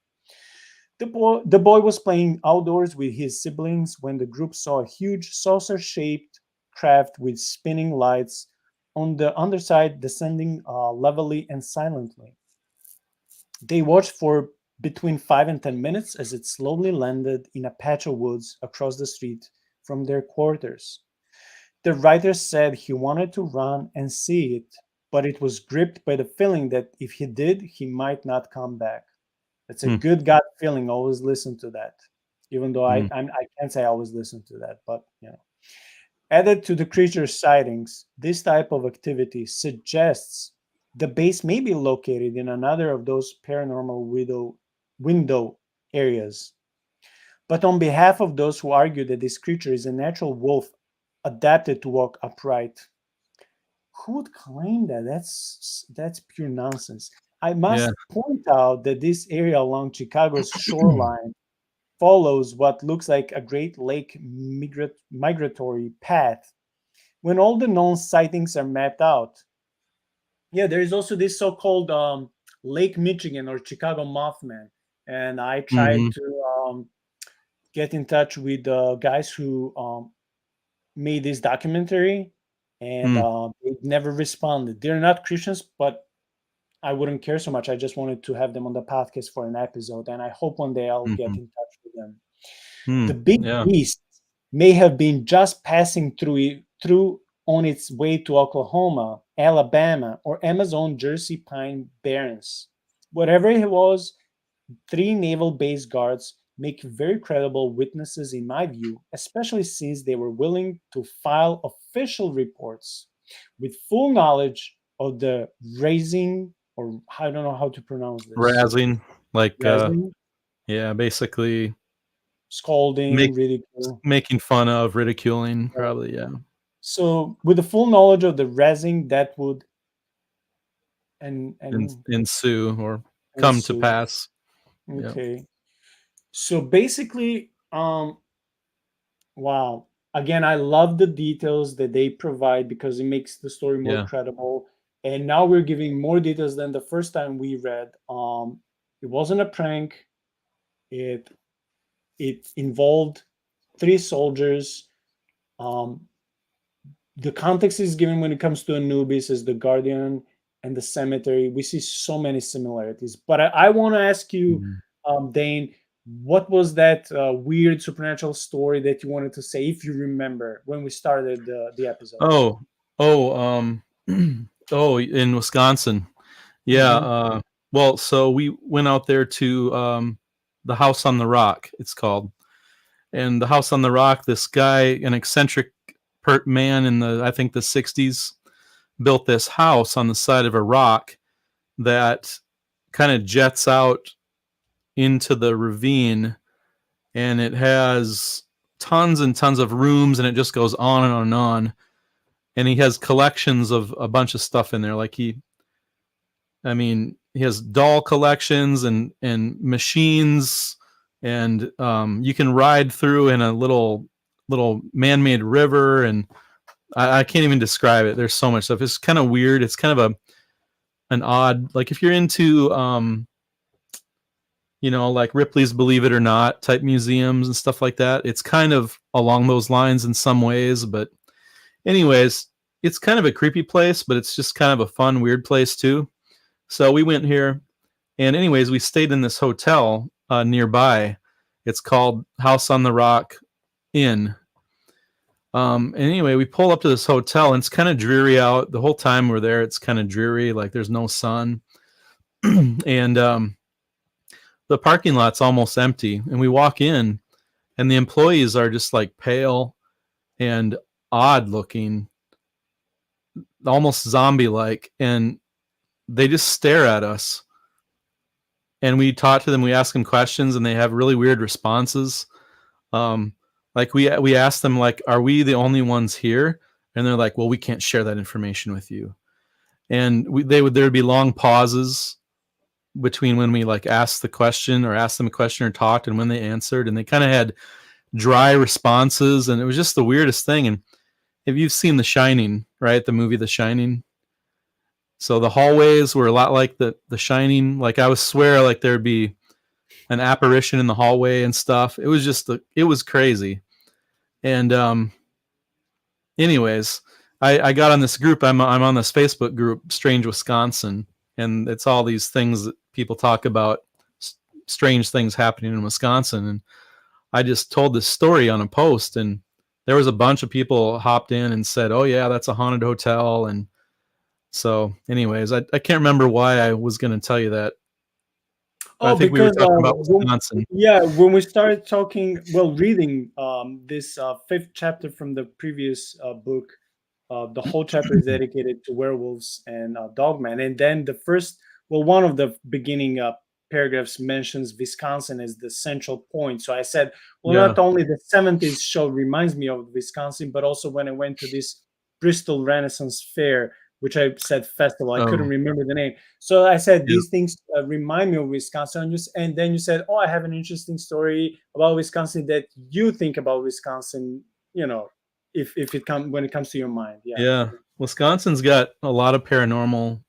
The boy was playing outdoors with his siblings when the group saw a huge saucer shaped craft with spinning lights on the underside descending levelly and silently. They watched for between 5 and 10 minutes as it slowly landed in a patch of woods across the street from their quarters. The writer said he wanted to run and see it, but it was gripped by the feeling that if he did, he might not come back. It's a Hmm. good gut feeling. Always listen to that. Even though Hmm. I can't say I always listen to that, but added to the creature sightings, this type of activity suggests the base may be located in another of those paranormal window areas. But on behalf of those who argue that this creature is a natural wolf adapted to walk upright, who would claim that? That's pure nonsense. I Yeah. must point out that this area along Chicago's shoreline follows what looks like a Great Lake migratory path. When all the known sightings are mapped out, yeah, there is also this so-called Lake Michigan or Chicago Mothman, and I tried Hmm. to get in touch with the guys who made this documentary, and Hmm. they never responded. They're not Christians, but I wouldn't care so much. I just wanted to have them on the podcast for an episode, and I hope one day I'll get Mhm. in touch with them. Hmm. The big Yeah. beast may have been just passing through on its way to Oklahoma, Alabama, or Amazon Jersey Pine Barrens. Whatever it was, three naval base guards make very credible witnesses in my view, especially since they were willing to file official reports with full knowledge of the raising, or I don't know how to pronounce this, Razzing, like, raising, yeah, basically scolding, make ridicule. making fun of, ridiculing, probably, yeah. So with the full knowledge of the raising that would and Ensue or come to ensue. pass. Yeah. Okay. So basically, wow. Again, I love the details that they provide because it makes the story more Yeah. credible. And now we're giving more details than the first time we read. It wasn't a prank. It it involved three soldiers. Um, the context is given when it comes to Anubis as the guardian and the cemetery. We see so many similarities. But I want to ask you, Mhm. Dain, what was that weird supernatural story that you wanted to say, if you remember, when we started the episode? Oh, oh, oh, in Wisconsin. Yeah, Hmm. well, so we went out there to, the House on the Rock, it's called. And the House on the Rock, this guy, an eccentric man in the, I think, the 60s, built this house on the side of a rock that kind of jets out into the ravine, and it has tons and tons of rooms, and it just goes on and on and on. And he has collections of a bunch of stuff in there. Like I mean, he has doll collections and machines, and you can ride through in a little man-made river, and I can't even describe it. There's so much stuff. It's kind of weird. It's kind of an odd, like if you're into like Ripley's Believe It or Not type museums and stuff like that. It's kind of along those lines in some ways, but anyways, it's kind of a creepy place, but it's just kind of a fun, weird place too. So we went here, and anyways, we stayed in this hotel nearby. It's called House on the Rock Inn. And anyway, we pull up to this hotel, and it's kind of dreary out. The whole time we're there, it's kind of dreary, like there's no sun. And the parking lot's almost empty. And we walk in, and the employees are just like pale and odd looking, almost zombie like, and they just stare at us. And we talk to them, we ask them questions, and they have really weird responses. Um, like we ask them, like, "Are we the only ones here?" And they're like, "Well, we can't share that information with you." And there would be long pauses between when we like asked the question or asked them a question or talked and when they answered, and they kind of had dry responses, and it was just the weirdest thing. And if you've seen The Shining, right, the movie The Shining, so the hallways were a lot like the Shining. Like I would swear, like there'd be an apparition in the hallway and stuff. It was just it was crazy. And anyways, I got on this group. I'm on this Facebook group, Strange Wisconsin, and it's all these things that people talk about, strange things happening in Wisconsin. And I just told this story on a post, and there was a bunch of people hopped in and said, "Oh yeah, that's a haunted hotel." And so, anyways, I can't remember why I was going to tell you that, but I Oh, think we were because talking about Wisconsin. yeah, when we started talking, well, reading this fifth chapter from the previous book, the whole chapter is dedicated to werewolves and dogman, and then the first, well, one of the beginning paragraphs mentions Wisconsin as the central point. So I said, well, Yeah. not only the 70s show reminds me of Wisconsin, but also when I went to this Bristol Renaissance Fair, which I said festival, I couldn't Oh, remember the name. So I said yeah. these things remind me of Wisconsin, and then you said, "Oh, I have an interesting story about Wisconsin that you think about Wisconsin." You know, if it comes when it comes to your mind, yeah. Yeah. Wisconsin's got a lot of paranormal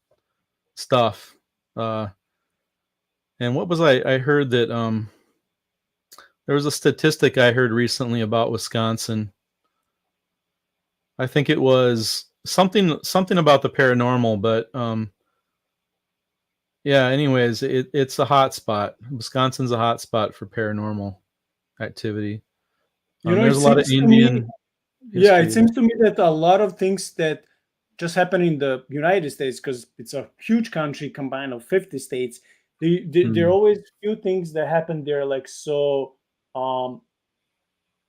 stuff. Uh, and what was I heard that there was a statistic I heard recently about Wisconsin. I think it was something about the paranormal, but yeah. Anyways, it's a hot spot. Wisconsin's a hot spot for paranormal activity. It There's a lot of seems to me, Indian yeah, it history there. seems to me that a lot of things that just happen in the United States, because it's a huge country combined of 50 states, there are Hmm. always few things that happen there, like so um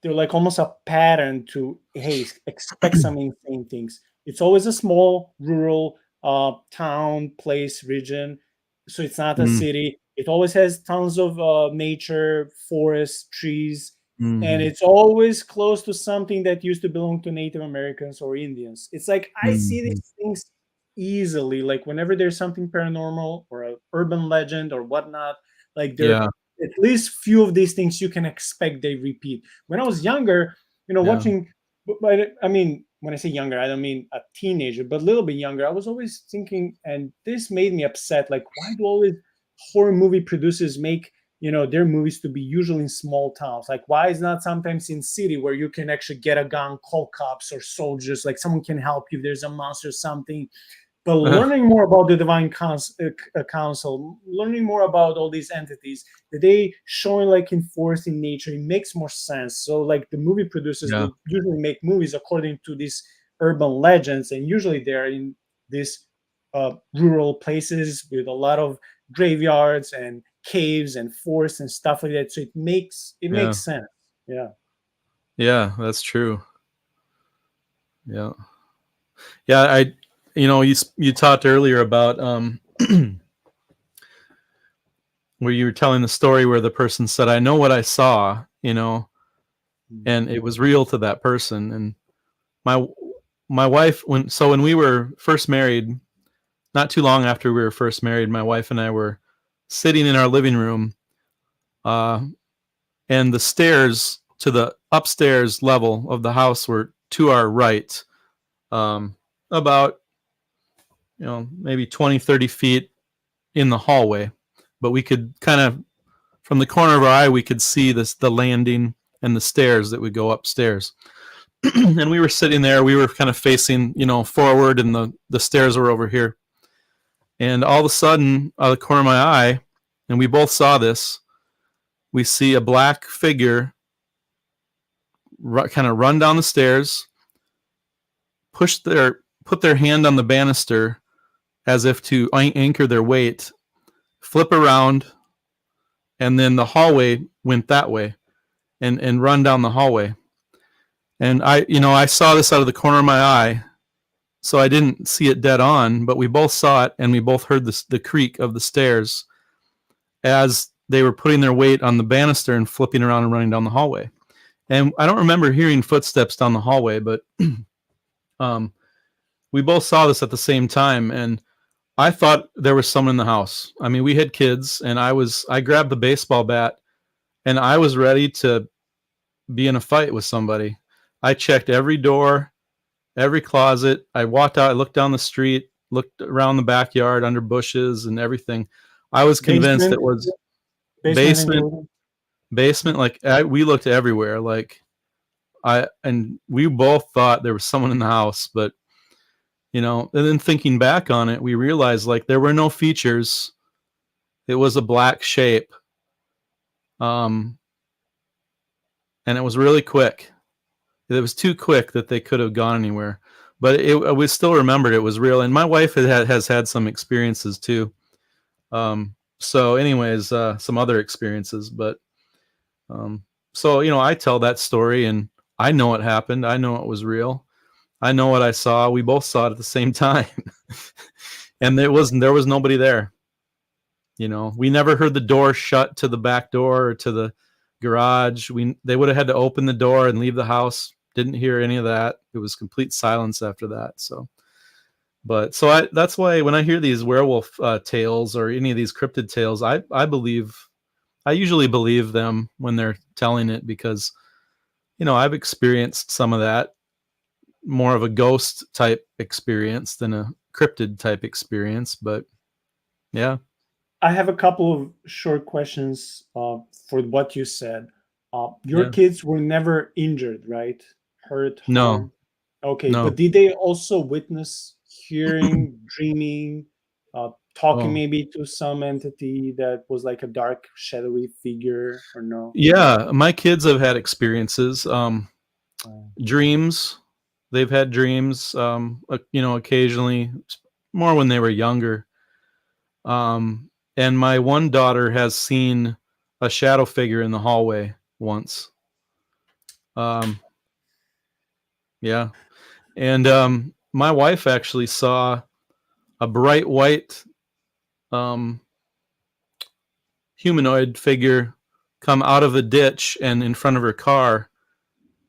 they're like almost a pattern to, hey, expect some insane things. It's always a small rural town, place, region, so it's not a Mm, city. It always has tons of nature, forests, trees, and mhm, it's always close to something that used to belong to Native Americans or Indians. It's like I see mhm. these things easily, like whenever there's something paranormal or an urban legend or whatnot, like there Yeah, at least few of these things you can expect they repeat. When I was younger, yeah, watching, but I mean, when I say younger, I don't mean a teenager, but a little bit younger, I was always thinking, and this made me upset. Like, why do always horror movie producers make their movies to be usually in small towns? Like, why is not sometimes in city where you can actually get a gun, call cops or soldiers, like someone can help you if there's a monster or something? But learning more about the divine council, learning more about all these entities that they showing like in forest in nature, it makes more sense. So like the movie producers, yeah, they usually make movies according to these urban legends, and usually they're in these rural places with a lot of graveyards and caves and forests and stuff like that. So it makes yeah, sense. Yeah. yeah. That's true. Yeah, yeah. You talked earlier about where you were telling the story where the person said, "I know what I saw," and Mhm. it was real to that person. And my my wife, when we were first married, not too long after we were first married, my wife and I were sitting in our living room, uh, and the stairs to the upstairs level of the house were to our right, um, about maybe 20, 30 feet in the hallway, but we could kind of, from the corner of our eye, we could see the landing and the stairs that would go upstairs. And we were sitting there, we were kind of facing forward, and the stairs were over here. And all of a sudden, out of the corner of my eye, and we both saw this, we see a black figure kind of run down the stairs, put their hand on the banister as if to anchor their weight, flip around, and then the hallway went that way, and run down the hallway. And I saw this out of the corner of my eye, so I didn't see it dead on, but we both saw it, and we both heard the creak of the stairs as they were putting their weight on the banister and flipping around and running down the hallway. And I don't remember hearing footsteps down the hallway, but um, we both saw this at the same time, and I thought there was someone in the house. I mean, we had kids, and I grabbed the baseball bat, and I was ready to be in a fight with somebody. I checked every door, every closet. I walked out, I looked down the street, looked around the backyard under bushes and everything. I was convinced Basement, it was basement basement, included. basement. Like we looked everywhere. Like and we both thought there was someone in the house, but and then thinking back on it, we realized like there were no features. It was a black shape, um, and it was really quick. It was too quick that they could have gone anywhere. But we still remembered it was real. And my wife has had some experiences too. So, anyways, some other experiences. But um, so, I tell that story, and I know it happened. I know it was real. I know what I saw. We both saw it at the same time. And there was nobody there. We never heard the door shut to the back door or to the garage. They would have had to open the door and leave the house. Didn't hear any of that. It was complete silence after that. So, that's why when I hear these werewolf tales or any of these cryptid tales, I usually believe them when they're telling it, because I've experienced some of that, more of a ghost type experience than a cryptid type experience. But yeah, I have a couple of short questions for what you said. Your yeah, kids were never injured, right? Hurt, no, harmed? Okay, but No. did they also witness hearing, dreaming, talking Oh, maybe to some entity that was like a dark, shadowy figure, or no? yeah. My kids have had experiences, Uh, dreams. They've had dreams, occasionally, more when they were younger. And my one daughter has seen a shadow figure in the hallway once. Um, yeah. And my wife actually saw a bright white um, humanoid figure come out of a ditch and in front of her car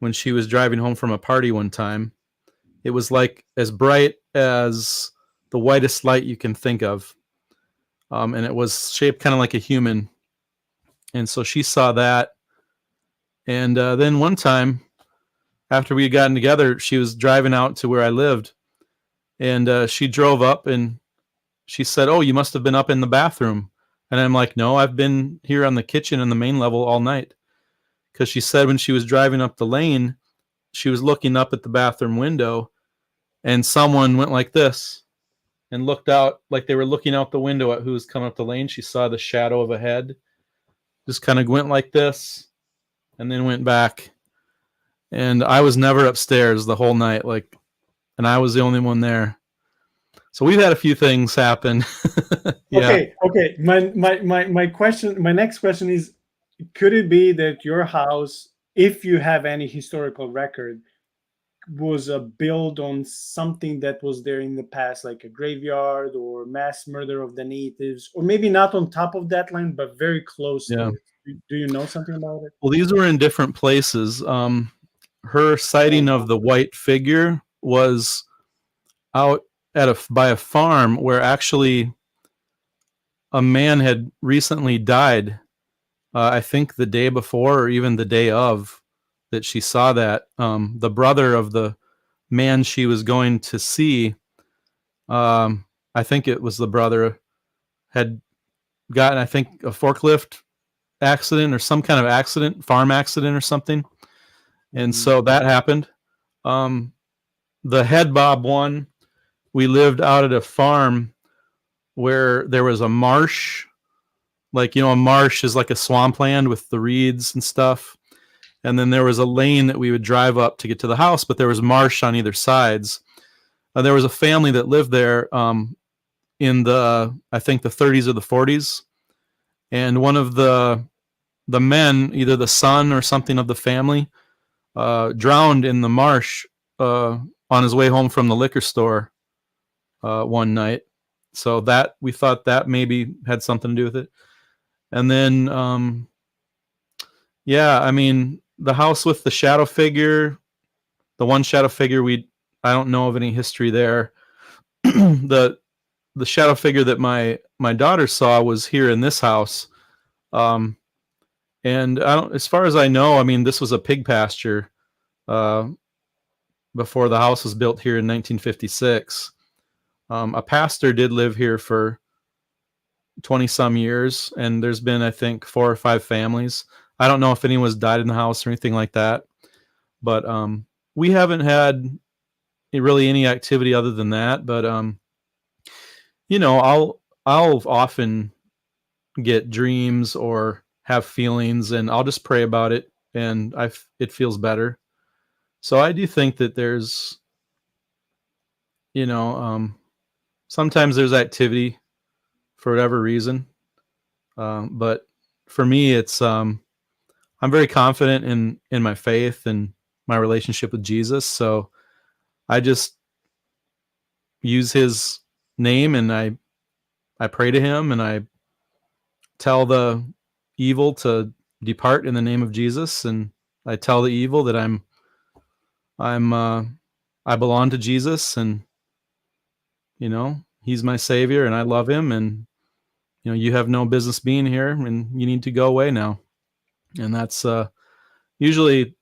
when she was driving home from a party one time. It was like as bright as the whitest light you can think of. And it was shaped kind of like a human. And so she saw that. And then one time, after we had gotten together, she was driving out to where I lived. And she drove up and she said, "Oh, you must have been up in the bathroom." And I'm like, "No, I've been here on the kitchen and the main level all night." Because she said when she was driving up the lane, she was looking up at the bathroom window and someone went like this and looked out like they were looking out the window at who was coming up the lane. She saw the shadow of a head, just kind of went like this and then went back. And I was never upstairs the whole night, like, and I was the only one there. So we've had a few things happen. Yeah. okay, okay. My question, my next question is: could it be that your house, if you have any historical record, was built on something that was there in the past, like a graveyard or mass murder of the natives, or maybe not on top of that land, but very close to Yeah. it? Do you know something about it? Well, these were in different places. Her sighting of the white figure was out at by a farm where actually a man had recently died. I think the day before or even the day of that she saw that. The brother of the man she was going to see, I think it was the brother, had gotten, I think, a forklift accident or some kind of accident, farm accident or something. And Mhm. so that happened. Um, the head bob one, we lived out at a farm where there was a marsh. Like, a marsh is like a swampland with the reeds and stuff. And then there was a lane that we would drive up to get to the house, but there was marsh on either sides. There was a family that lived there in I think the 30s or the 40s. And one of the men, either the son or something of the family, drowned in the marsh on his way home from the liquor store one night. So that we thought that maybe had something to do with it. And then, yeah, I mean, the house with the shadow figure, the one shadow figure, I don't know of any history there. the the shadow figure that my daughter saw was here in this house. Um, and I don't, as far as I know, I mean, this was a pig pasture uh, before the house was built here in 1956. A pastor did live here for 20 some years, and there's been, I think, 4 or 5 families. I don't know if anyone's died in the house or anything like that, but we haven't had really any activity other than that. But I'll often get dreams or have feelings, and I'll just pray about it, and it feels better. So I do think that there's, you know, sometimes there's activity for whatever reason, but for me, it's I'm very confident in my faith and my relationship with Jesus. So I just use His name and I pray to Him and I tell the evil to depart in the name of Jesus, and I tell the evil that I'm I belong to Jesus, and He's my Savior and I love Him, and you have no business being here and you need to go away now. And that's usually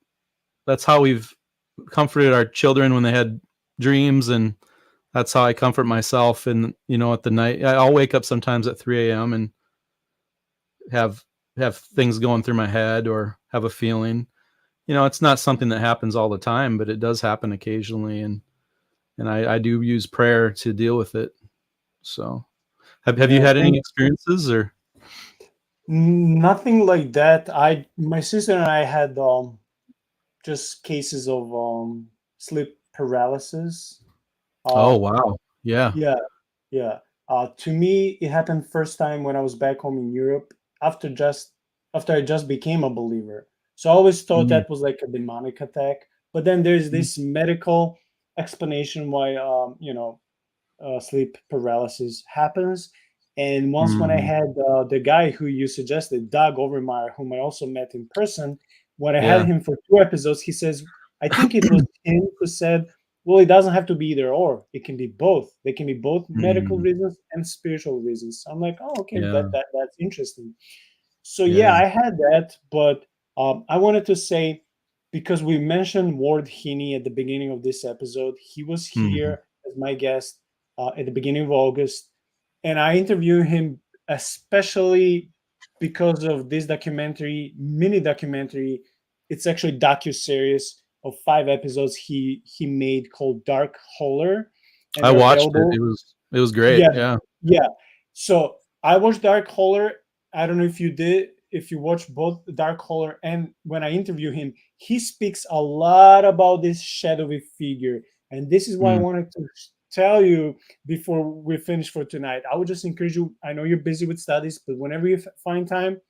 that's how we've comforted our children when they had dreams, and that's how I comfort myself. And at the night, I'll wake up sometimes at 3 a.m. and have things going through my head or have a feeling, it's not something that happens all the time, but it does happen occasionally, and I do use prayer to deal with it. So, have you Yeah, had any thank experiences or? nothing like that. My sister and I had just cases of sleep paralysis. Oh, Um, wow. Yeah. yeah, yeah. To me, it happened first time when I was back home in Europe after just after I just became a believer. So I always thought Mm, that was like a demonic attack. But then there's mm, this medical explanation why sleep paralysis happens. And once when I mhm. had the guy who you suggested, Doug Overmeyer, whom I also met in person, when I had Yeah. him for 2 episodes, he says, I think it was him who said, well, it doesn't have to be either or. It can be both. They can be both medical Mm, reasons and spiritual reasons. I'm like, oh, okay, yeah. that's interesting. So yeah, Yeah. I had that, but I wanted to say because we mentioned Ward Heaney at the beginning of this episode, he was Mhm. here as my guest at the beginning of August, and I interviewed him especially because of this documentary, mini documentary. It's actually docu series of 5 episodes he made called Dark Holler, and I they're watched it. available. It was great. Yeah, Yeah. yeah. So I watched Dark Holler. I don't know if you did, if you watched both Dark Holler and when I interview him, he speaks a lot about this shadowy figure. And this is why I Mm, wanted to tell you before we finish for tonight. I would just encourage you. I know you're busy with studies, but whenever you find time,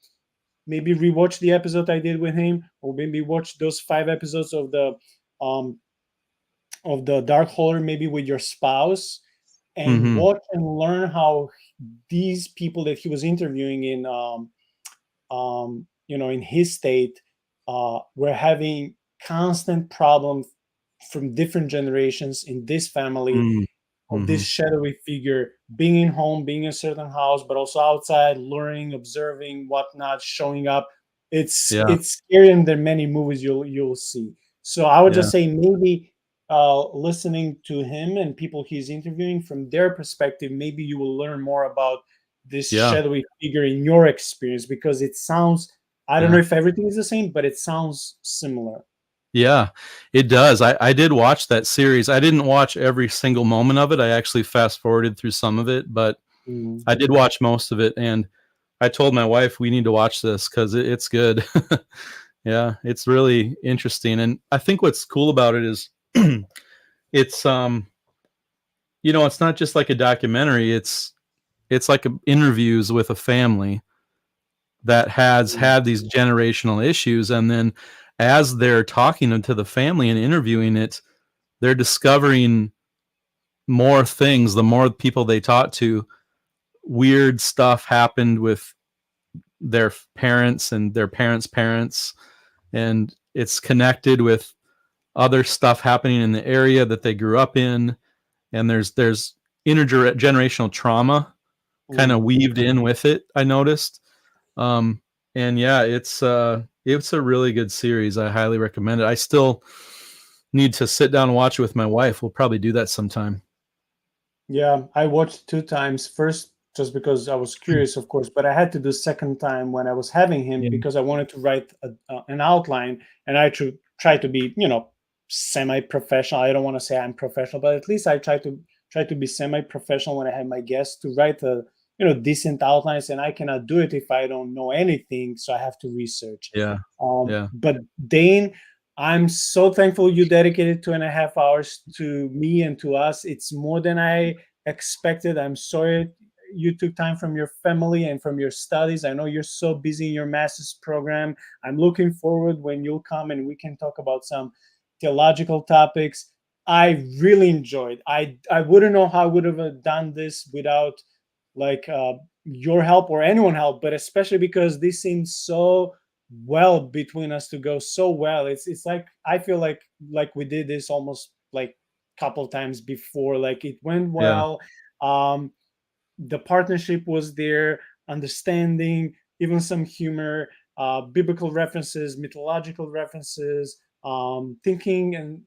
maybe rewatch the episode I did with him, or maybe watch those 5 episodes um of the Dark Holler, maybe with your spouse, and mhm. watch and learn how these people that he was interviewing in in his state were having constant problems from different generations in this family Mm, of this mhm. shadowy figure being in home, being in a certain house, but also outside, luring, observing, whatnot, showing up. Yeah. It's scarier than many movies you'll see. So I would Yeah. just say maybe listening to him and people he's interviewing from their perspective, maybe you will learn more about this Yeah. shadowy figure in your experience because it sounds. I don't know Yeah. if everything is the same, but it sounds similar. Yeah, it does. I did watch that series. I didn't watch every single moment of it. I actually fast forwarded through some of it, but Mm. I did watch most of it. And I told my wife we need to watch this because it's good. Yeah, it's really interesting. And I think what's cool about it is it's it's not just like a documentary. It's like interviews with a family that has Mm. had these generational issues, and then as they're talking to the family and interviewing it, they're discovering more things. The more people they talk to, weird stuff happened with their parents and their parents' parents, and it's connected with other stuff happening in the area that they grew up in. And there's intergenerational trauma kind of Mm. weaved in with it, I noticed. um and yeah, it's a really good series. I highly recommend it. I still need to sit down and watch it with my wife. We'll probably do that sometime. Yeah, I watched 2 times. First, just because I was curious, of course, but I had to do second time when I was having him Yeah. because I wanted to write an outline, and I should try to be, semi-professional. I don't want to say I'm professional, but at least I try to be semi-professional when I have my guests to write decent outlines, and I cannot do it if I don't know anything, so I have to research. Yeah. Yeah. But Dane, I'm so thankful you dedicated 2.5 hours to me and to us. It's more than I expected. I'm sorry you took time from your family and from your studies. I know you're so busy in your master's program. I'm looking forward when you'll come and we can talk about some theological topics. I really enjoyed. I wouldn't know how I would have done this without like your help or anyone help, but especially because this seems so well between us to go so well. It's like I feel like we did this almost like couple times before. Like it went Yeah. well. Um, the partnership was there, understanding, even some humor, biblical references, mythological references, thinking and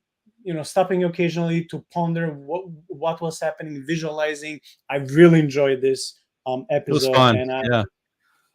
stopping occasionally to ponder what was happening, visualizing. I really enjoyed this It was episode, fun. and Yeah.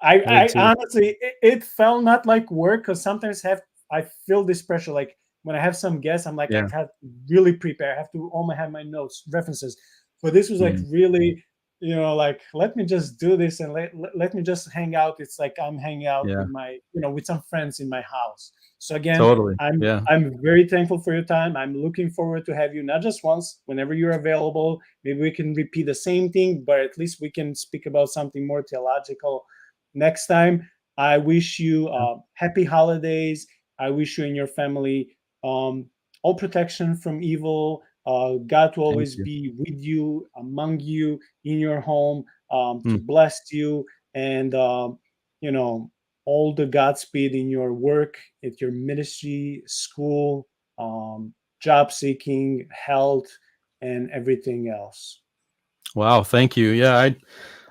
I, I did I too. honestly, it felt not like work because sometimes have I feel this pressure. Like when I have some guests, I'm like, I Yeah. have to really prepare. I have to almost have my notes, references. But this was like Mhm. really, like let me just do this and let me just hang out. It's like I'm hanging out Yeah. with my, with some friends in my house. So again, Totally. I'm Yeah. I'm very thankful for your time. I'm looking forward to have you not just once, whenever you're available. Maybe we can repeat the same thing, but at least we can speak about something more theological next time. I wish you Yeah. happy holidays. I wish you and your family um, all protection from evil. God to Thank always you. be with you, among you, in your home, to Mm. bless you, and you know all the Godspeed in your work, at your ministry, school, job seeking, health, and everything else. Wow. Thank you. Yeah.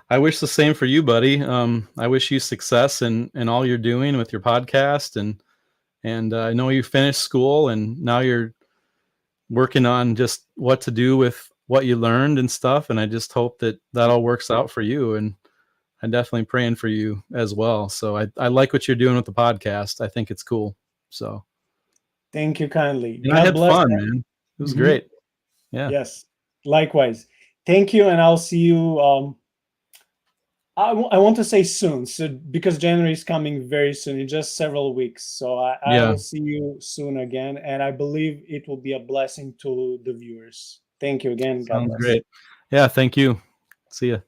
I wish the same for you, buddy. I wish you success in all you're doing with your podcast, and I know you finished school and now you're working on just what to do with what you learned and stuff. And I just hope that that all works out for you. And I'm definitely praying for you as well. So I like what you're doing with the podcast. I think it's cool. So, Thank you kindly. and I God had bless. fun, man. It was Mhm. great. Yeah. Yes, likewise. Thank you, and I'll see you. I want to say soon, so because January is coming very soon, in just several weeks. So I Yeah. will see you soon again, and I believe it will be a blessing to the viewers. Thank you again. God Sounds bless. great. Yeah. Thank you. See ya.